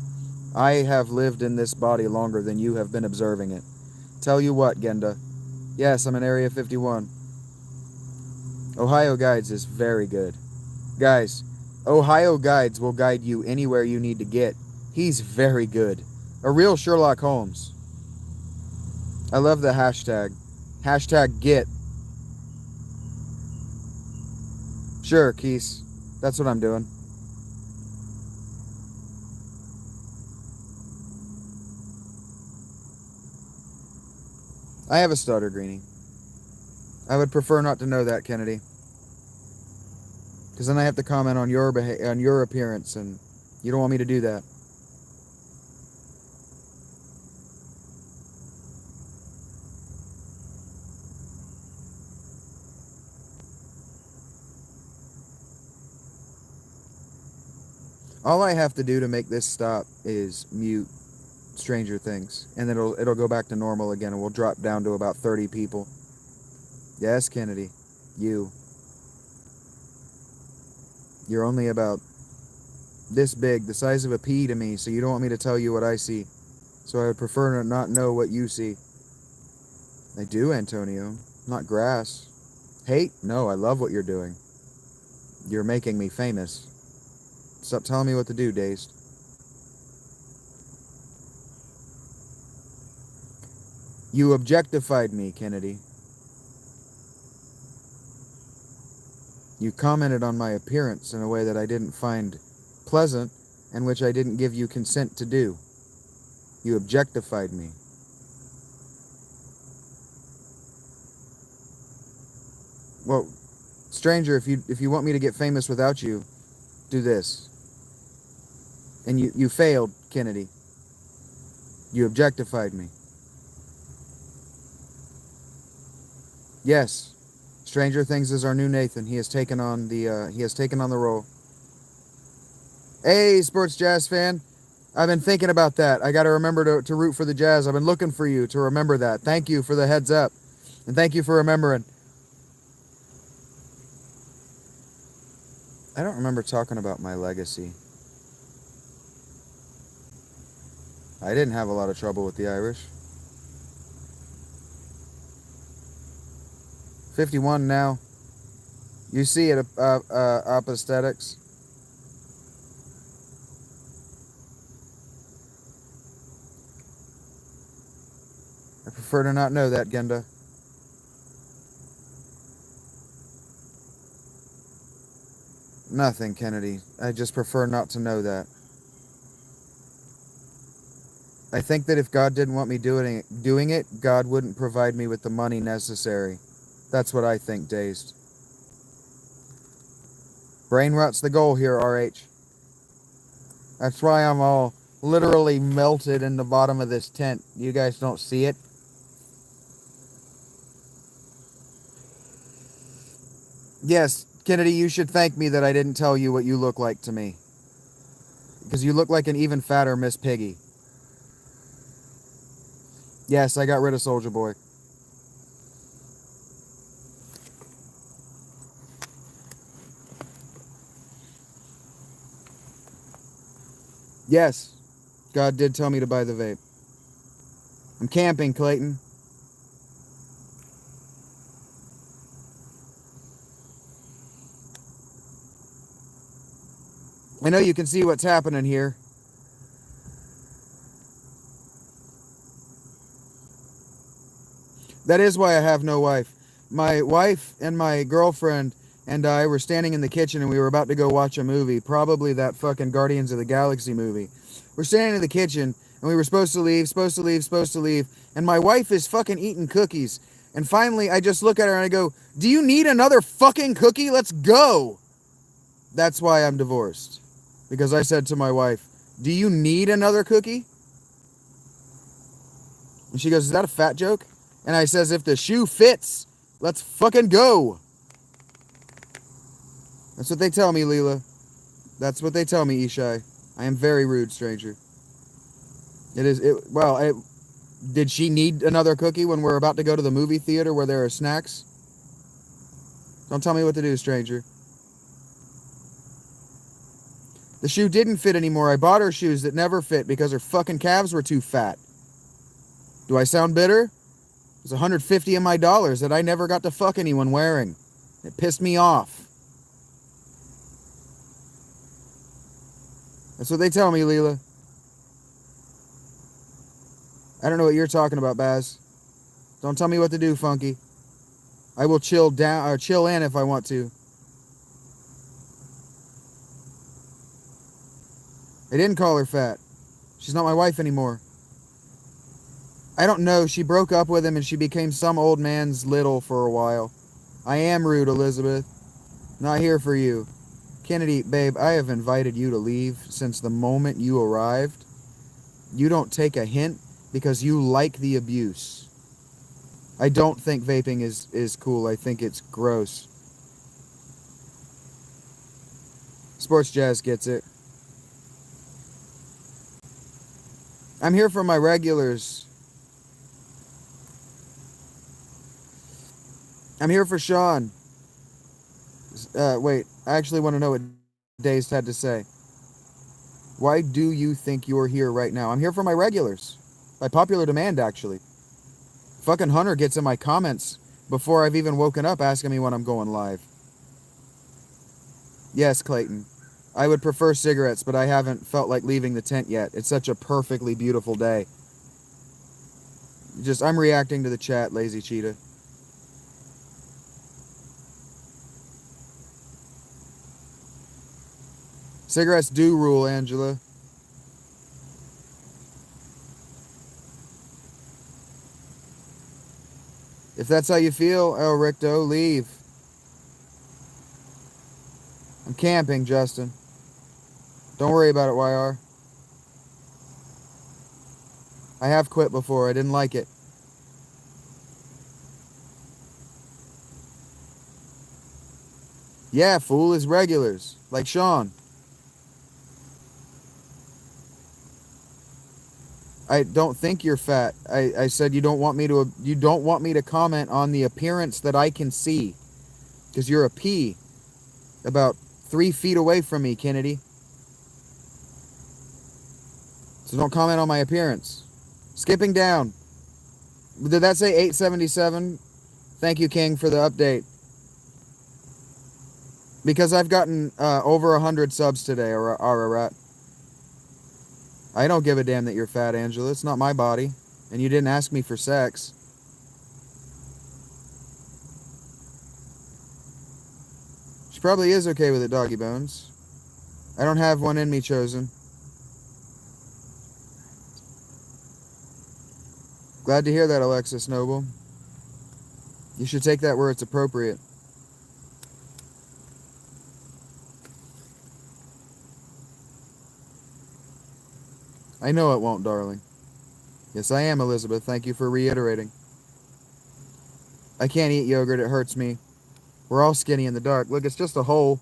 I have lived in this body longer than you have been observing it. Tell you what, Genda. Yes, I'm in Area 51. Ohio Guides is very good. Guys, Ohio Guides will guide you anywhere you need to get. He's very good. A real Sherlock Holmes. I love the hashtag. Hashtag get. Sure, Keese. That's what I'm doing. I have a stutter, Greenie. I would prefer not to know that, Kennedy. Because then I have to comment on your appearance, and you don't want me to do that. All I have to do to make this stop is mute Stranger Things, and then it'll go back to normal again, and we'll drop down to about 30 people. Yes, Kennedy, you're only about this big, the size of a pea to me, so you don't want me to tell you what I see. So I would prefer to not know what you see. I do, Antonio. Not grass. Hate? No, I love what you're doing. You're making me famous. Stop telling me what to do, Dazed. You objectified me, Kennedy. You commented on my appearance in a way that I didn't find pleasant, and which I didn't give you consent to do. You objectified me. Well, stranger, if you want me to get famous without you, do this. And you failed, Kennedy. You objectified me. Yes. Stranger Things is our new Nathan. He has taken on the role. Hey, sports Jazz fan. I've been thinking about that. I got to remember to root for the Jazz. I've been looking for you to remember that. Thank you for the heads up. And thank you for remembering. I don't remember talking about my legacy. I didn't have a lot of trouble with the Irish. 51 now. You see it, aesthetics. I prefer to not know that, Genda. Nothing, Kennedy. I just prefer not to know that. I think that if God didn't want me doing it, God wouldn't provide me with the money necessary. That's what I think, Dazed. Brain rot's the goal here, RH. That's why I'm all literally melted in the bottom of this tent. You guys don't see it? Yes, Kennedy, you should thank me that I didn't tell you what you look like to me. Because you look like an even fatter Miss Piggy. Yes, I got rid of Soldier Boy. Yes, God did tell me to buy the vape. I'm camping, Clayton. I know you can see what's happening here. That is why I have no wife. My wife and my girlfriend and I were standing in the kitchen and we were about to go watch a movie, probably that fucking Guardians of the Galaxy movie. We're standing in the kitchen and we were supposed to leave, and my wife is fucking eating cookies. And finally, I just look at her and I go, "Do you need another fucking cookie? Let's go." That's why I'm divorced. Because I said to my wife, "Do you need another cookie?" And she goes, "Is that a fat joke?" And I says, "If the shoe fits, let's fucking go." That's what they tell me, Leela. That's what they tell me, Ishai. I am very rude, stranger. Did she need another cookie when we're about to go to the movie theater where there are snacks? Don't tell me what to do, stranger. The shoe didn't fit anymore. I bought her shoes that never fit because her fucking calves were too fat. Do I sound bitter? It's $150 of my dollars that I never got to fuck anyone wearing. It pissed me off. That's what they tell me, Leela. I don't know what you're talking about, Baz. Don't tell me what to do, Funky. I will chill down or chill in if I want to. I didn't call her fat. She's not my wife anymore. I don't know. She broke up with him and she became some old man's little for a while. I am rude, Elizabeth. Not here for you. Kennedy, babe, I have invited you to leave since the moment you arrived. You don't take a hint because you like the abuse. I don't think vaping is cool. I think it's gross. Sports Jazz gets it. I'm here for my regulars. I'm here for Sean. Wait, I actually want to know what Dazed had to say. Why do you think you're here right now? I'm here for my regulars. By popular demand, actually. Fucking Hunter gets in my comments before I've even woken up asking me when I'm going live. Yes, Clayton. I would prefer cigarettes, but I haven't felt like leaving the tent yet. It's such a perfectly beautiful day. I'm reacting to the chat, Lazy Cheetah. Cigarettes do rule, Angela. If that's how you feel, El Ricto, leave. camping, Justin. Don't worry about it, YR. I have quit before. I didn't like it. Yeah, fool is regulars. Like Sean. I don't think you're fat. I said you don't want me to comment on the appearance that I can see. Because you're a P. About 3 feet away from me, Kennedy. So don't comment on my appearance. Skipping down. Did that say 877? Thank you, King, for the update. Because I've gotten over 100 subs today, Ararat. I don't give a damn that you're fat, Angela. It's not my body. And you didn't ask me for sex. She probably is okay with it, Doggy Bones. I don't have one in me, Chosen. Glad to hear that, Alexis Noble. You should take that where it's appropriate. I know it won't, darling. Yes, I am, Elizabeth. Thank you for reiterating. I can't eat yogurt. It hurts me. We're all skinny in the dark. Look, it's just a hole.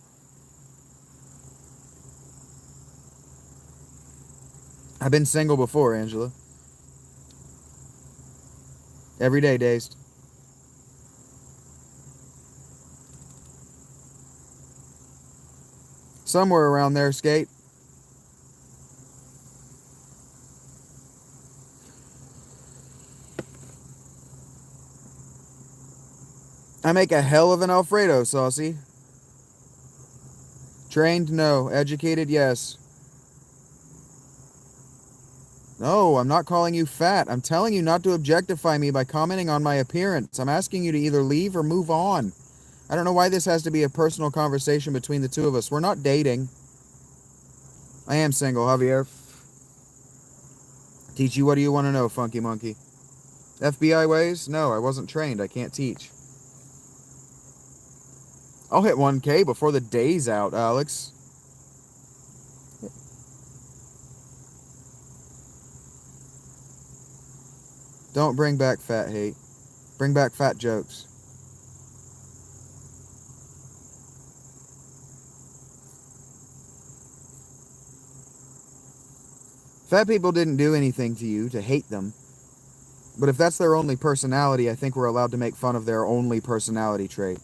I've been single before, Angela. Every day, dazed. Somewhere around there, Skate. I make a hell of an Alfredo, Saucy. Trained? No. Educated? Yes. No, I'm not calling you fat. I'm telling you not to objectify me by commenting on my appearance. I'm asking you to either leave or move on. I don't know why this has to be a personal conversation between the two of us. We're not dating. I am single, Javier. Teach you what do you want to know, Funky Monkey? FBI ways? No, I wasn't trained. I can't teach. I'll hit 1K before the day's out, Alex. Don't bring back fat hate. Bring back fat jokes. Fat people didn't do anything to you to hate them. But if that's their only personality, I think we're allowed to make fun of their only personality trait.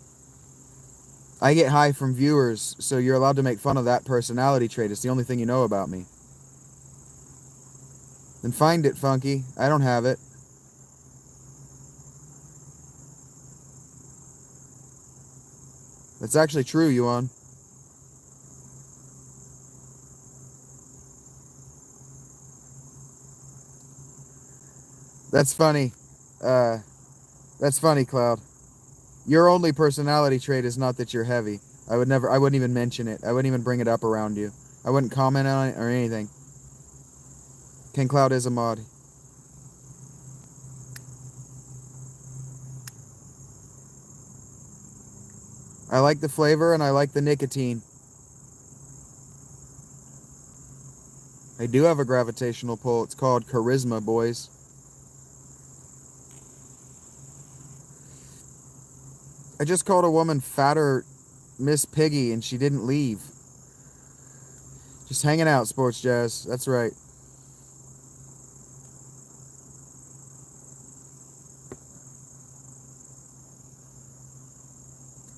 I get high from viewers, so you're allowed to make fun of that personality trait. It's the only thing you know about me. Then find it, Funky. I don't have it. That's actually true, Yuan. That's funny. That's funny, Cloud. Your only personality trait is not that you're heavy. I wouldn't even mention it. I wouldn't even bring it up around you. I wouldn't comment on it or anything. King Cloud is a mod. I like the flavor and I like the nicotine. I do have a gravitational pull. It's called charisma, boys. I just called a woman fatter Miss Piggy and she didn't leave. Just hanging out, Sports Jazz. That's right.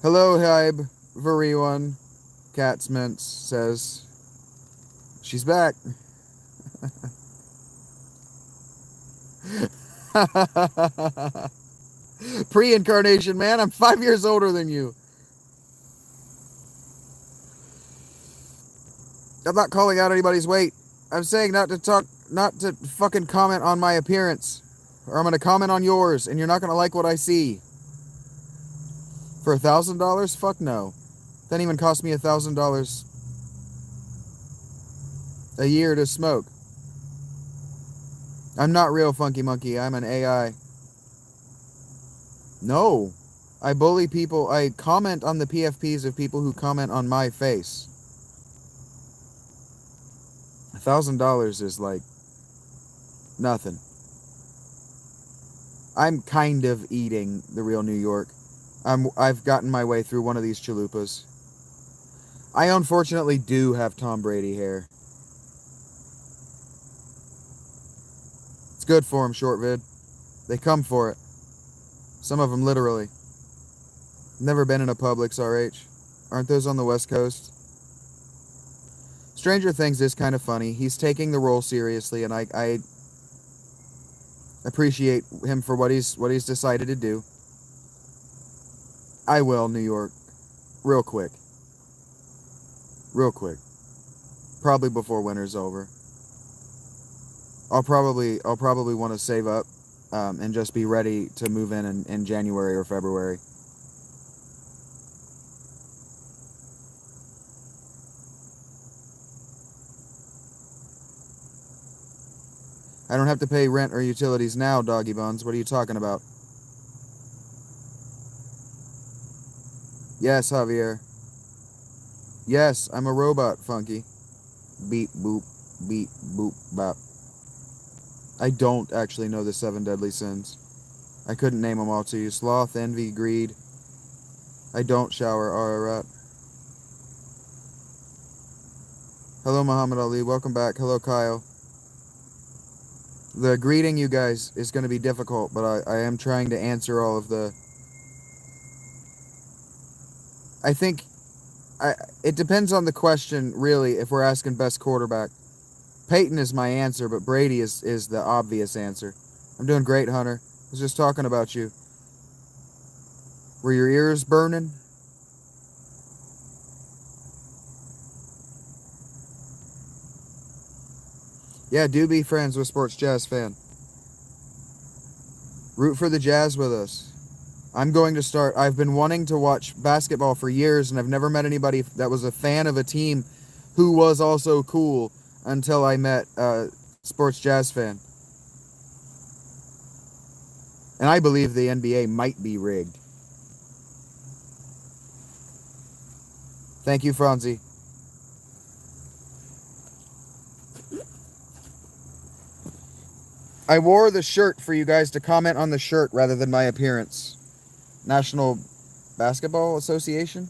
Hello, Hybe. Everyone. Cat's Mints says she's back. Pre-incarnation, man. I'm 5 years older than you. I'm not calling out anybody's weight. I'm saying not to fucking comment on my appearance. Or I'm going to comment on yours, and you're not going to like what I see. For $1,000? Fuck no. That didn't even cost me $1,000 a year to smoke. I'm not real, Funky Monkey. I'm an AI. No. I bully people. I comment on the PFPs of people who comment on my face. $1,000 is like nothing. I'm kind of eating the real New York. I've gotten my way through one of these chalupas. I unfortunately do have Tom Brady hair. It's good for him, short vid. They come for it. Some of them literally. Never been in a Publix, RH. Aren't those on the West Coast? Stranger Things is kind of funny. He's taking the role seriously, and I appreciate him for what he's decided to do. I will, New York. Real quick. Real quick. Probably before winter's over. I'll probably want to save up and just be ready to move in January or February. I don't have to pay rent or utilities now, Doggy Bones. What are you talking about? Yes, Javier. Yes, I'm a robot, Funky. Beep, boop, beep, boop, bop. I don't actually know the 7 deadly sins. I couldn't name them all to you. Sloth, envy, greed. I don't shower, Ararat. Hello, Muhammad Ali. Welcome back. Hello, Kyle. The greeting, you guys, is going to be difficult, but I am trying to answer all of the... I think... it depends on the question, really, if we're asking best quarterback. Peyton is my answer, but Brady is the obvious answer. I'm doing great, Hunter. I was just talking about you. Were your ears burning? Yeah, do be friends with Sports Jazz fan. Root for the Jazz with us. I'm going to start. I've been wanting to watch basketball for years, and I've never met anybody that was a fan of a team who was also cool until I met Sports Jazz fan. And I believe the NBA might be rigged. Thank you, Franzi. I wore the shirt for you guys to comment on the shirt rather than my appearance. National Basketball Association?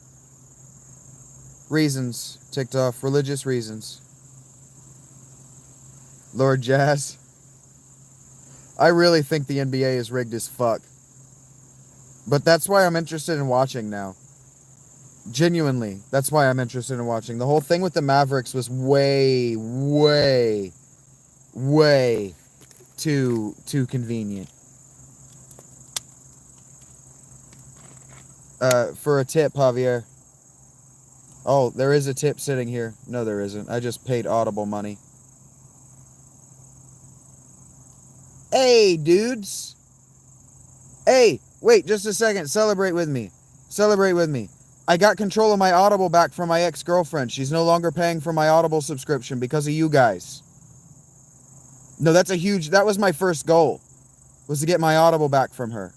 Reasons. Ticked off. Religious reasons. Lord Jazz. I really think the NBA is rigged as fuck. But that's why I'm interested in watching now. Genuinely. That's why I'm interested in watching. The whole thing with the Mavericks was way, way, way too convenient. For a tip, Javier. Oh, there is a tip sitting here. No, there isn't. I just paid Audible money. Hey, dudes. Hey, wait just a second. Celebrate with me. Celebrate with me. I got control of my Audible back from my ex-girlfriend. She's no longer paying for my Audible subscription because of you guys. No, that was my first goal, was to get my Audible back from her.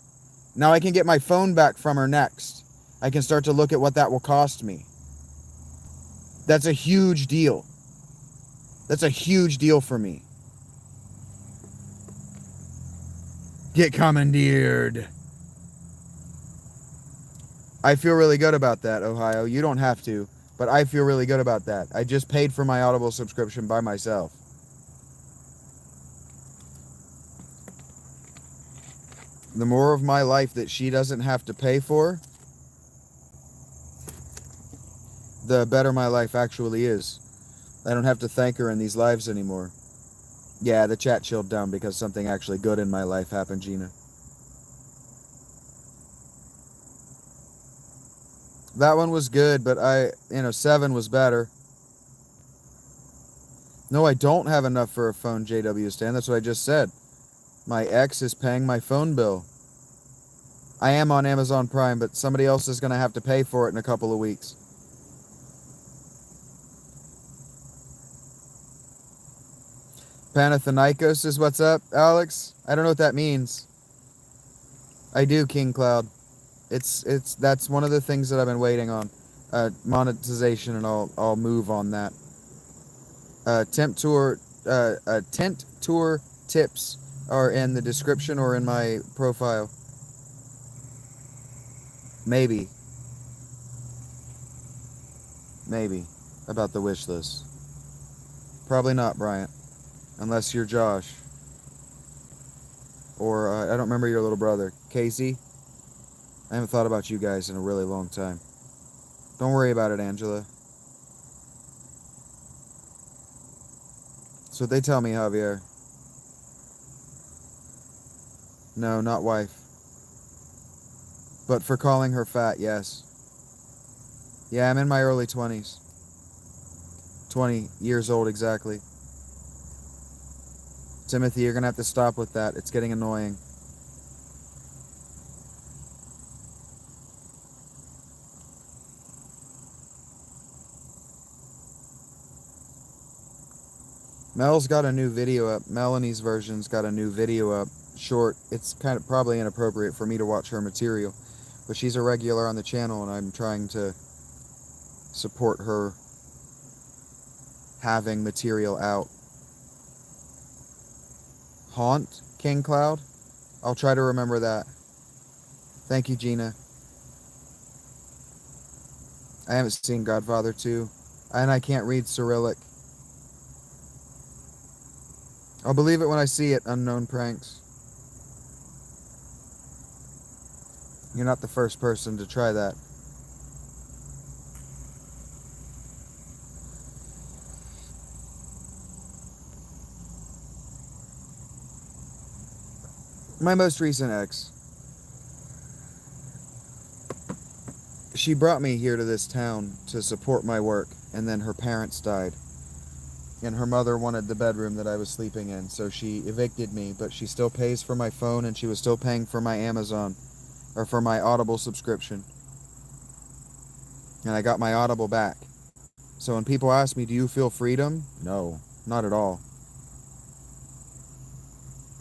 Now I can get my phone back from her next. I can start to look at what that will cost me. That's a huge deal. That's a huge deal for me. Get commandeered. I feel really good about that, Ohio. You don't have to, but I feel really good about that. I just paid for my Audible subscription by myself. The more of my life that she doesn't have to pay for, the better my life actually is. I don't have to thank her in these lives anymore. Yeah, the chat chilled down because something actually good in my life happened, Gina. That one was good, but 7 was better. No, I don't have enough for a phone, JW Stan. That's what I just said. My ex is paying my phone bill. I am on Amazon Prime, but somebody else is going to have to pay for it in a couple of weeks. Panathinaikos is what's up, Alex? I don't know what that means. I do, King Cloud. That's one of the things that I've been waiting on. Monetization, and I'll move on that. Tent tour tips are in the description or in my profile. Maybe about the wish list. Probably not, Bryant, unless you're Josh or I don't remember your little brother, Casey. I haven't thought about you guys in a really long time. Don't worry about it, Angela. That's what they tell me, Javier. No, not wife. But for calling her fat, yes. Yeah, I'm in my early 20s. 20 years old exactly. Timothy, you're going to have to stop with that. It's getting annoying. Mel's got a new video up. Melanie's version's got a new video up. Short. It's kind of probably inappropriate for me to watch her material. But she's a regular on the channel, and I'm trying to support her having material out. Haunt King Cloud? I'll try to remember that. Thank you, Gina. I haven't seen Godfather 2, and I can't read Cyrillic. I'll believe it when I see it, Unknown Pranks. You're not the first person to try that. My most recent ex. She brought me here to this town to support my work, and then her parents died. And her mother wanted the bedroom that I was sleeping in, so she evicted me, but she still pays for my phone, and she was still paying for my Amazon, or for my Audible subscription. And I got my Audible back. So when people ask me, do you feel freedom? No, not at all.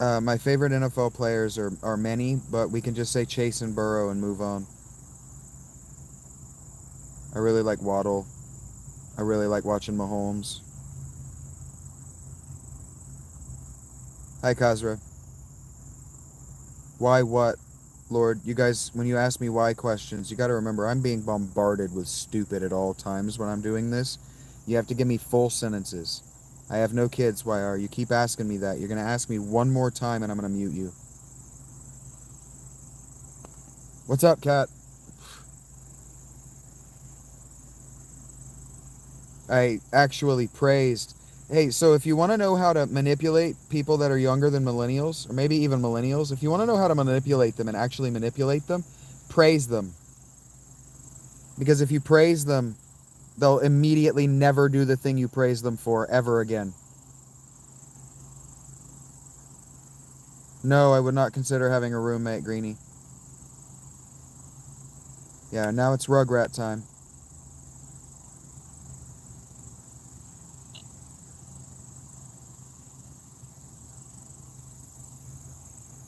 My favorite NFL players are many, but we can just say Chase and Burrow and move on. I really like Waddle. I really like watching Mahomes. Hi, Kazra. Why what? Lord, you guys, when you ask me why questions, you got to remember I'm being bombarded with stupid at all times when I'm doing this. You have to give me full sentences. I have no kids, YR. You keep asking me that. You're going to ask me one more time and I'm going to mute you. What's up, Kat? I actually praised. Hey, so if you want to know how to manipulate people that are younger than millennials, or maybe even millennials, if you want to know how to manipulate them and actually manipulate them, praise them. Because if you praise them, they'll immediately never do the thing you praise them for ever again. No, I would not consider having a roommate, Greenie. Yeah, now it's Rugrat time.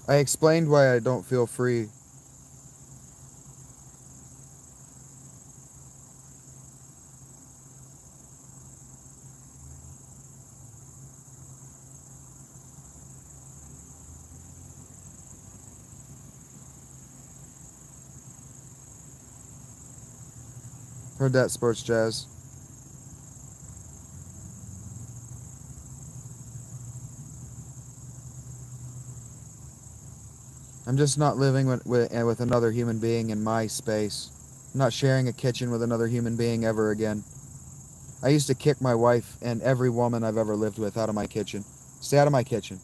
I explained why I don't feel free. Heard that, Sports Jazz. I'm just not living with another human being in my space. I'm not sharing a kitchen with another human being ever again. I used to kick my wife and every woman I've ever lived with out of my kitchen. Stay out of my kitchen.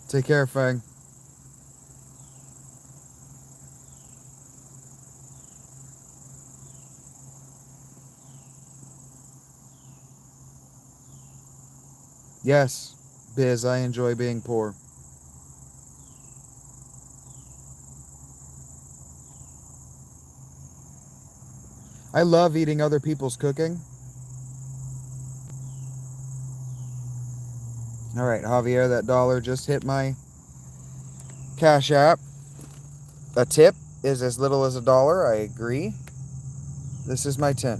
Take care, Fang. Yes, Biz, I enjoy being poor. I love eating other people's cooking. All right, Javier, that dollar just hit my Cash App. A tip is as little as $1. I agree. This is my tip.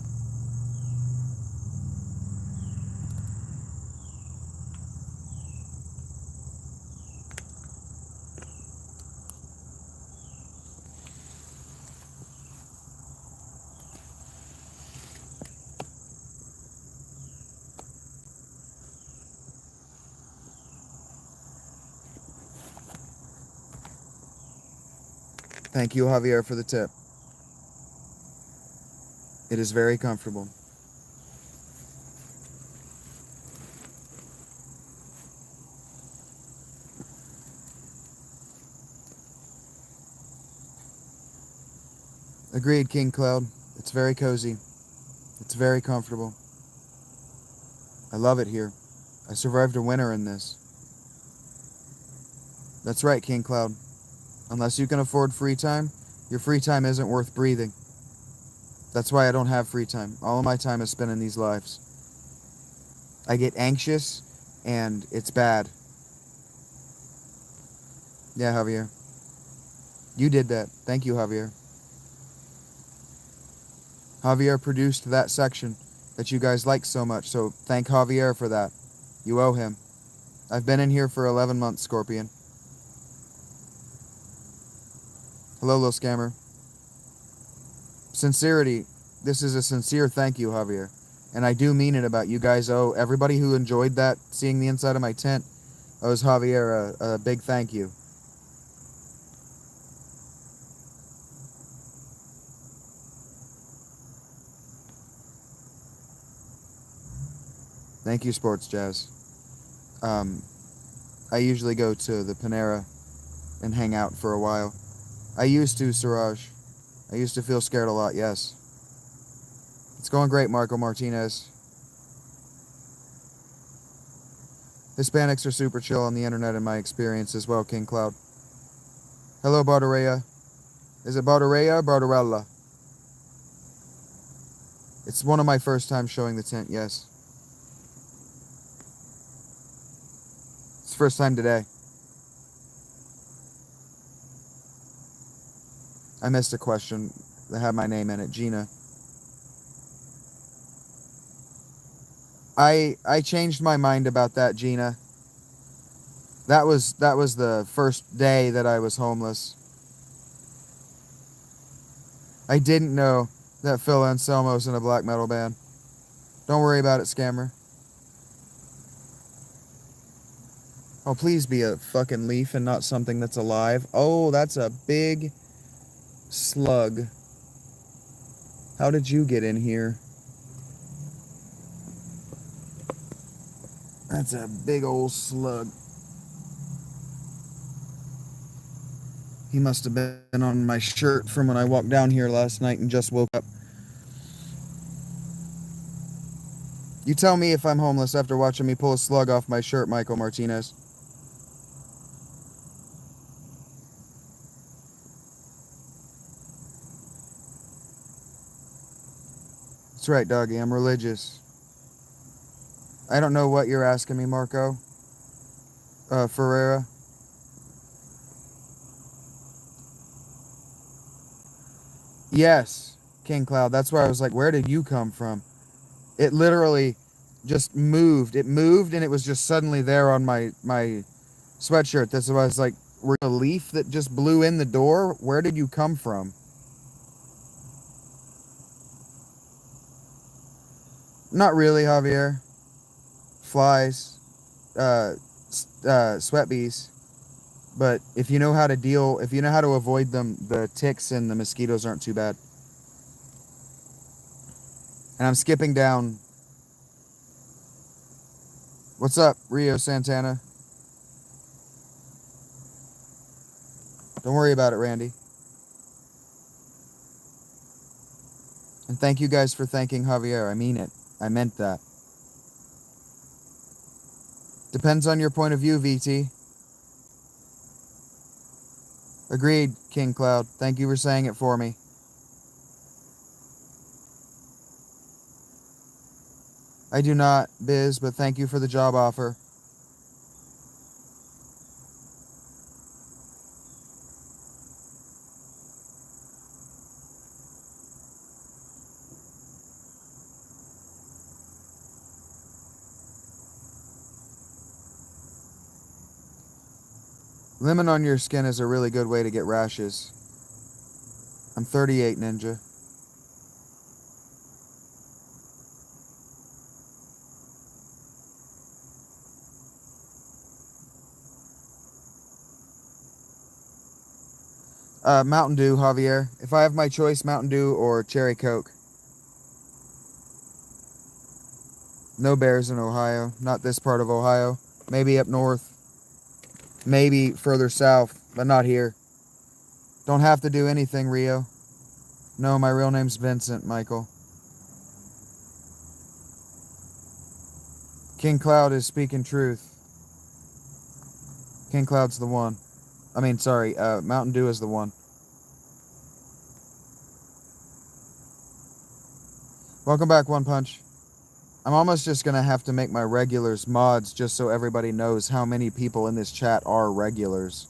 Thank you, Javier, for the tip. It is very comfortable. Agreed, King Cloud. It's very cozy. It's very comfortable. I love it here. I survived a winter in this. That's right, King Cloud. Unless you can afford free time, your free time isn't worth breathing. That's why I don't have free time. All of my time is spent in these lives. I get anxious, and it's bad. Yeah, Javier. You did that. Thank you, Javier. Javier produced that section that you guys like so much, so thank Javier for that. You owe him. I've been in here for 11 months, Scorpion. Hello, little scammer. Sincerity. This is a sincere thank you, Javier. And I do mean it about you guys owe everybody who enjoyed that, seeing the inside of my tent, owes Javier a big thank you. Thank you, Sports Jazz. I usually go to the Panera and hang out for a while. I used to, Siraj. I used to feel scared a lot, yes. It's going great, Marco Martinez. Hispanics are super chill on the internet in my experience as well, King Cloud. Hello, Bardarella. Is it Bardarella or Bardarella? It's one of my first times showing the tent, yes. It's the first time today. I missed a question that had my name in it, Gina. I changed my mind about that, Gina. That was the first day that I was homeless. I didn't know that Phil Anselmo's in a black metal band. Don't worry about it, scammer. Oh, please be a fucking leaf and not something that's alive. Oh, that's a big slug. How did you get in here? That's a big old slug. He must have been on my shirt from when I walked down here last night and just woke up. You tell me if I'm homeless after watching me pull a slug off my shirt, Michael Martinez. That's right, doggy. I'm religious. I don't know what you're asking me, Marco. Ferreira. Yes, King Cloud. That's why I was like, where did you come from? It literally just moved. It moved and it was just suddenly there on my sweatshirt. That's why I was like, were you a leaf that just blew in the door? Where did you come from? Not really, Javier. Flies, sweat bees. But if you know how to if you know how to avoid them, the ticks and the mosquitoes aren't too bad. And I'm skipping down. What's up, Rio Santana? Don't worry about it, Randy. And thank you guys for thanking Javier. I mean it. I meant that. Depends on your point of view, VT. Agreed, King Cloud. Thank you for saying it for me. I do not, Biz, but thank you for the job offer. Lemon on your skin is a really good way to get rashes. I'm 38, Ninja. Mountain Dew, Javier. If I have my choice, Mountain Dew or Cherry Coke. No bears in Ohio. Not this part of Ohio. Maybe up north. Maybe further south, but not here. Don't have to do anything, Rio. No, my real name's Vincent, Michael. King Cloud is speaking truth. King Cloud's the one. I mean, sorry, Mountain Dew is the one. Welcome back, One Punch. I'm almost just going to have to make my regulars mods just so everybody knows how many people in this chat are regulars.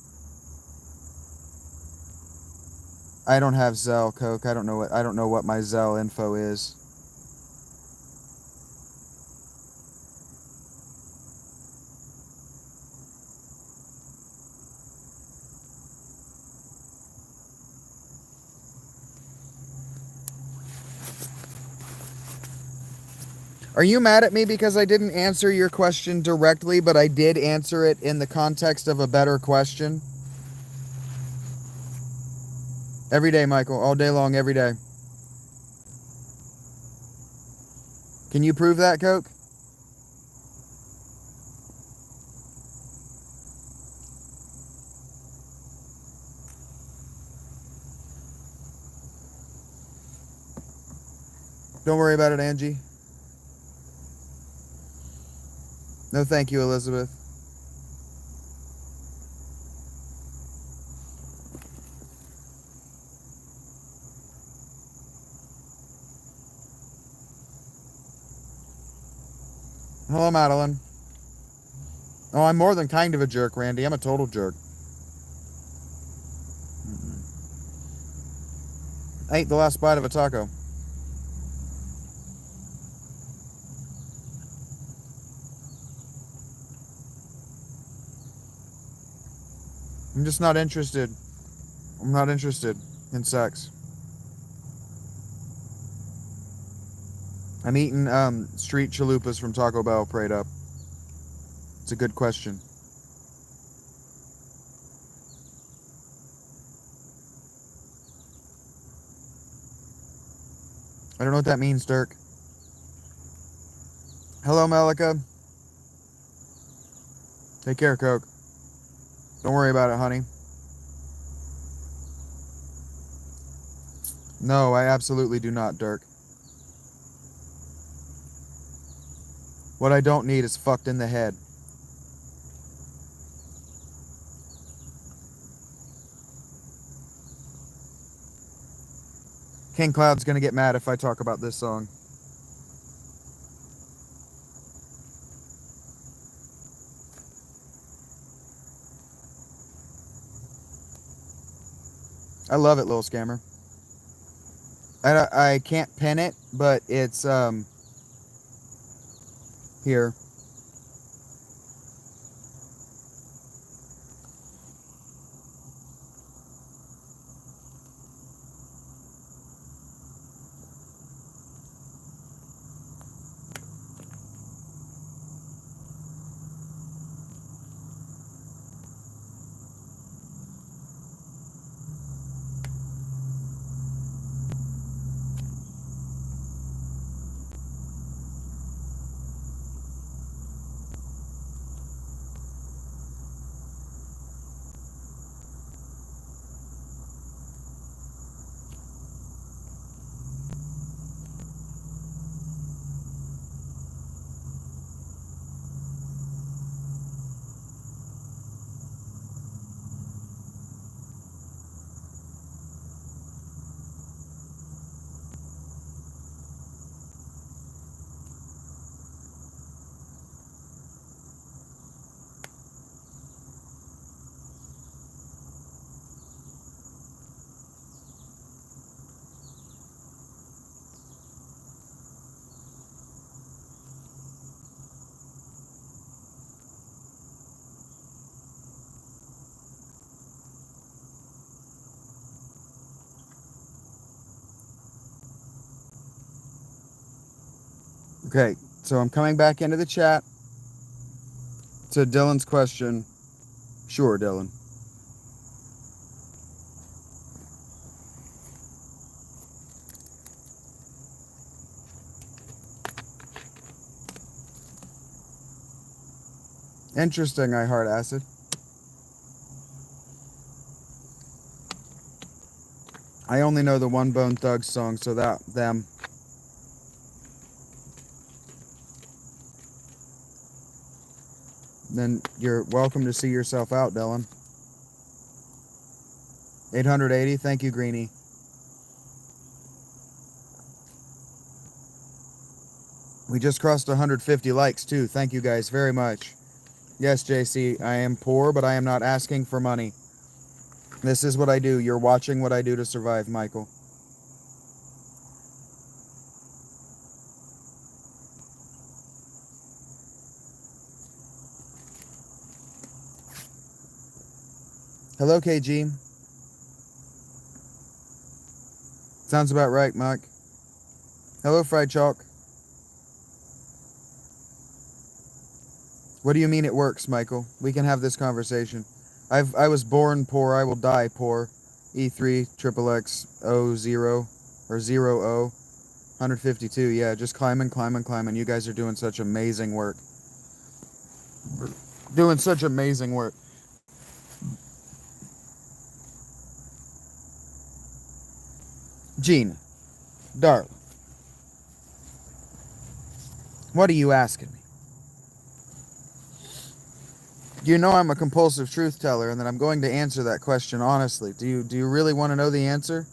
I don't have Zelle, Coke. I don't know what my Zelle info is. Are you mad at me because I didn't answer your question directly, but I did answer it in the context of a better question? Every day, Michael. All day long, every day. Can you prove that, Coke? Don't worry about it, Angie. No thank you, Elizabeth. Hello, Madeline. Oh, I'm more than kind of a jerk, Randy. I'm a total jerk. I ate the last bite of a taco. I'm just not interested. I'm not interested in sex. I'm eating street chalupas from Taco Bell, prayed up. It's a good question. I don't know what that means, Dirk. Hello, Melika. Take care, Coke. Don't worry about it, honey. No, I absolutely do not, Dirk. What I don't need is fucked in the head. King Cloud's gonna get mad if I talk about this song. I love it, little scammer. I can't pin it, but it's here. Okay, so I'm coming back into the chat to Dylan's question. Sure, Dylan. Interesting, I heart acid. I only know the One Bone Thugs song, so them. Then you're welcome to see yourself out, Dylan. 880, thank you, Greenie. We just crossed 150 likes, too. Thank you guys very much. Yes, JC, I am poor, but I am not asking for money. This is what I do. You're watching what I do to survive, Michael. Hello, KG. Sounds about right, Mike. Hello, Fried Chalk. What do you mean it works, Michael? We can have this conversation. I was born poor, I will die poor. E3 XXX 00 or 00 152. Yeah, just climbing. You guys are doing such amazing work. Doing such amazing work. Gene, darling, what are you asking me? You know I'm a compulsive truth teller, and that I'm going to answer that question honestly. Do you really want to know the answer?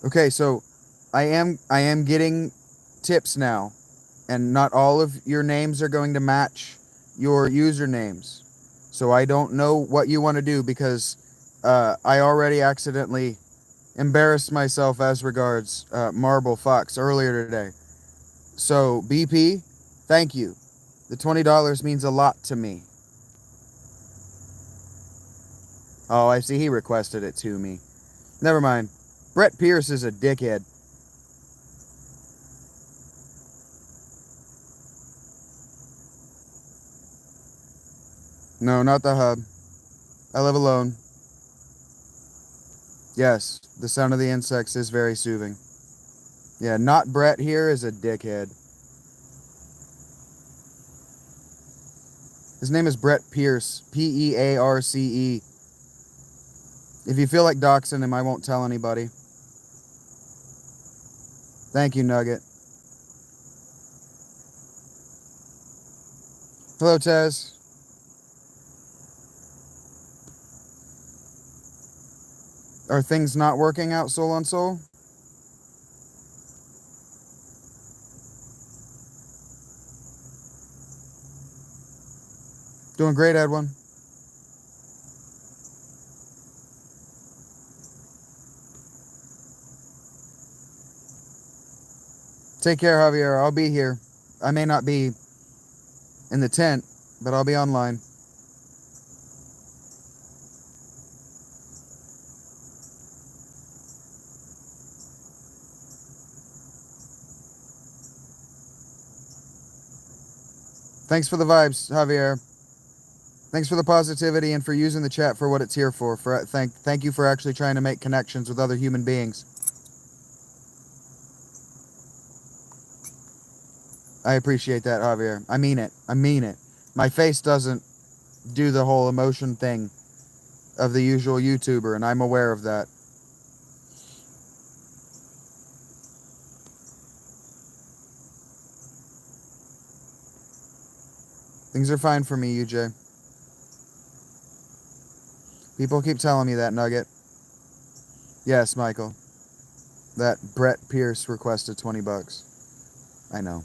Okay, so I am getting tips now, and not all of your names are going to match your usernames. So I don't know what you want to do, because I already accidentally embarrassed myself as regards Marble Fox earlier today. So BP, thank you. The $20 means a lot to me. Oh, I see he requested it to me. Never mind. Brett Pierce is a dickhead. No, not the hub. I live alone. Yes, the sound of the insects is very soothing. Yeah, not Brett here is a dickhead. His name is Brett Pierce. Pearce. If you feel like doxing him, I won't tell anybody. Thank you, Nugget. Hello, Tez. Are things not working out, Soul on Soul? Doing great, Edwin. Take care, Javier. I'll be here. I may not be in the tent, but I'll be online. Thanks for the vibes, Javier. Thanks for the positivity and for using the chat for what it's here for. Thank you for actually trying to make connections with other human beings. I appreciate that, Javier. I mean it. I mean it. My face doesn't do the whole emotion thing of the usual YouTuber, and I'm aware of that. Things are fine for me, UJ. People keep telling me that, Nugget. Yes, Michael. That Brett Pierce requested $20. I know.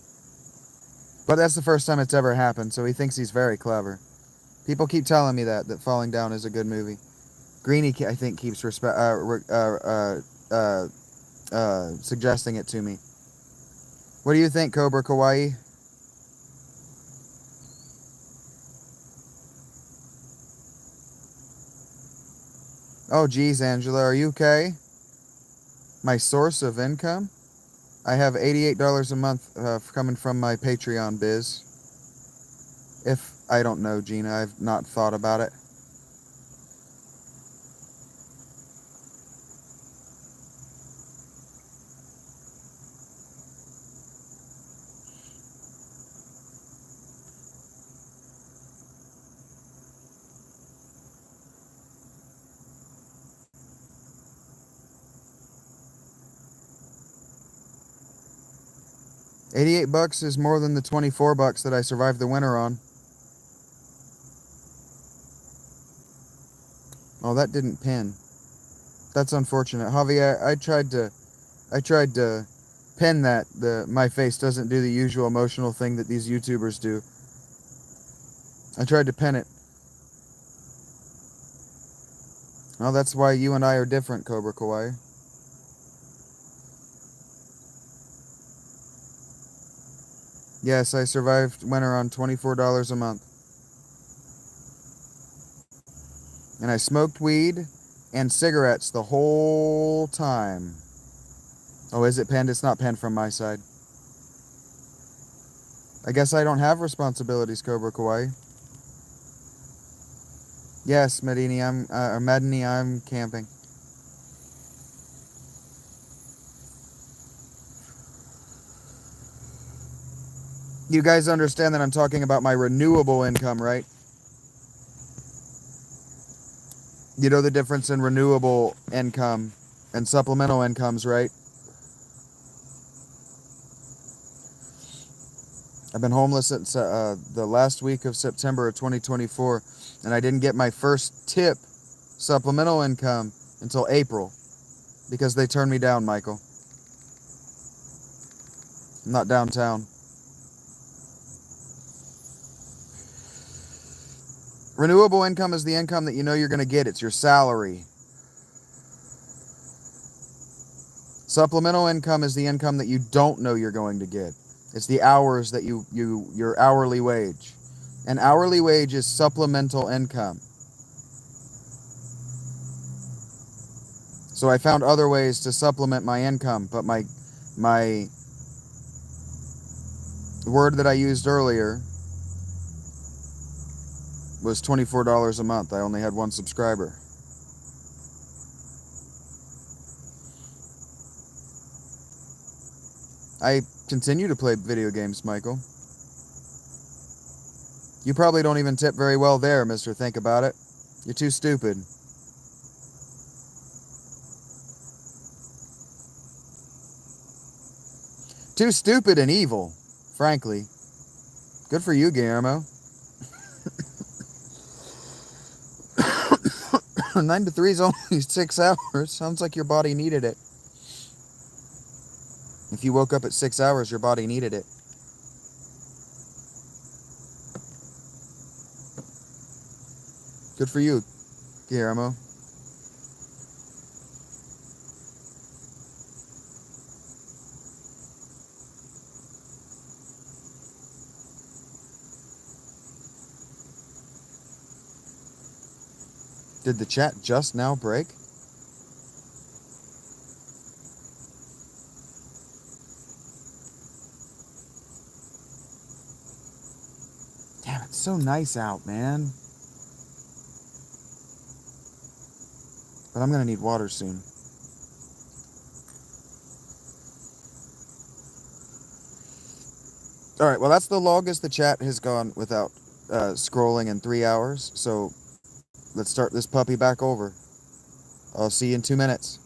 But that's the first time it's ever happened, so he thinks he's very clever. People keep telling me that Falling Down is a good movie. Greenie, I think, keeps suggesting it to me. What do you think, Cobra Kawaii? Oh, geez, Angela, are you okay? My source of income? I have $88 a month coming from my Patreon biz. If I don't know, Gina, I've not thought about it. $88 is more than the $24 that I survived the winter on. Oh, that didn't pin. That's unfortunate. Javier, I tried to pin that. My face doesn't do the usual emotional thing that these YouTubers do. I tried to pin it. Well, that's why you and I are different, Cobra Kawaii. Yes, I survived winter on $24 a month. And I smoked weed and cigarettes the whole time. Oh, is it pinned? It's not pinned from my side. I guess I don't have responsibilities, Cobra Kawaii. Yes, Medini, I'm camping. You guys understand that I'm talking about my renewable income, right? You know the difference in renewable income and supplemental incomes, right? I've been homeless since the last week of September of 2024, and I didn't get my first tip supplemental income until April because they turned me down, Michael. I'm not downtown. Renewable income is the income that you know you're going to get. It's your salary. Supplemental income is the income that you don't know you're going to get. It's the hours that your hourly wage. An hourly wage is supplemental income. So I found other ways to supplement my income, but my word that I used earlier was $24 a month. I only had one subscriber. I continue to play video games, Michael. You probably don't even tip very well there, Mr. Think About It. You're too stupid. Too stupid and evil, frankly. Good for you, Guillermo. 9 to 3 is only 6 hours. Sounds like your body needed it. If you woke up at 6 hours, your body needed it. Good for you, Guillermo. Did the chat just now break? Damn, it's so nice out, man. But I'm gonna need water soon. Alright, well that's the longest the chat has gone without scrolling in 3 hours. So let's start this puppy back over. I'll see you in 2 minutes.